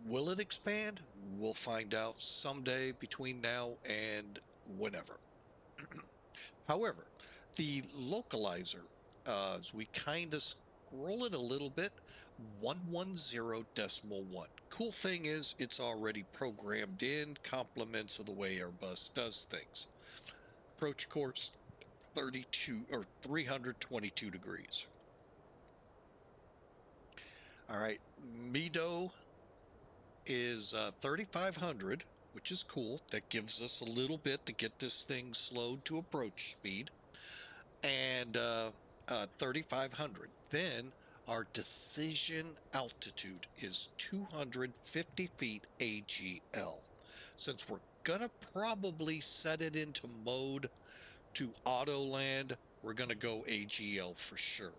Will it expand? We'll find out someday between now and whenever. However, the localizer, as we kind of scroll it a little bit, 110.1. Cool thing is it's already programmed in, compliments of the way Airbus does things. Approach course 32 or 322 degrees. All right, MEDO is 3,500, which is cool. That gives us a little bit to get this thing slowed to approach speed. And 3,500. Then our decision altitude is 250 feet AGL. Since we're gonna probably set it into mode to auto land, we're gonna go AGL for sure.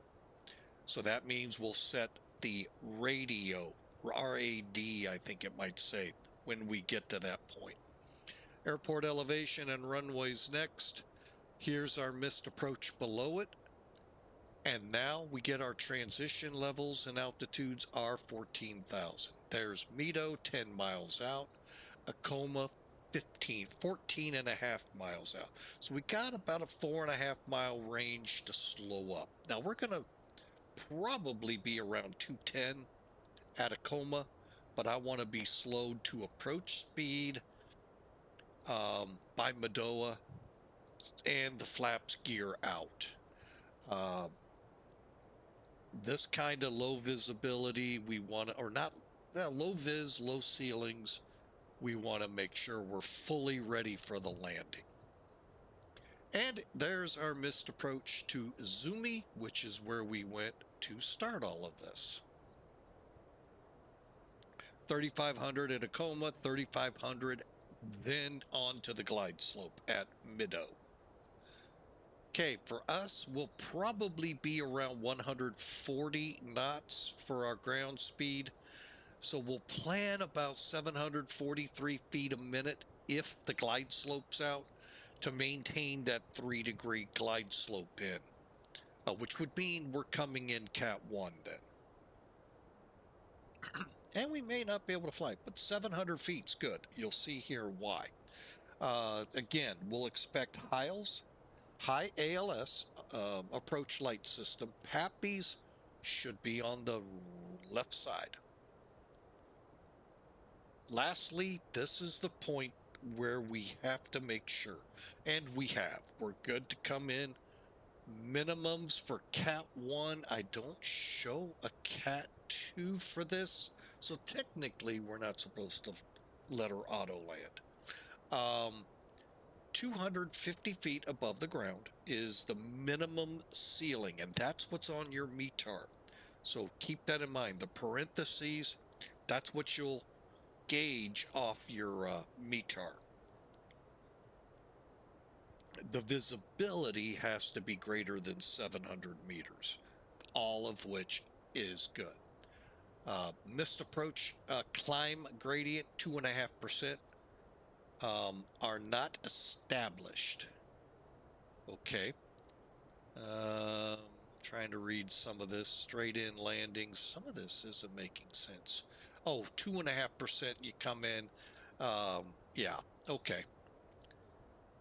So that means we'll set the radio, RAD, I think it might say, when we get to that point. Airport elevation and runways next. Here's our missed approach below it. And now we get our transition levels and altitudes are 14,000. There's MEDO 10 miles out, Acoma 14 and a half miles out. So we got about a 4.5 mile range to slow up. Now we're going to probably be around 210 at Acoma, but I want to be slowed to approach speed by Madoa and the flaps gear out. This kind of low visibility, we want to, or not, low vis, low ceilings, we want to make sure we're fully ready for the landing. And there's our missed approach to Izumi, which is where we went to start all of this. 3,500 at Acoma, 3,500, then on to the glide slope at MEDO. Okay, for us, we'll probably be around 140 knots for our ground speed. So we'll plan about 743 feet a minute if the glide slope's out to maintain that 3-degree glide slope in, which would mean we're coming in Cat 1 then. And we may not be able to fly, but 700 feet's good. You'll see here why. Again, we'll expect high ALS approach light system. PAPIs should be on the left side. Lastly, this is the point where we have to make sure, and we're good to come in. Minimums for Cat 1, I don't show a Cat 2 for this, so technically we're not supposed to let her auto land. 250 feet above the ground is the minimum ceiling, and that's what's on your METAR. So keep that in mind. The parentheses, that's what you'll gauge off your METAR. The visibility has to be greater than 700 meters, all of which is good. Missed approach, climb gradient 2.5%. Are not established. Okay. Trying to read some of this. Straight in landings. Some of this isn't making sense. Oh, 2.5% you come in. Yeah, okay.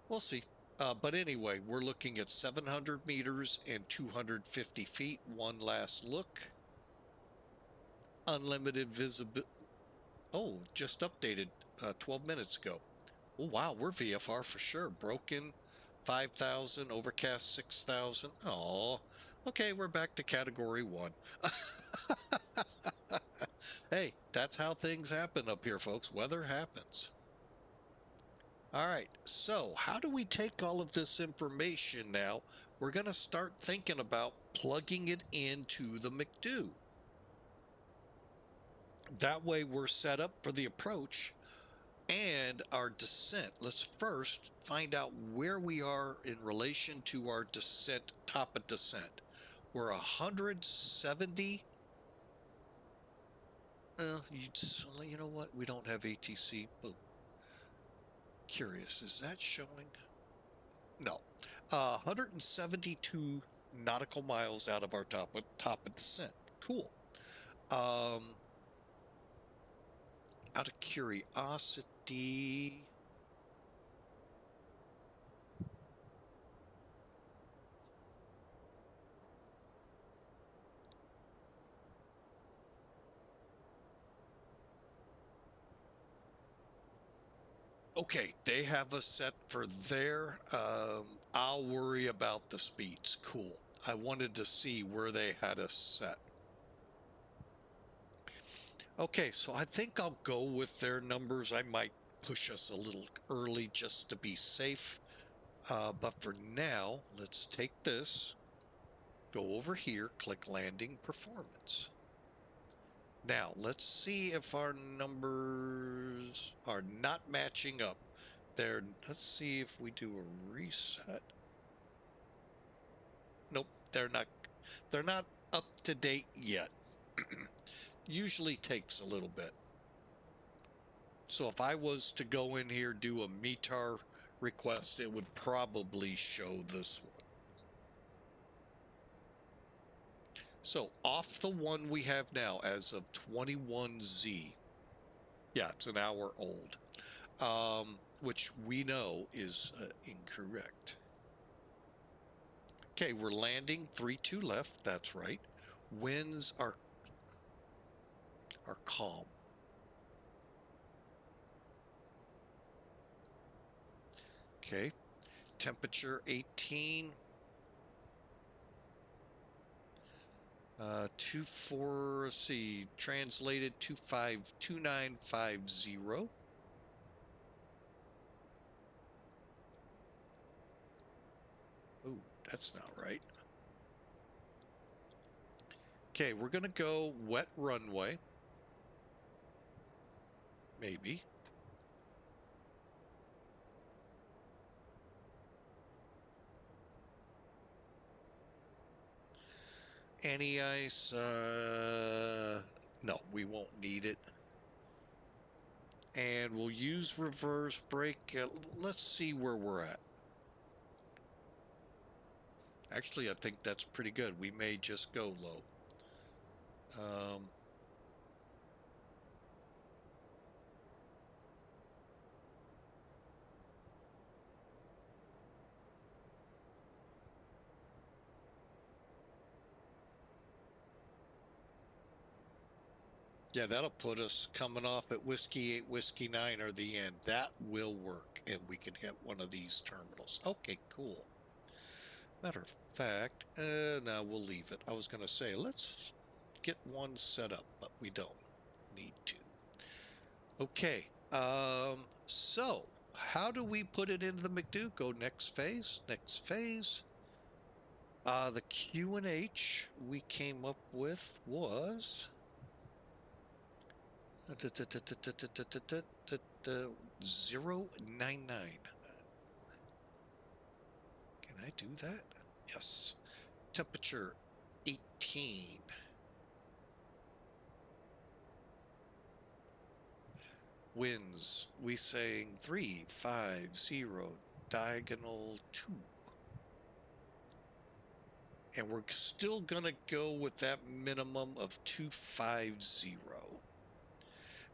We'll see. But anyway, we're looking at 700 meters and 250 feet. One last look. Unlimited visibility. Oh, just updated 12 minutes ago. Oh, wow, we're VFR for sure. Broken 5,000, overcast 6,000. Oh, okay, we're back to category 1. Hey, that's how things happen up here, folks. Weather happens. All right, so how do we take all of this information now? We're going to start thinking about plugging it into the McDo. That way we're set up for the approach and our descent. Let's first find out where we are in relation to our descent, top of descent. We're 170 You know what? We don't have ATC. Oh, curious. Is that showing? No. 172 nautical miles out of our top of descent. Cool. Out of curiosity, okay, they have us set for there. I'll worry about the speeds. Cool. I wanted to see where they had us set. Okay, so I think I'll go with their numbers. I might push us a little early just to be safe. But for now, let's take this, go over here, click landing performance. Now, let's see if our numbers are not matching up. Let's see if we do a reset. Nope, they're not up to date yet. Usually takes a little bit. So if I was to go in here, do a METAR request, it would probably show this one. So off the one we have now as of 21Z. Yeah, it's an hour old. Which we know is incorrect. Okay, we're landing 3-2 left. That's right. Winds are calm. Okay, temperature 18. 24, let's see, translated 252950. Oh, that's not right. Okay, we're going to go wet runway. Maybe. Any ice? No, we won't need it. And we'll use reverse brake. Let's see where we're at. Actually, I think that's pretty good. We may just go low. Yeah, that'll put us coming off at Whiskey 8, Whiskey 9 or the end. That will work, and we can hit one of these terminals. Okay, cool. Matter of fact, no, we'll leave it. I was going to say, let's get one set up, but we don't need to. Okay, so how do we put it into the McDo? Go next phase, next phase. The Q&H we came up with was 099. Can I do that? Yes. Temperature 18. Winds, we saying 350, diagonal 2. And we're still going to go with that minimum of 250.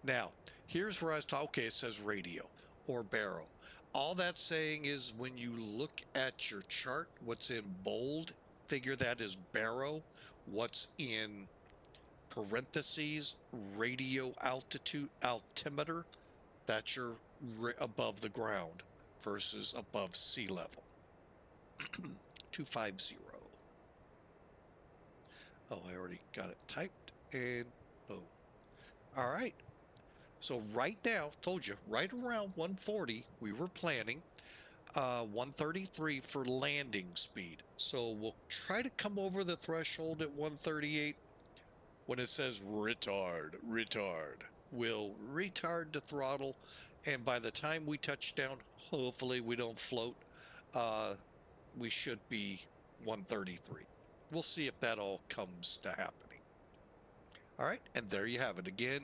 Now, here's where I was talking. Okay, it says radio or baro. All that's saying is when you look at your chart, what's in bold, figure that is baro. What's in parentheses, radio altimeter, that's your above the ground versus above sea level. 250. Oh, I already got it typed, and boom. All right. So right now, told you, right around 140, we were planning 133 for landing speed. So we'll try to come over the threshold at 138 when it says retard. We'll retard the throttle, and by the time we touch down, hopefully we don't float, we should be 133. We'll see if that all comes to happening. All right, and there you have it. Again,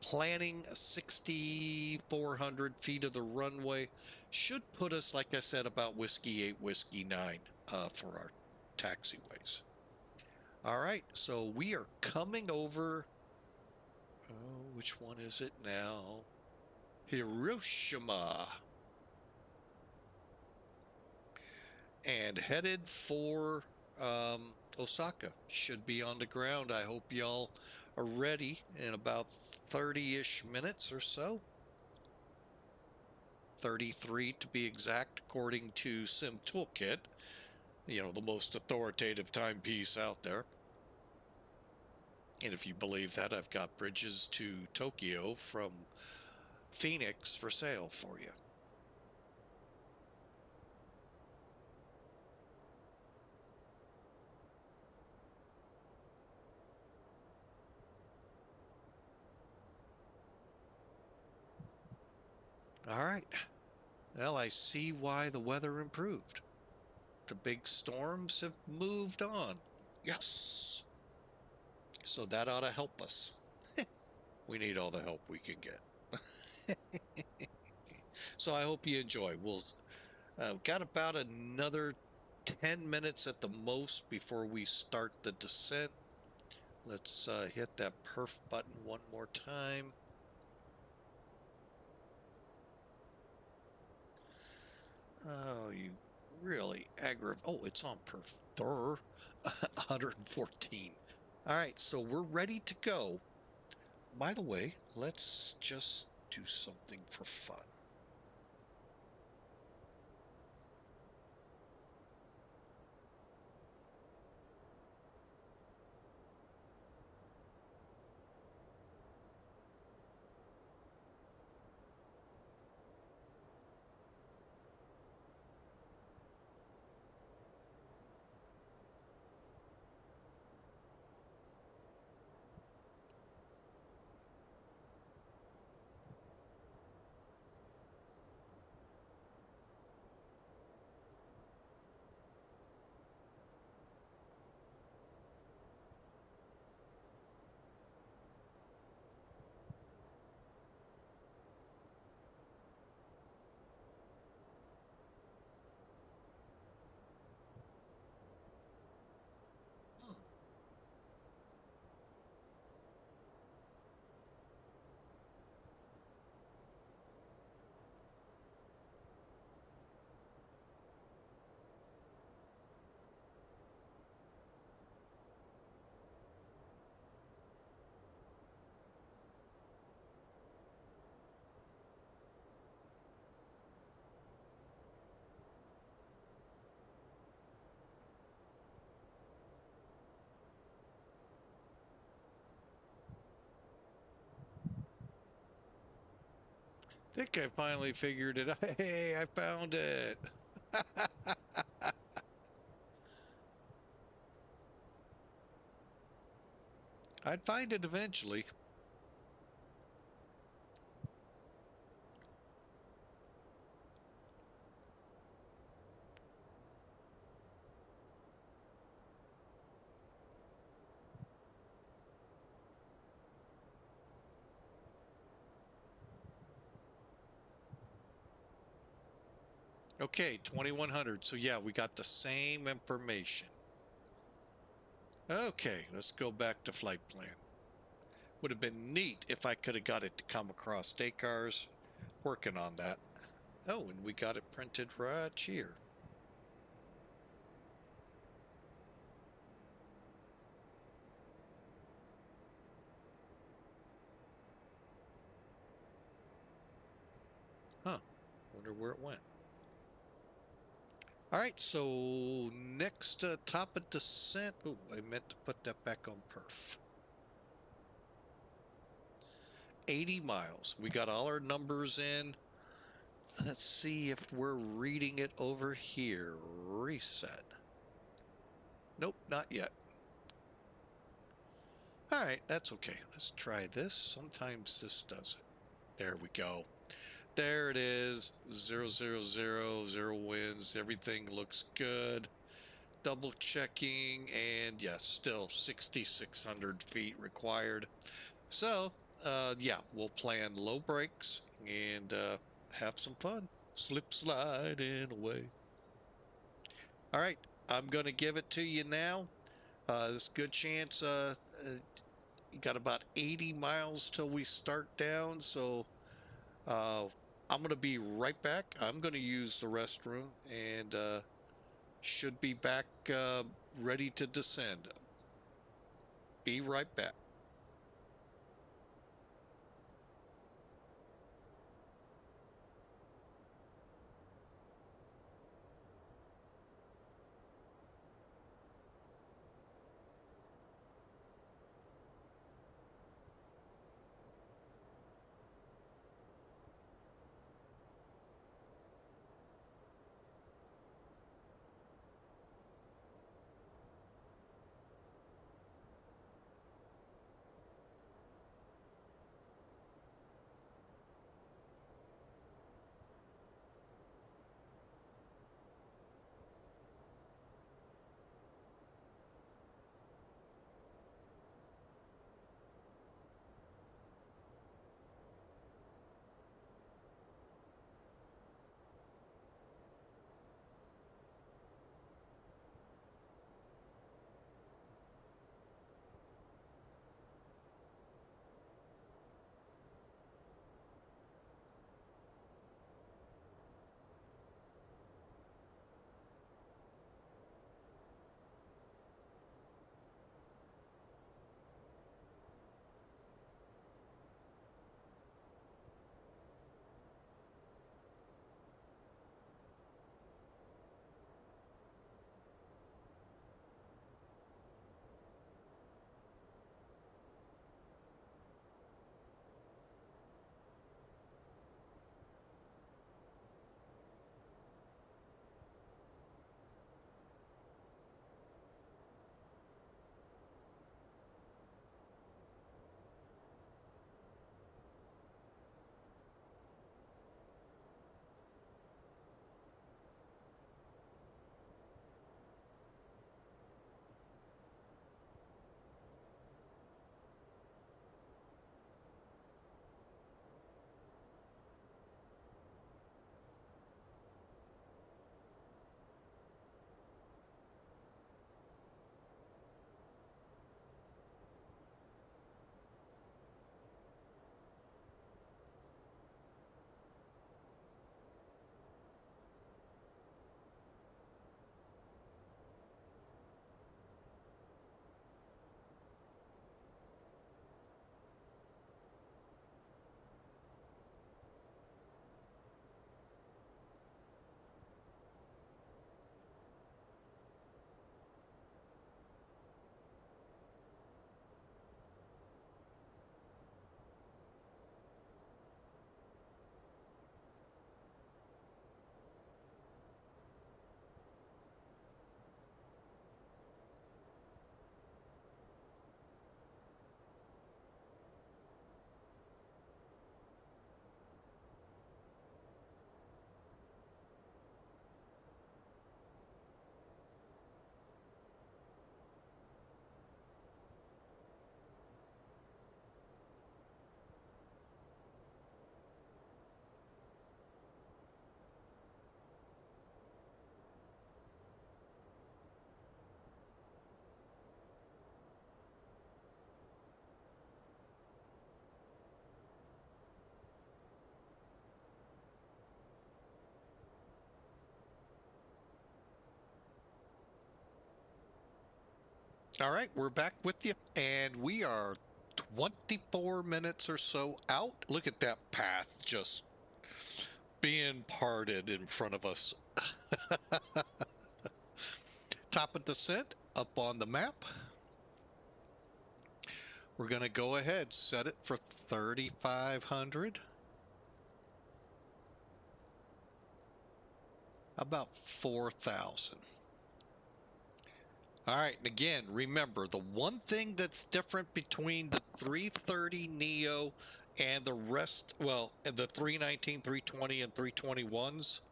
planning 6,400 feet of the runway should put us, like I said, about Whiskey 8, Whiskey 9 for our taxiways. All right, so we are coming over. Oh, which one is it now? Hiroshima. And headed for Osaka. Should be on the ground. I hope y'all are ready in about 30-ish minutes or so. 33 to be exact, according to Sim Toolkit, you know, the most authoritative timepiece out there. And if you believe that, I've got bridges to Tokyo from Phoenix for sale for you. All right. Well, I see why the weather improved. The big storms have moved on. Yes. So that ought to help us. We need all the help we can get. So I hope you enjoy. We'll got about another 10 minutes at the most before we start the descent. Let's hit that perf button one more time. Oh, you really aggravate. Oh, it's on perf. 114. All right, so we're ready to go. By the way, let's just do something for fun. I think I finally figured it out. Hey, I found it. I'd find it eventually. Okay, 2100. So yeah, we got the same information. Okay, let's go back to flight plan. Would have been neat if I could have got it to come across Dakars. Working on that. Oh, and we got it printed right here. Huh. Wonder where it went. All right, so next top of descent. Oh, I meant to put that back on perf. 80 miles. We got all our numbers in. Let's see if we're reading it over here. Reset. Nope, not yet. All right, that's okay. Let's try this. Sometimes this does it. There we go. There it is. 0, 0, 0, 0 wins. Everything looks good. double checking, and yes, still 6,600 feet required. So, yeah, we'll plan low brakes and have some fun. Slip sliding away. All right, I'm going to give it to you now. There's a good chance you got about 80 miles till we start down, so I'm going to be right back. I'm going to use the restroom and should be back ready to descend. Be right back. All right, we're back with you, and we are 24 minutes or so out. Look at that path just being parted in front of us. Top of descent up on the map. We're going to go ahead, set it for 3,500. About 4,000. All right, and again, remember, the one thing that's different between the 330 Neo and the rest, well, the 319, 320, and 321s,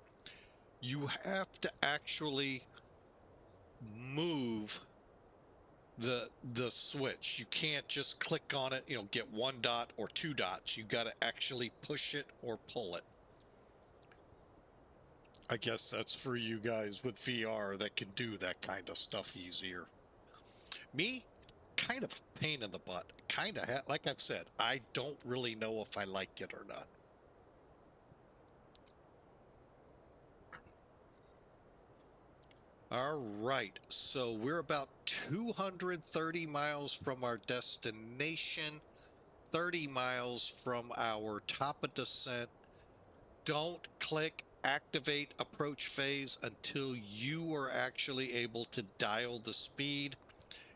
you have to actually move the switch. You can't just click on it, you know, get one dot or two dots. You got to actually push it or pull it. I guess that's for you guys with VR that can do that kind of stuff easier. Me, kind of a pain in the butt. Kind of, like I've said, I don't really know if I like it or not. All right, so we're about 230 miles from our destination, 30 miles from our top of descent. Don't click activate approach phase until you are actually able to dial the speed,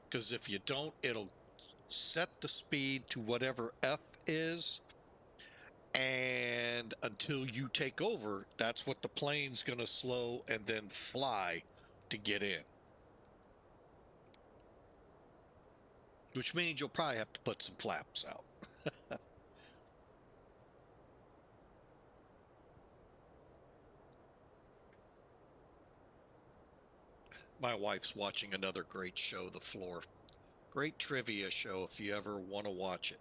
because if you don't, it'll set the speed to whatever F is, and until you take over, that's what the plane's going to slow and then fly to get in. Which means you'll probably have to put some flaps out. My wife's watching another great show, The Floor. Great trivia show if you ever want to watch it.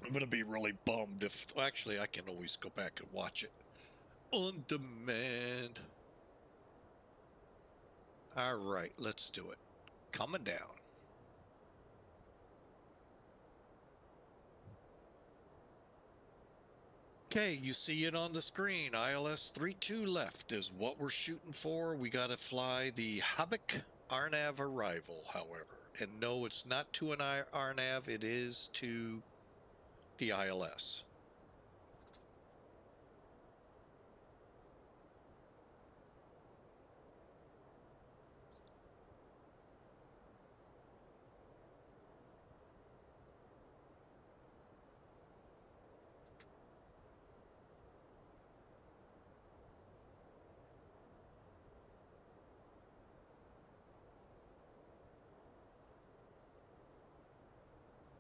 I'm going to be really bummed if... Actually, I can always go back and watch it on demand. All right, let's do it. Coming down. Okay, you see it on the screen. ILS 32 left is what we're shooting for. We got to fly the Habak RNAV arrival, however. And no, it's not to an RNAV. It is to the ILS.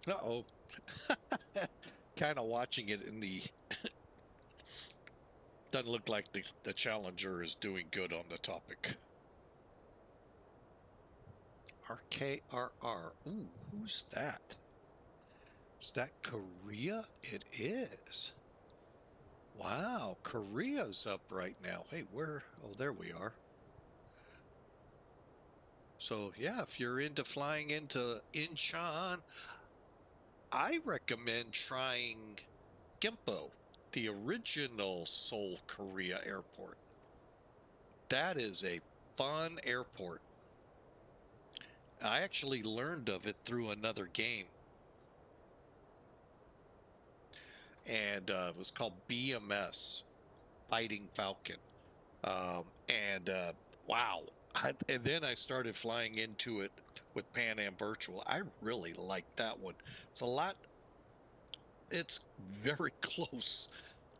Uh-oh. Kind of watching it in the... Doesn't look like the Challenger is doing good on the topic. RKRR. Ooh, who's that? Is that Korea? It is. Wow, Korea's up right now. Hey, where? Oh, there we are. So, yeah, if you're into flying into Incheon, I recommend trying Gimpo, the original Seoul, Korea airport. That is a fun airport. I actually learned of it through another game. And it was called BMS, Fighting Falcon. Wow. And then I started flying into it with Pan Am Virtual. I really liked that one. It's very close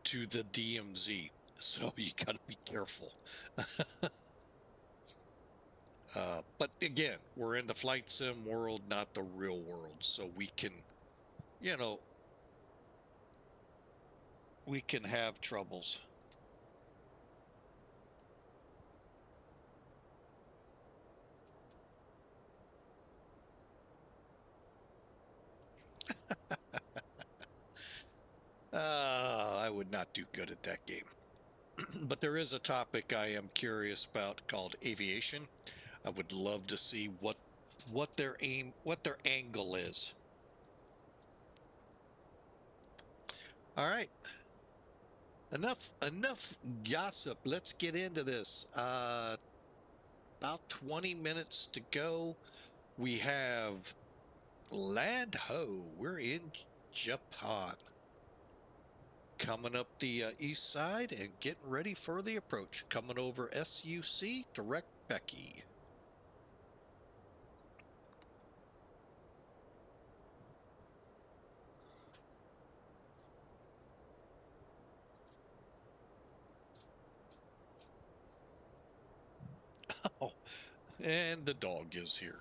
to the DMZ, so you got to be careful. But again, we're in the flight sim world, not the real world, so we can, you know, we can have troubles. I would not do good at that game. But there is a topic I am curious about called aviation. I would love to see what their angle is. All right. Enough gossip. Let's get into this. About 20 minutes to go. We have land ho. We're in Japan. Coming up the east side and getting ready for the approach. Coming over SUC, direct Becky. Oh, and the dog is here.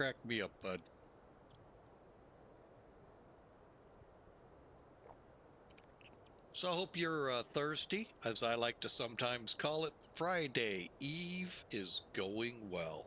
crack me up, bud. So I hope your Thursday, as I like to sometimes call it, Friday Eve, is going well.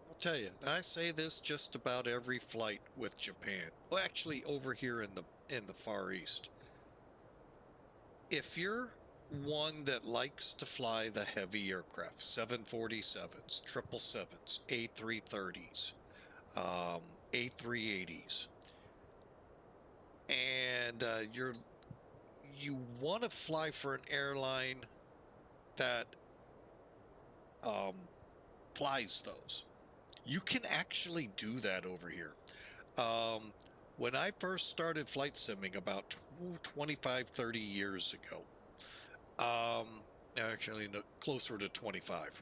I'll tell you, and I say this just about every flight with Japan. Well, actually, over here in the Far East. If you're one that likes to fly the heavy aircraft, 747s, 777s, A330s, A380s, and you want to fly for an airline that flies those, you can actually do that over here. When I first started flight simming about 25, 30 years ago, actually no, closer to 25,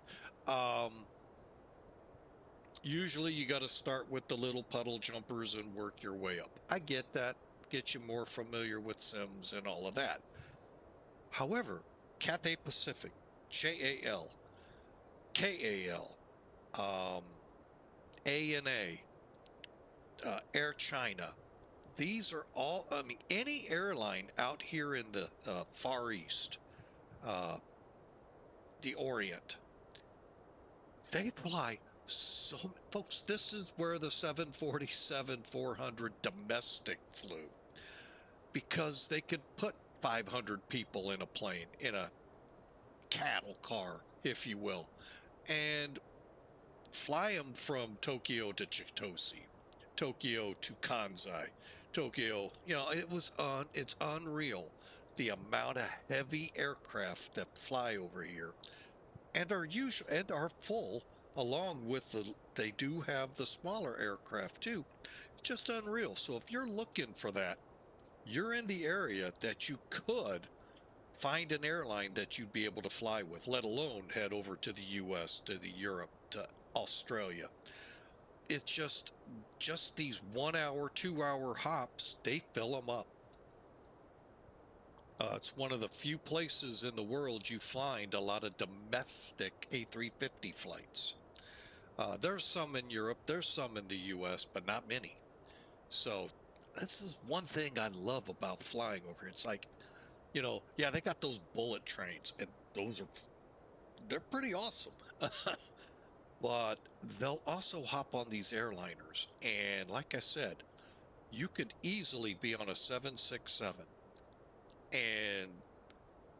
usually you got to start with the little puddle jumpers and work your way up. I get that, get you more familiar with sims and all of that. However, Cathay Pacific, JAL, KAL, ANA, Air China, these are all, I mean, any airline out here in the Far East, the Orient, they fly so, folks, this is where the 747-400 domestic flew, because they could put 500 people in a plane, in a cattle car, if you will, and fly them from Tokyo to Chitose, Tokyo to Kansai, Tokyo, you know, it's unreal the amount of heavy aircraft that fly over here and are full along with they do have the smaller aircraft too. Just unreal. So if you're looking for that, you're in the area that you could find an airline that you'd be able to fly with, let alone head over to the US, to the Europe, to Australia. It's just these 1 hour, 2 hour hops, they fill them up. It's one of the few places in the world you find a lot of domestic A350 flights. There's some in Europe, there's some in the US, but not many. So this is one thing I love about flying over here. It's like, you know, yeah, they got those bullet trains, and they're pretty awesome. But they'll also hop on these airliners, and like I said, you could easily be on a 767 and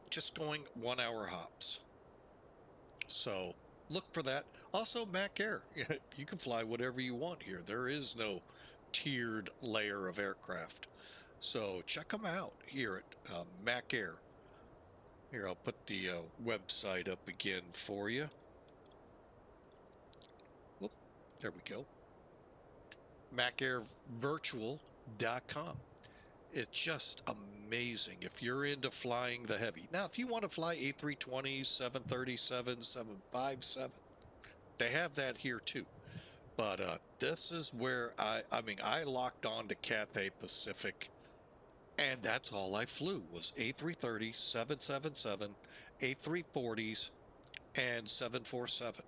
just going 1 hour hops. So look for that. Also, Mac Air. You can fly whatever you want here. There is no tiered layer of aircraft. So check them out here at Mac Air. Here, I'll put the website up again for you. Whoop, there we go. MacAirVirtual.com. It's just amazing if you're into flying the heavy. Now, if you want to fly A320s, 737, 757, they have that here too. But this is where I locked on to Cathay Pacific, and that's all I flew was A330, 777, A340s, and 747.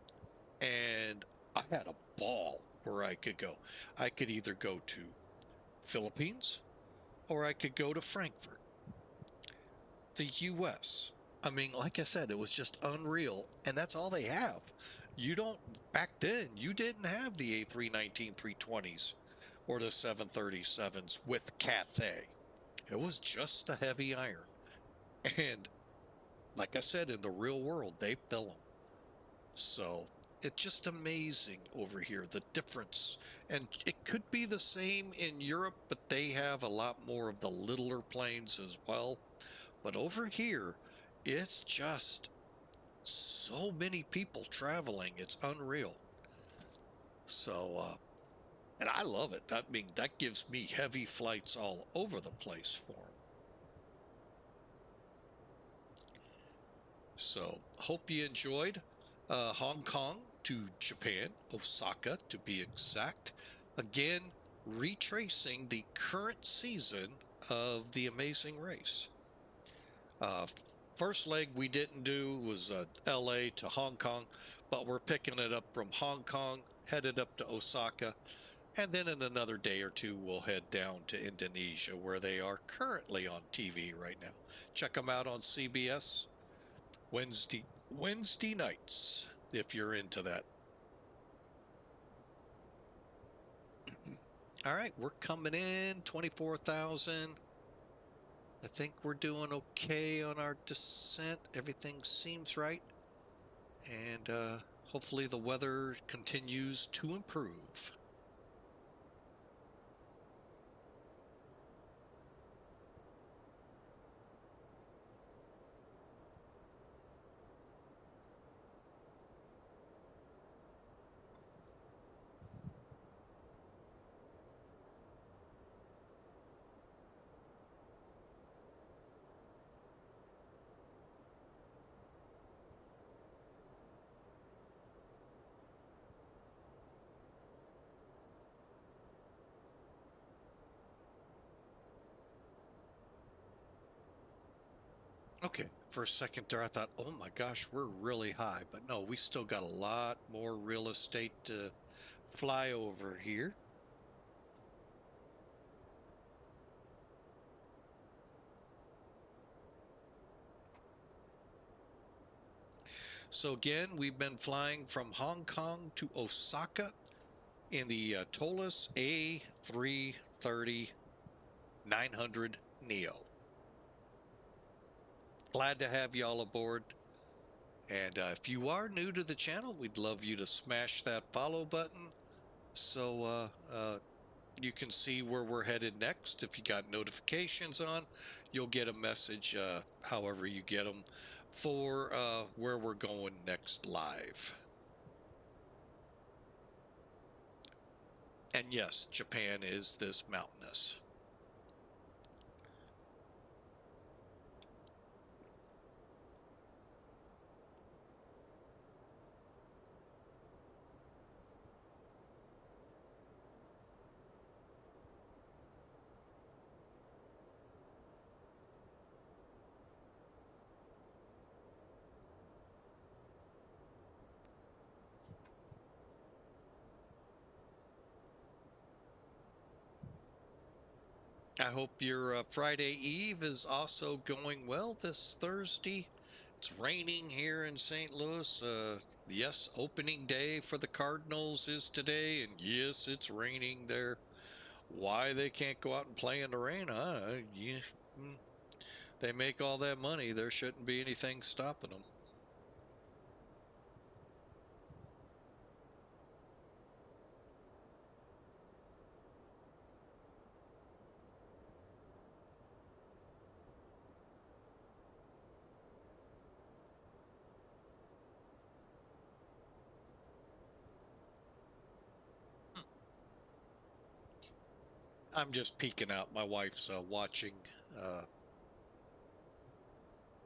And I had a ball where I could go. I could either go to Philippines, or I could go to Frankfurt, the US. I mean, like I said, it was just unreal, and that's all they have. You don't, back then, you didn't have the A319 320s or the 737s with Cathay. It was just a heavy iron. And like I said, in the real world, they fill them. So it's just amazing over here, the difference. And it could be the same in Europe, but they have a lot more of the littler planes as well. But over here, it's just so many people traveling. It's unreal. So, and I love it. I mean, that gives me heavy flights all over the place for them. So, hope you enjoyed Hong Kong to Japan, Osaka to be exact. Again, retracing the current season of the Amazing Race. First leg we didn't do was LA to Hong Kong, but we're picking it up from Hong Kong, headed up to Osaka, and then in another day or two we'll head down to Indonesia, where they are currently on TV right now. Check them out on CBS Wednesday nights if you're into that. All right, we're coming in 24,000. I think we're doing okay on our descent. Everything seems right. And hopefully the weather continues to improve. Okay, for a second there I thought, oh my gosh, we're really high. But no, we still got a lot more real estate to fly over here. So again, we've been flying from Hong Kong to Osaka in the ToLiss A330-900 Neo. Glad to have you all aboard. And if you are new to the channel, we'd love you to smash that follow button so you can see where we're headed next. If you got notifications on, you'll get a message, however you get them, for where we're going next live. And yes, Japan is this mountainous. I hope your Friday Eve is also going well this Thursday. It's raining here in St. Louis. Yes, opening day for the Cardinals is today, and yes, it's raining there. Why they can't go out and play in the rain? They make all that money. There shouldn't be anything stopping them. I'm just peeking out. My wife's watching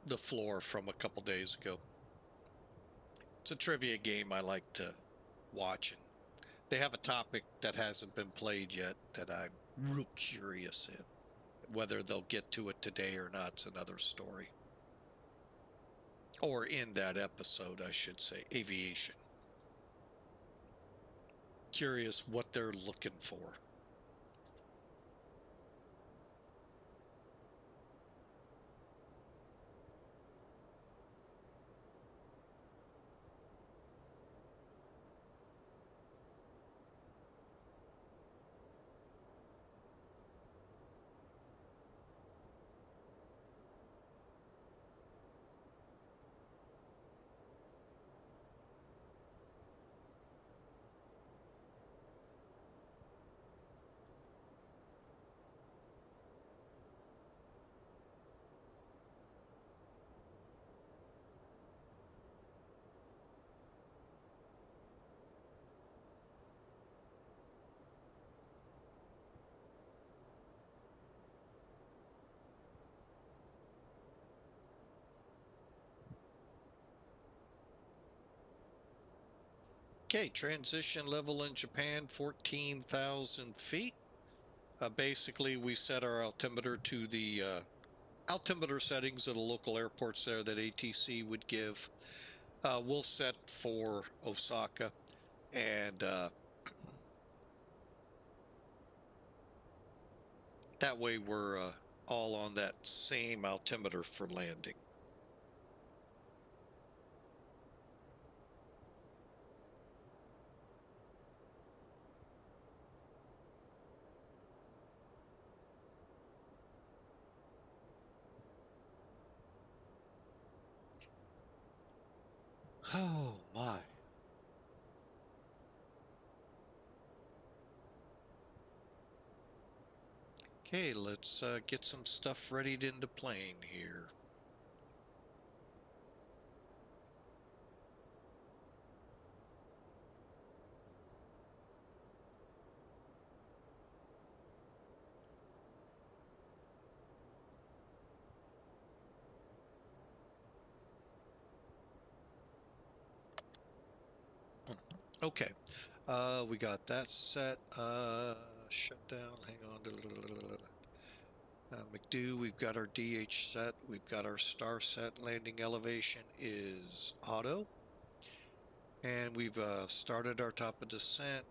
the floor from a couple days ago. It's a trivia game I like to watch, and they have a topic that hasn't been played yet that I'm real curious in. Whether they'll get to it today or not's another story. Or in that episode, I should say, Aviation. Curious what they're looking for. Okay, transition level in Japan, 14,000 feet. Basically, we set our altimeter to the altimeter settings of the local airports there that ATC would give. We'll set for Osaka, and that way we're all on that same altimeter for landing. Oh my. Okay, let's get some stuff readied into plane here. Okay, we got that set. Shut down. Hang on. McDo, we've got our DH set. We've got our star set. Landing elevation is auto. And we've started our top of descent.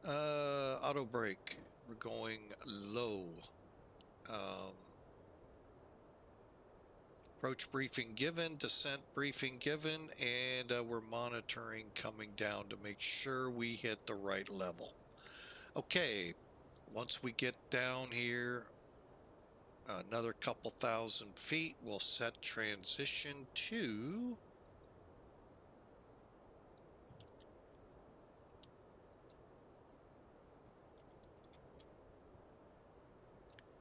Auto brake. We're going low. Approach briefing given, descent briefing given, and we're monitoring coming down to make sure we hit the right level. Okay, once we get down here, another couple thousand feet, we'll set transition to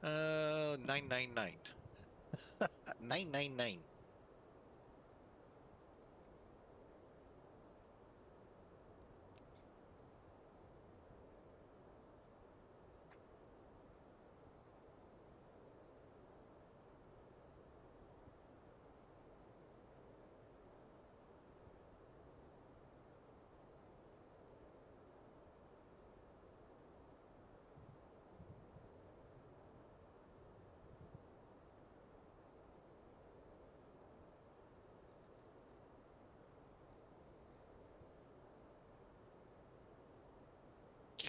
999. 999.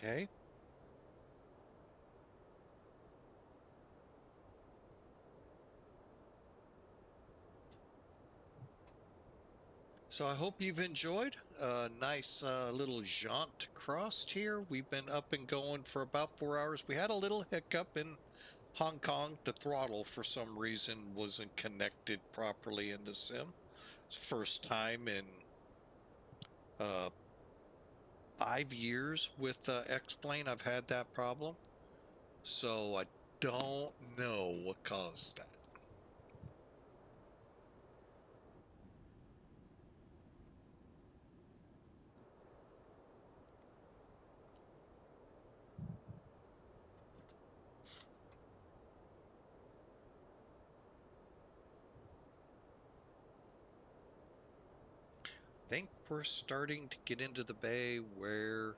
Okay. So I hope you've enjoyed a nice little jaunt across here. We've been up and going for about 4 hours. We had a little hiccup in Hong Kong. The throttle, for some reason, wasn't connected properly in the sim. It's the first time in uh, 5 years with X-Plane I've had that problem. So I don't know what caused that. I think we're starting to get into the bay where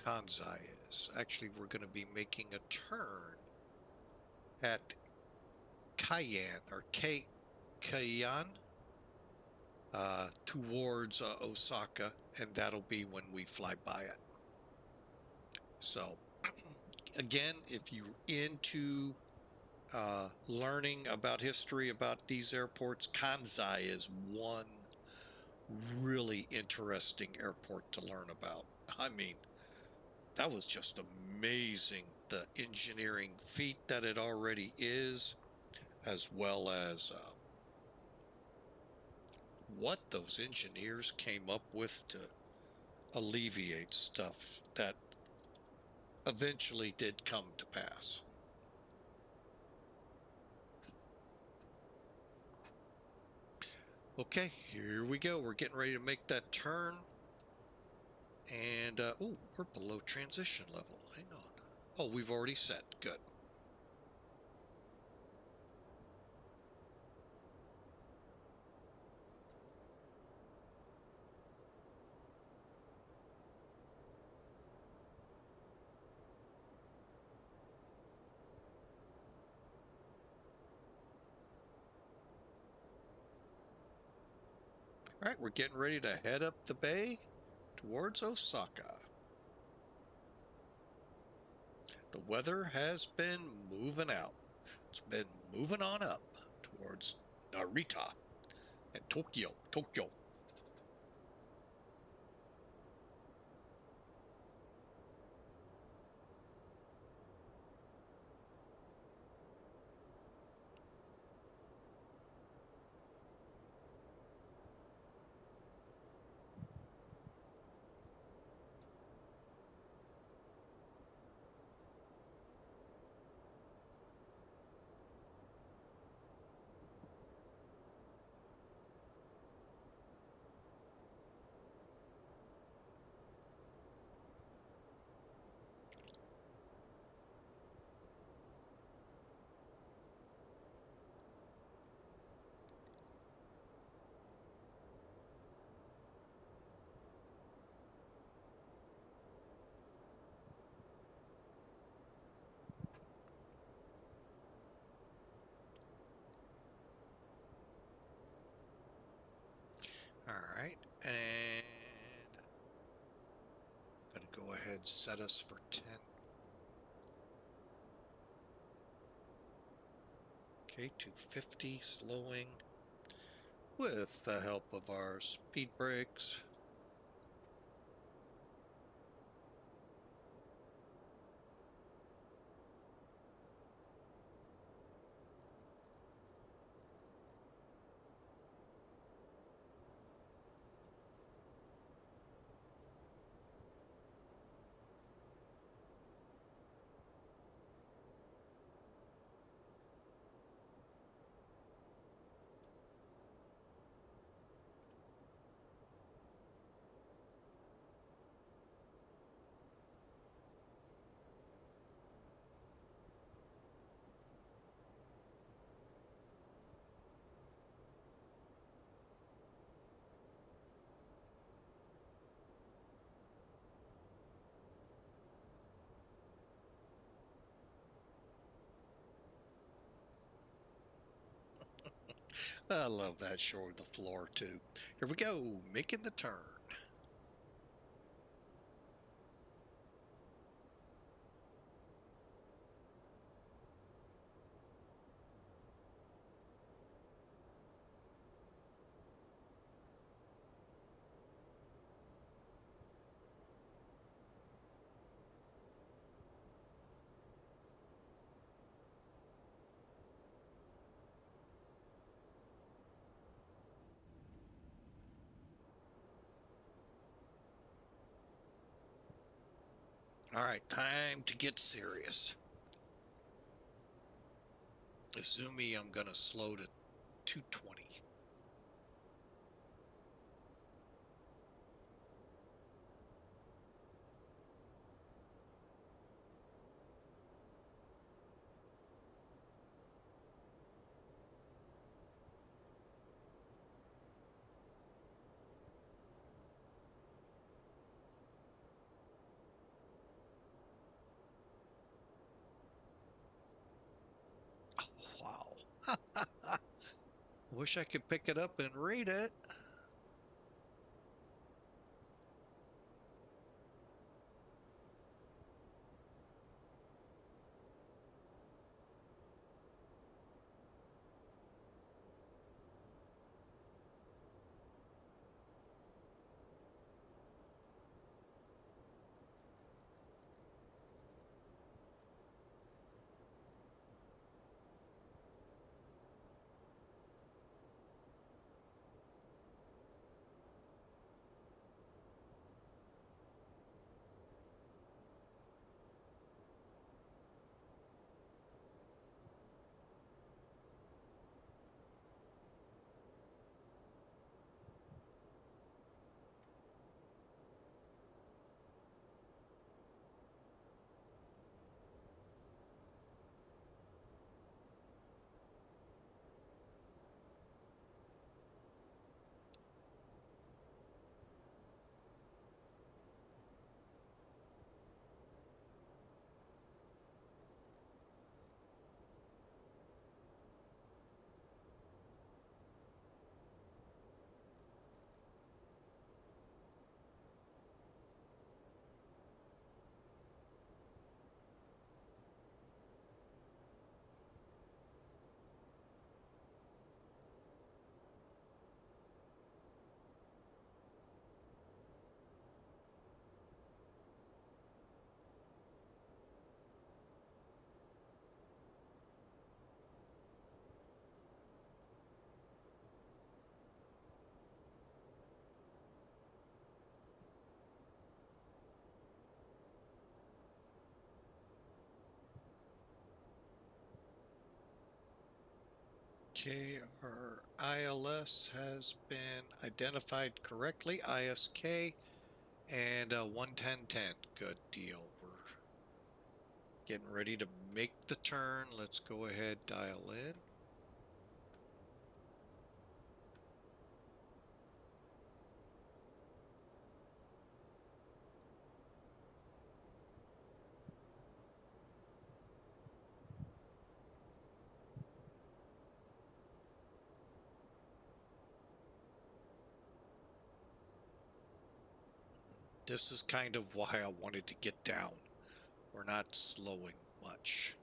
Kansai is. Actually, we're going to be making a turn at Cayenne or Cayenne towards Osaka, and that'll be when we fly by it. So, again, if you're into learning about history about these airports, Kansai is one really interesting airport to learn about. I mean, that was just amazing, the engineering feat that it already is, as well as what those engineers came up with to alleviate stuff that eventually did come to pass. Okay, here we go. We're getting ready to make that turn. And, oh, we're below transition level. Hang on. Oh, we've already set. Good. All right, we're getting ready to head up the bay towards Osaka. The weather has been moving out. It's been moving on up towards Narita and Tokyo. All right, and I'm going to go ahead and set us for 10. Okay, 250, slowing with the help of our speed brakes. I love that showing the floor too. Here we go, making the turn. All right, time to get serious. Izumi, I'm gonna slow to 220. Oh, wow. Wish I could pick it up and read it. Okay, our ILS has been identified correctly, ISK, and 11010. Good deal. We're getting ready to make the turn. Let's go ahead, dial in. This is kind of why I wanted to get down. We're not slowing much.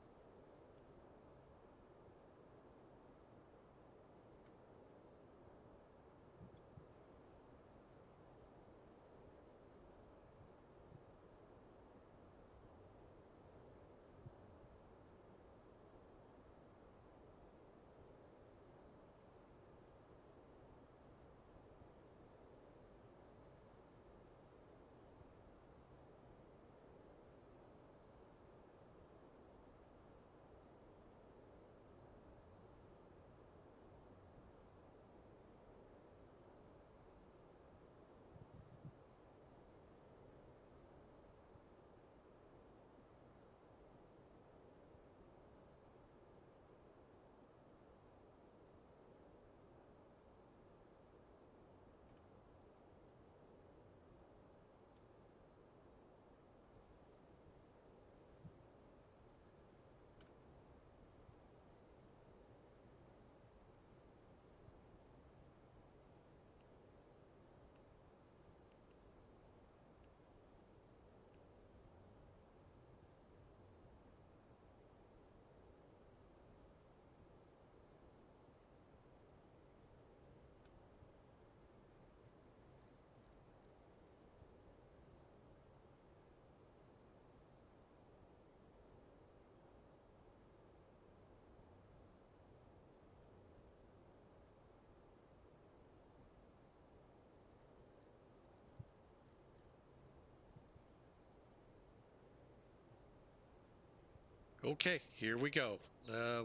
Okay, here we go.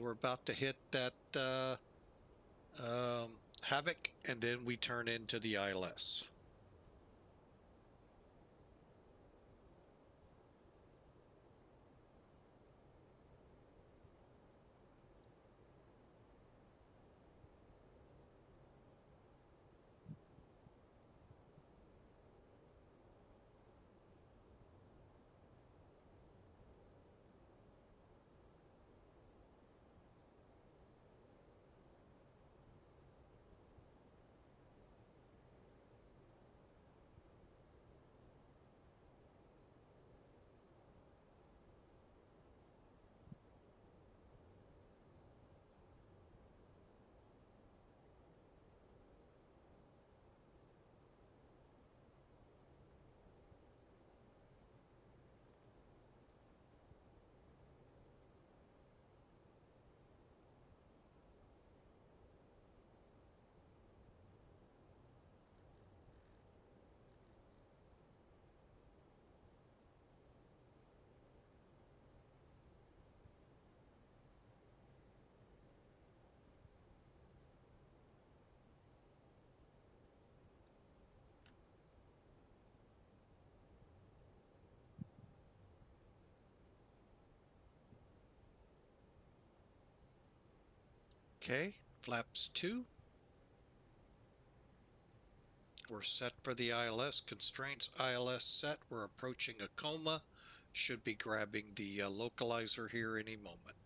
We're about to hit that Havoc, and then we turn into the ILS. Okay, flaps 2. We're set for the ILS. Constraints ILS set. We're approaching a coma. Should be grabbing the localizer here any moment.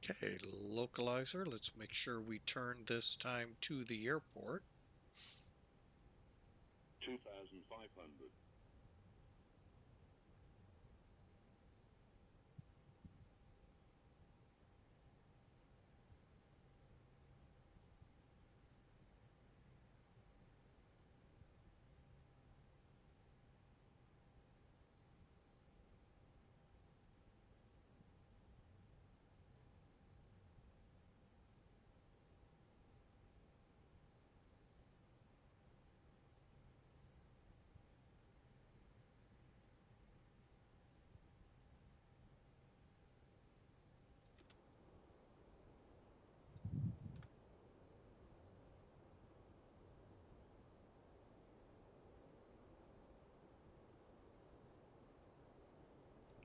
Okay, localizer. Let's make sure we turn this time to the airport. 2,500.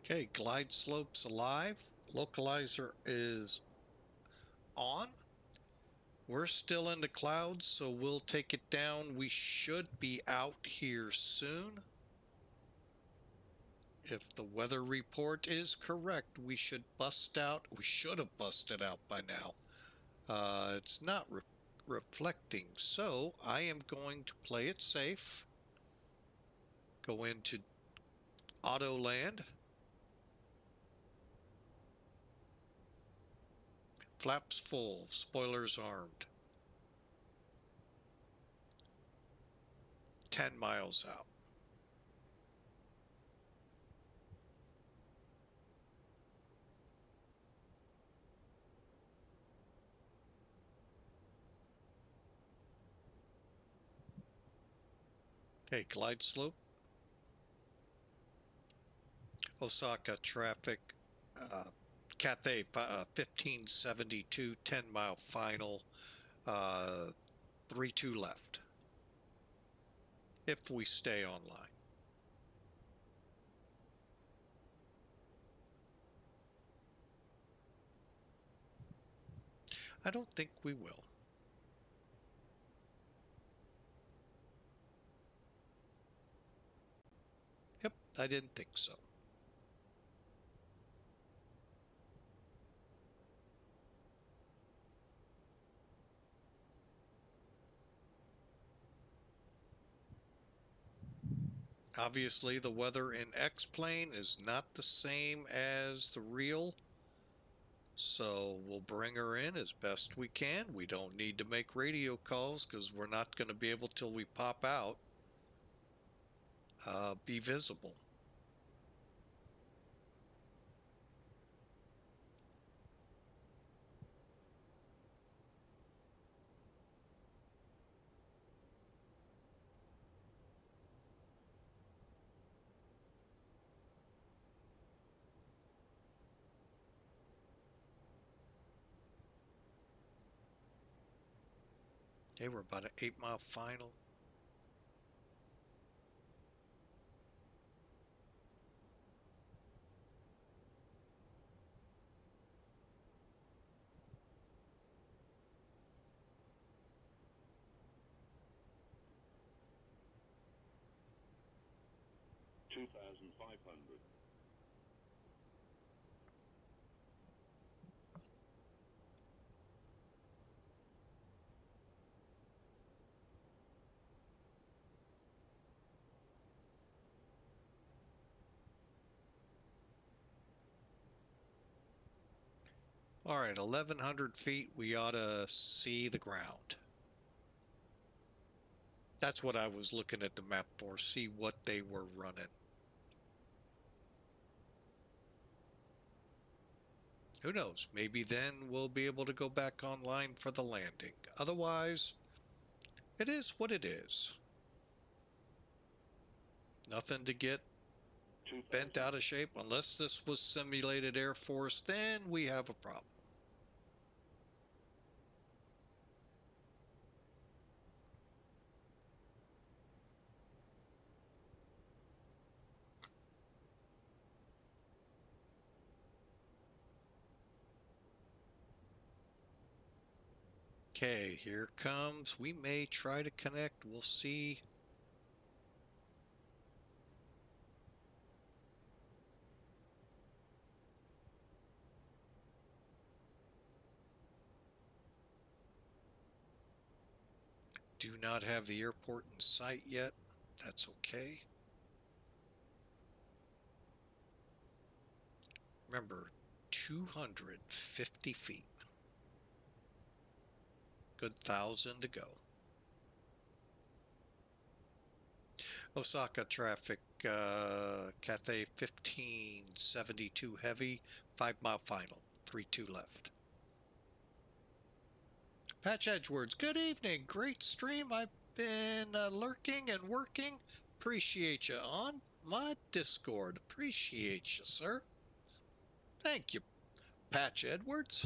Okay, glide slope's alive. Localizer is on. We're still in the clouds, so we'll take it down. We should be out here soon. If the weather report is correct, we should bust out. We should have busted out by now. It's not reflecting, so I am going to play it safe. Go into auto land. Flaps full, spoilers armed. 10 miles out. Okay, glide slope. Osaka traffic. Cathay 1572, 10-mile final. 3-2 left. If we stay online. I don't think we will. Yep, I didn't think so. Obviously, the weather in X-plane is not the same as the real. So we'll bring her in as best we can. We don't need to make radio calls because we're not going to be able till we pop out be visible. Okay, we're about an 8-mile final. Two 2,500. All right, 1,100 feet, we ought to see the ground. That's what I was looking at the map for, see what they were running. Who knows? Maybe then we'll be able to go back online for the landing. Otherwise, it is what it is. Nothing to get bent out of shape. Unless this was simulated Air Force, then we have a problem. Okay, here comes. We may try to connect. We'll see. Do not have the airport in sight yet. That's okay. Remember, 250 feet. Good 1,000 to go. Osaka traffic, Cathay 1572 heavy, 5-mile final, 3-2 left. Patch Edgewords, good evening. Great stream. I've been lurking and working. Appreciate you on my Discord. Appreciate you, sir. Thank you, Patch Edwards.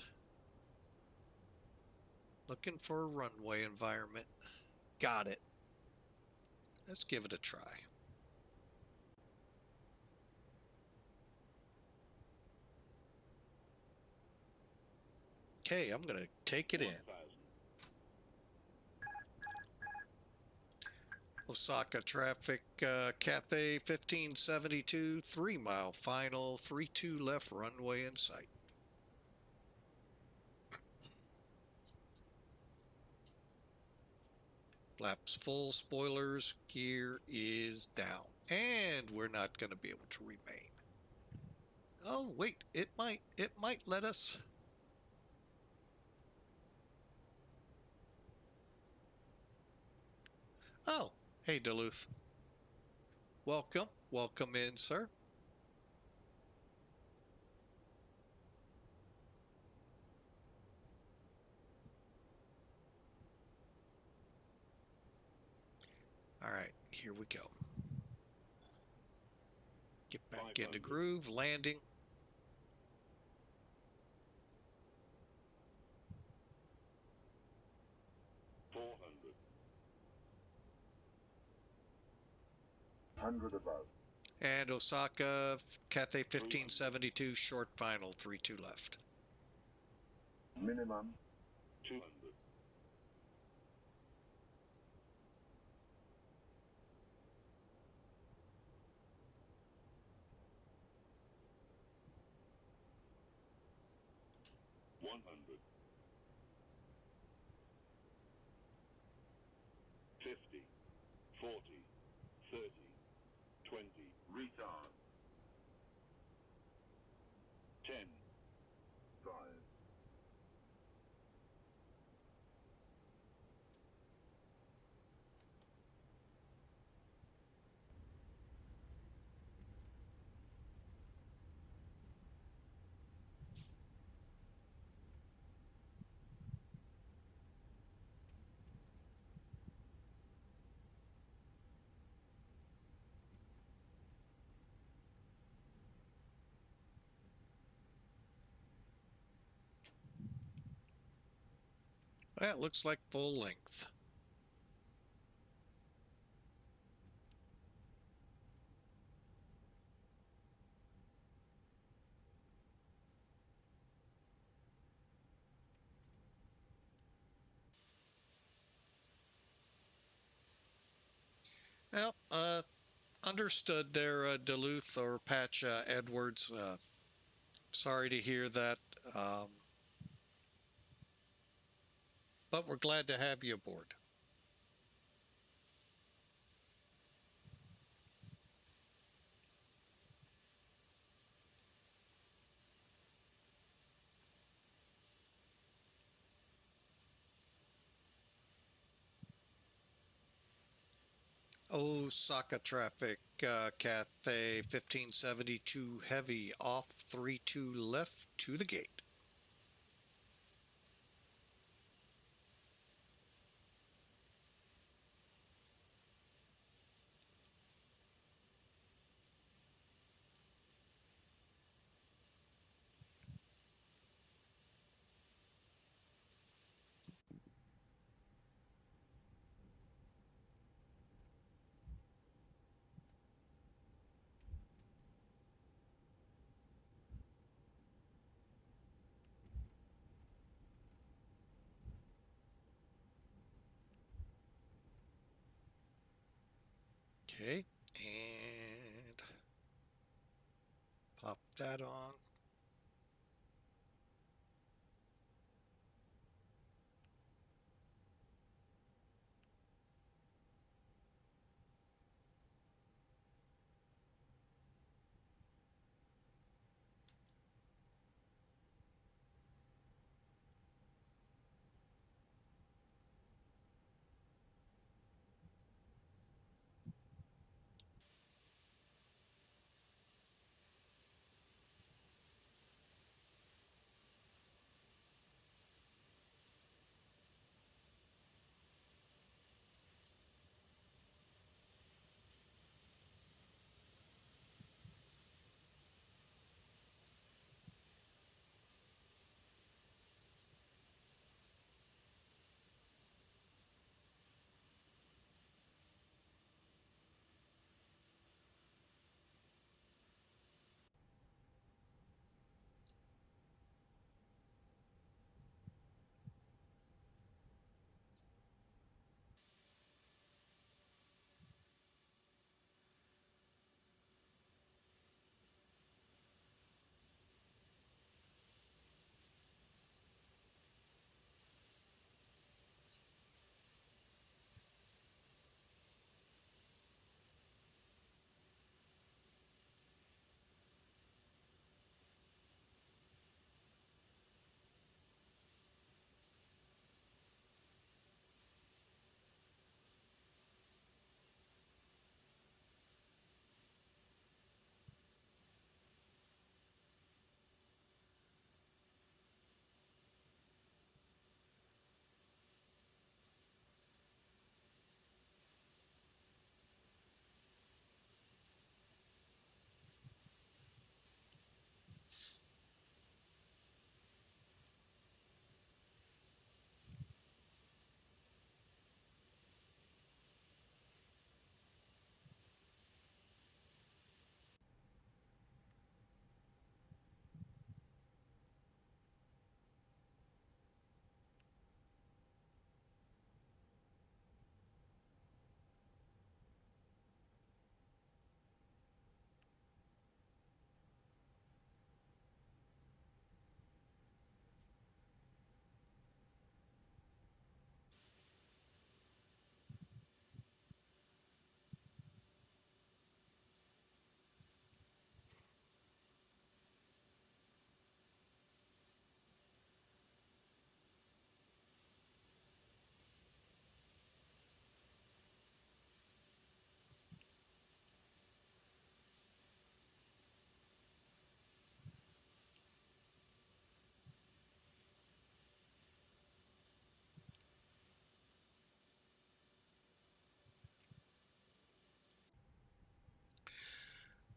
Looking for a runway environment. Got it. Let's give it a try. Okay, I'm going to take it in. 1,000. Osaka traffic, Cathay 1572, 3-mile final, 3-2 left, runway in sight. Flaps full, spoilers, gear is down. And we're not going to be able to remain. Oh, wait, it might let us. Oh, hey, Duluth. Welcome. Welcome in, sir. All right, here we go. Get back into groove, landing. Above. And Osaka, Cathay 1572, short final, 3-2 left. Minimum 200. $100. 50, 40, 30, 20, retard. 10, 5, That looks like full length. Well, understood there, Duluth or Patch Edwards. Sorry to hear that, but we're glad to have you aboard. Osaka traffic, Cathay 1572 heavy off 32 left to the gate. Okay, and pop that on.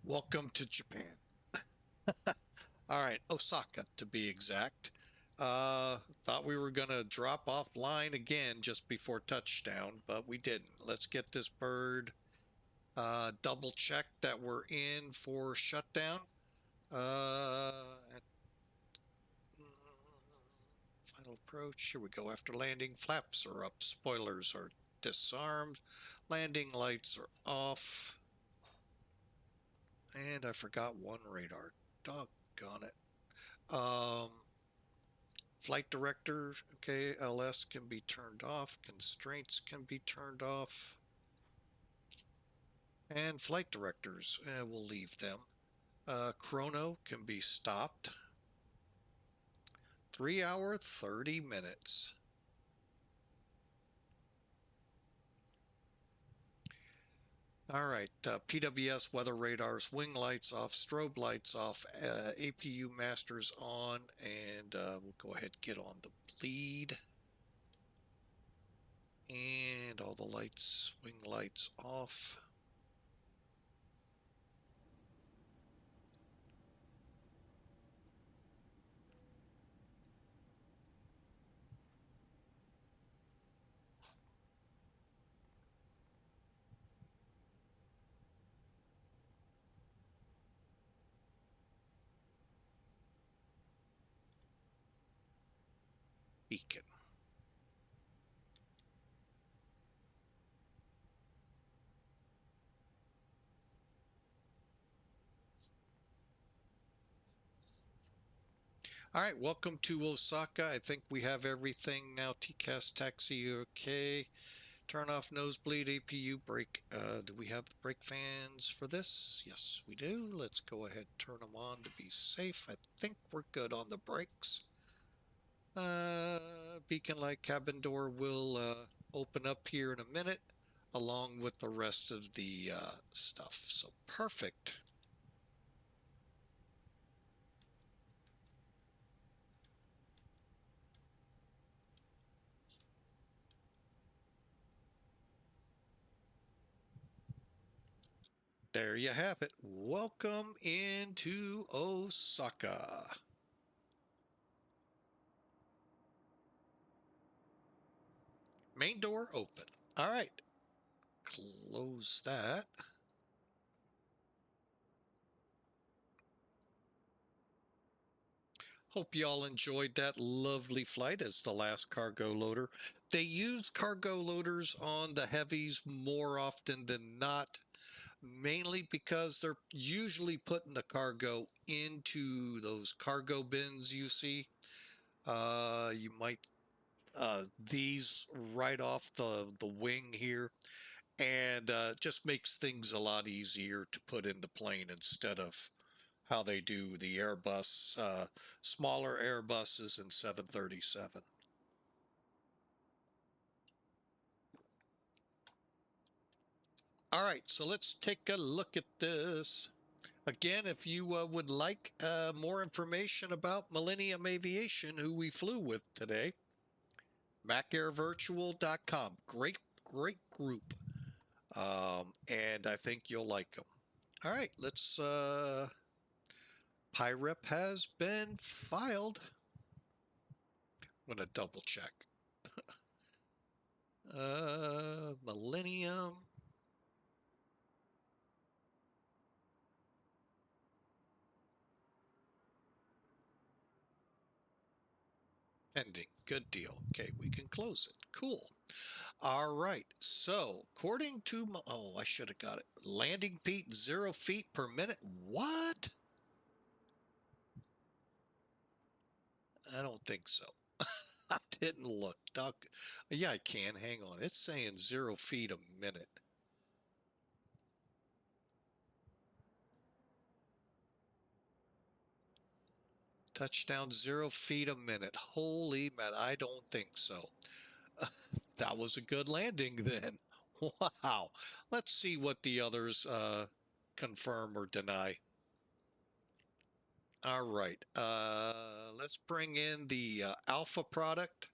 Welcome to Japan. All right, Osaka to be exact. Thought we were gonna drop offline again just before touchdown, but we didn't. Let's get this bird double check that we're in for shutdown. At final approach. Here we go. After landing, flaps are up, spoilers are disarmed, landing lights are off, and I forgot one radar. Doggone it. Flight director, okay, LS can be turned off, constraints can be turned off, and flight directors, we'll leave them. Chrono can be stopped. 3 hour, 30 minutes. All right, PWS weather radars, wing lights off, strobe lights off, APU masters on, and we'll go ahead and get on the bleed. And all the lights, wing lights off. Beacon. All right, welcome to Osaka. I think we have everything now. TCAS taxi, okay. Turn off nosebleed, APU brake. Do we have the brake fans for this? Yes, we do. Let's go ahead and turn them on to be safe. I think we're good on the brakes. Beacon light cabin door will open up here in a minute, along with the rest of the stuff. So perfect. There you have it. Welcome into Osaka. Main door open. All right. Close that. Hope y'all enjoyed that lovely flight as the last cargo loader. They use cargo loaders on the heavies more often than not, mainly because they're usually putting the cargo into those cargo bins you see. You might these right off the wing here, and just makes things a lot easier to put in the plane instead of how they do the Airbus, smaller Airbuses and 737. All right, so let's take a look at this. Again, if you would like more information about Millennium Aviation, who we flew with today, macairvirtual.com. Great group. And I think you'll like them. All right, let's, PIREP has been filed. I'm going to double check. Millennium. Pending. Good deal. Okay, we can close it. Cool. All right. So, according to my, oh, I should have got it. Landing feet, 0 feet per minute. What? I don't think so. I didn't look. Doc, yeah, I can. Hang on. It's saying 0 feet a minute. Touchdown 0 feet a minute. Holy man, I don't think so. That was a good landing then. Wow. Let's see what the others confirm or deny. All right. Let's bring in the Alpha product,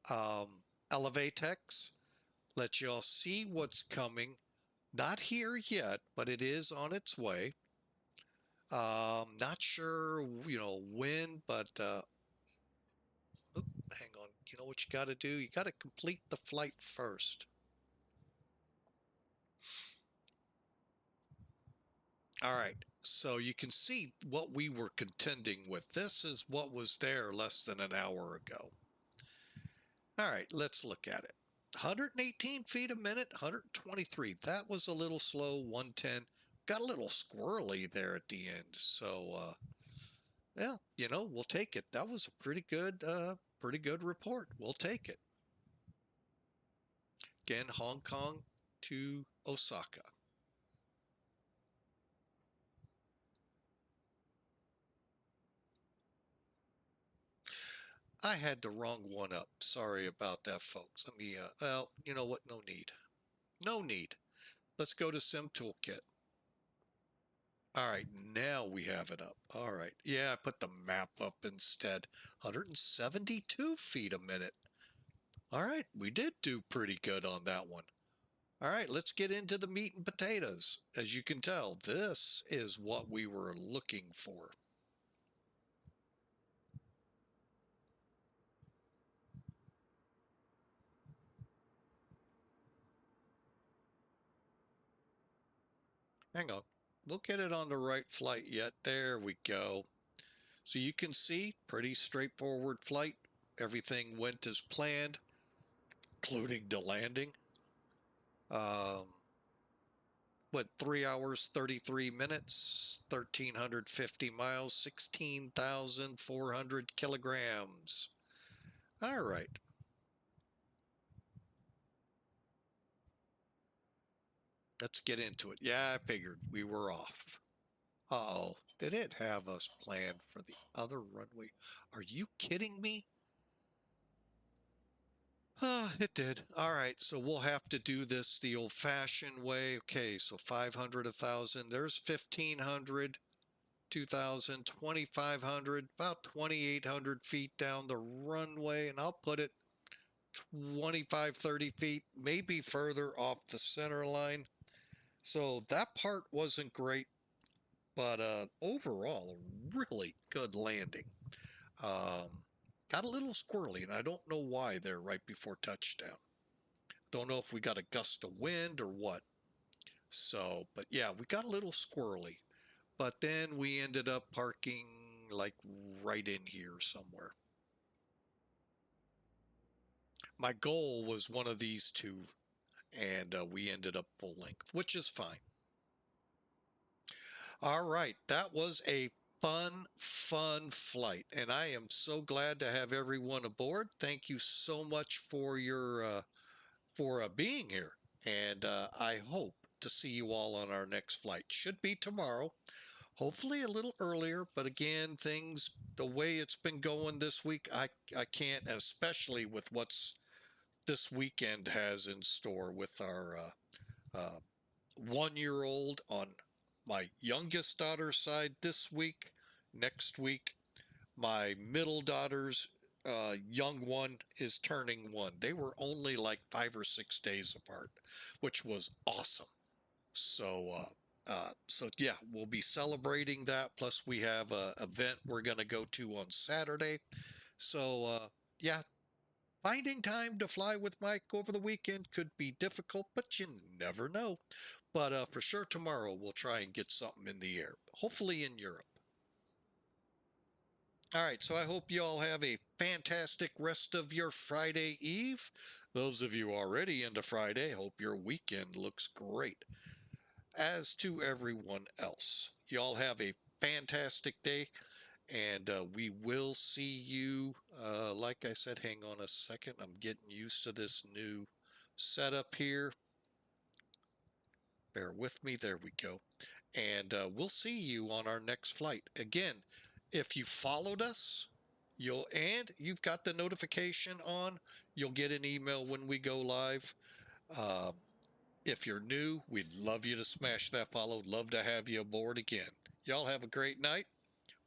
Elevatex. Let y'all see what's coming. Not here yet, but it is on its way. Not sure, when, but hang on. You know what you got to do? You got to complete the flight first. All right, so you can see what we were contending with. This is what was there less than an hour ago. All right, let's look at it. 118 feet a minute, 123. That was a little slow, 110. Got a little squirrely there at the end. So, yeah, you know, we'll take it. That was a pretty good report. We'll take it. Again, Hong Kong to Osaka. I had the wrong one up. Sorry about that, folks. Let me, well, you know what? No need. No need. Let's go to Sim Toolkit. All right, now we have it up. All right. Yeah, I put the map up instead. 172 feet a minute. All right, we did do pretty good on that one. All right, let's get into the meat and potatoes. As you can tell, this is what we were looking for. Hang on. We'll get it on the right flight yet. There we go. So you can see, pretty straightforward flight. Everything went as planned, including the landing. What, 3 hours, 33 minutes, 1,350 miles, 16,400 kilograms. All right. Let's get into it. Yeah, I figured we were off. Uh-oh. Did it have us planned for the other runway? Are you kidding me? It did. All right, so we'll have to do this the old-fashioned way. Okay, so 500, 1,000. There's 1,500, 2,000, 2,500, about 2,800 feet down the runway, and I'll put it 25, 30 feet, maybe further off the center line. So that part wasn't great, but overall, a really good landing. Got a little squirrely, and I don't know why there right before touchdown. Don't know if we got a gust of wind or what. So, but yeah, we got a little squirrely. But then we ended up parking like right in here somewhere. My goal was one of these two, and we ended up full length, which is fine. All right, that was a fun flight, and I am so glad to have everyone aboard. Thank you so much for your being here, and I hope to see you all on our next flight. Should be tomorrow, hopefully a little earlier, but again, things the way it's been going this week, I can't, especially with what's this weekend has in store with our 1-year-old on my youngest daughter's side this week. Next week, my middle daughter's young one is turning 1. They were only like 5 or 6 days apart, which was awesome. So, so yeah, we'll be celebrating that. Plus, we have a event we're going to go to on Saturday. So, yeah, finding time to fly with Mike over the weekend could be difficult, but you never know. But for sure tomorrow we'll try and get something in the air, hopefully in Europe. All right, so I hope you all have a fantastic rest of your Friday Eve. Those of you already into Friday, hope your weekend looks great. As to everyone else, y'all have a fantastic day. And we will see you, like I said, hang on a second. I'm getting used to this new setup here. Bear with me. There we go. And we'll see you on our next flight. Again, if you followed us, you've got the notification on, you'll get an email when we go live. If you're new, we'd love you to smash that follow. Love to have you aboard again. Y'all have a great night.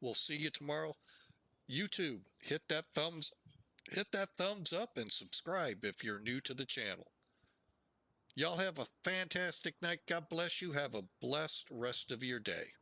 We'll see you tomorrow. YouTube, hit that thumbs up and subscribe if you're new to the channel. Y'all have a fantastic night. God bless you. Have a blessed rest of your day.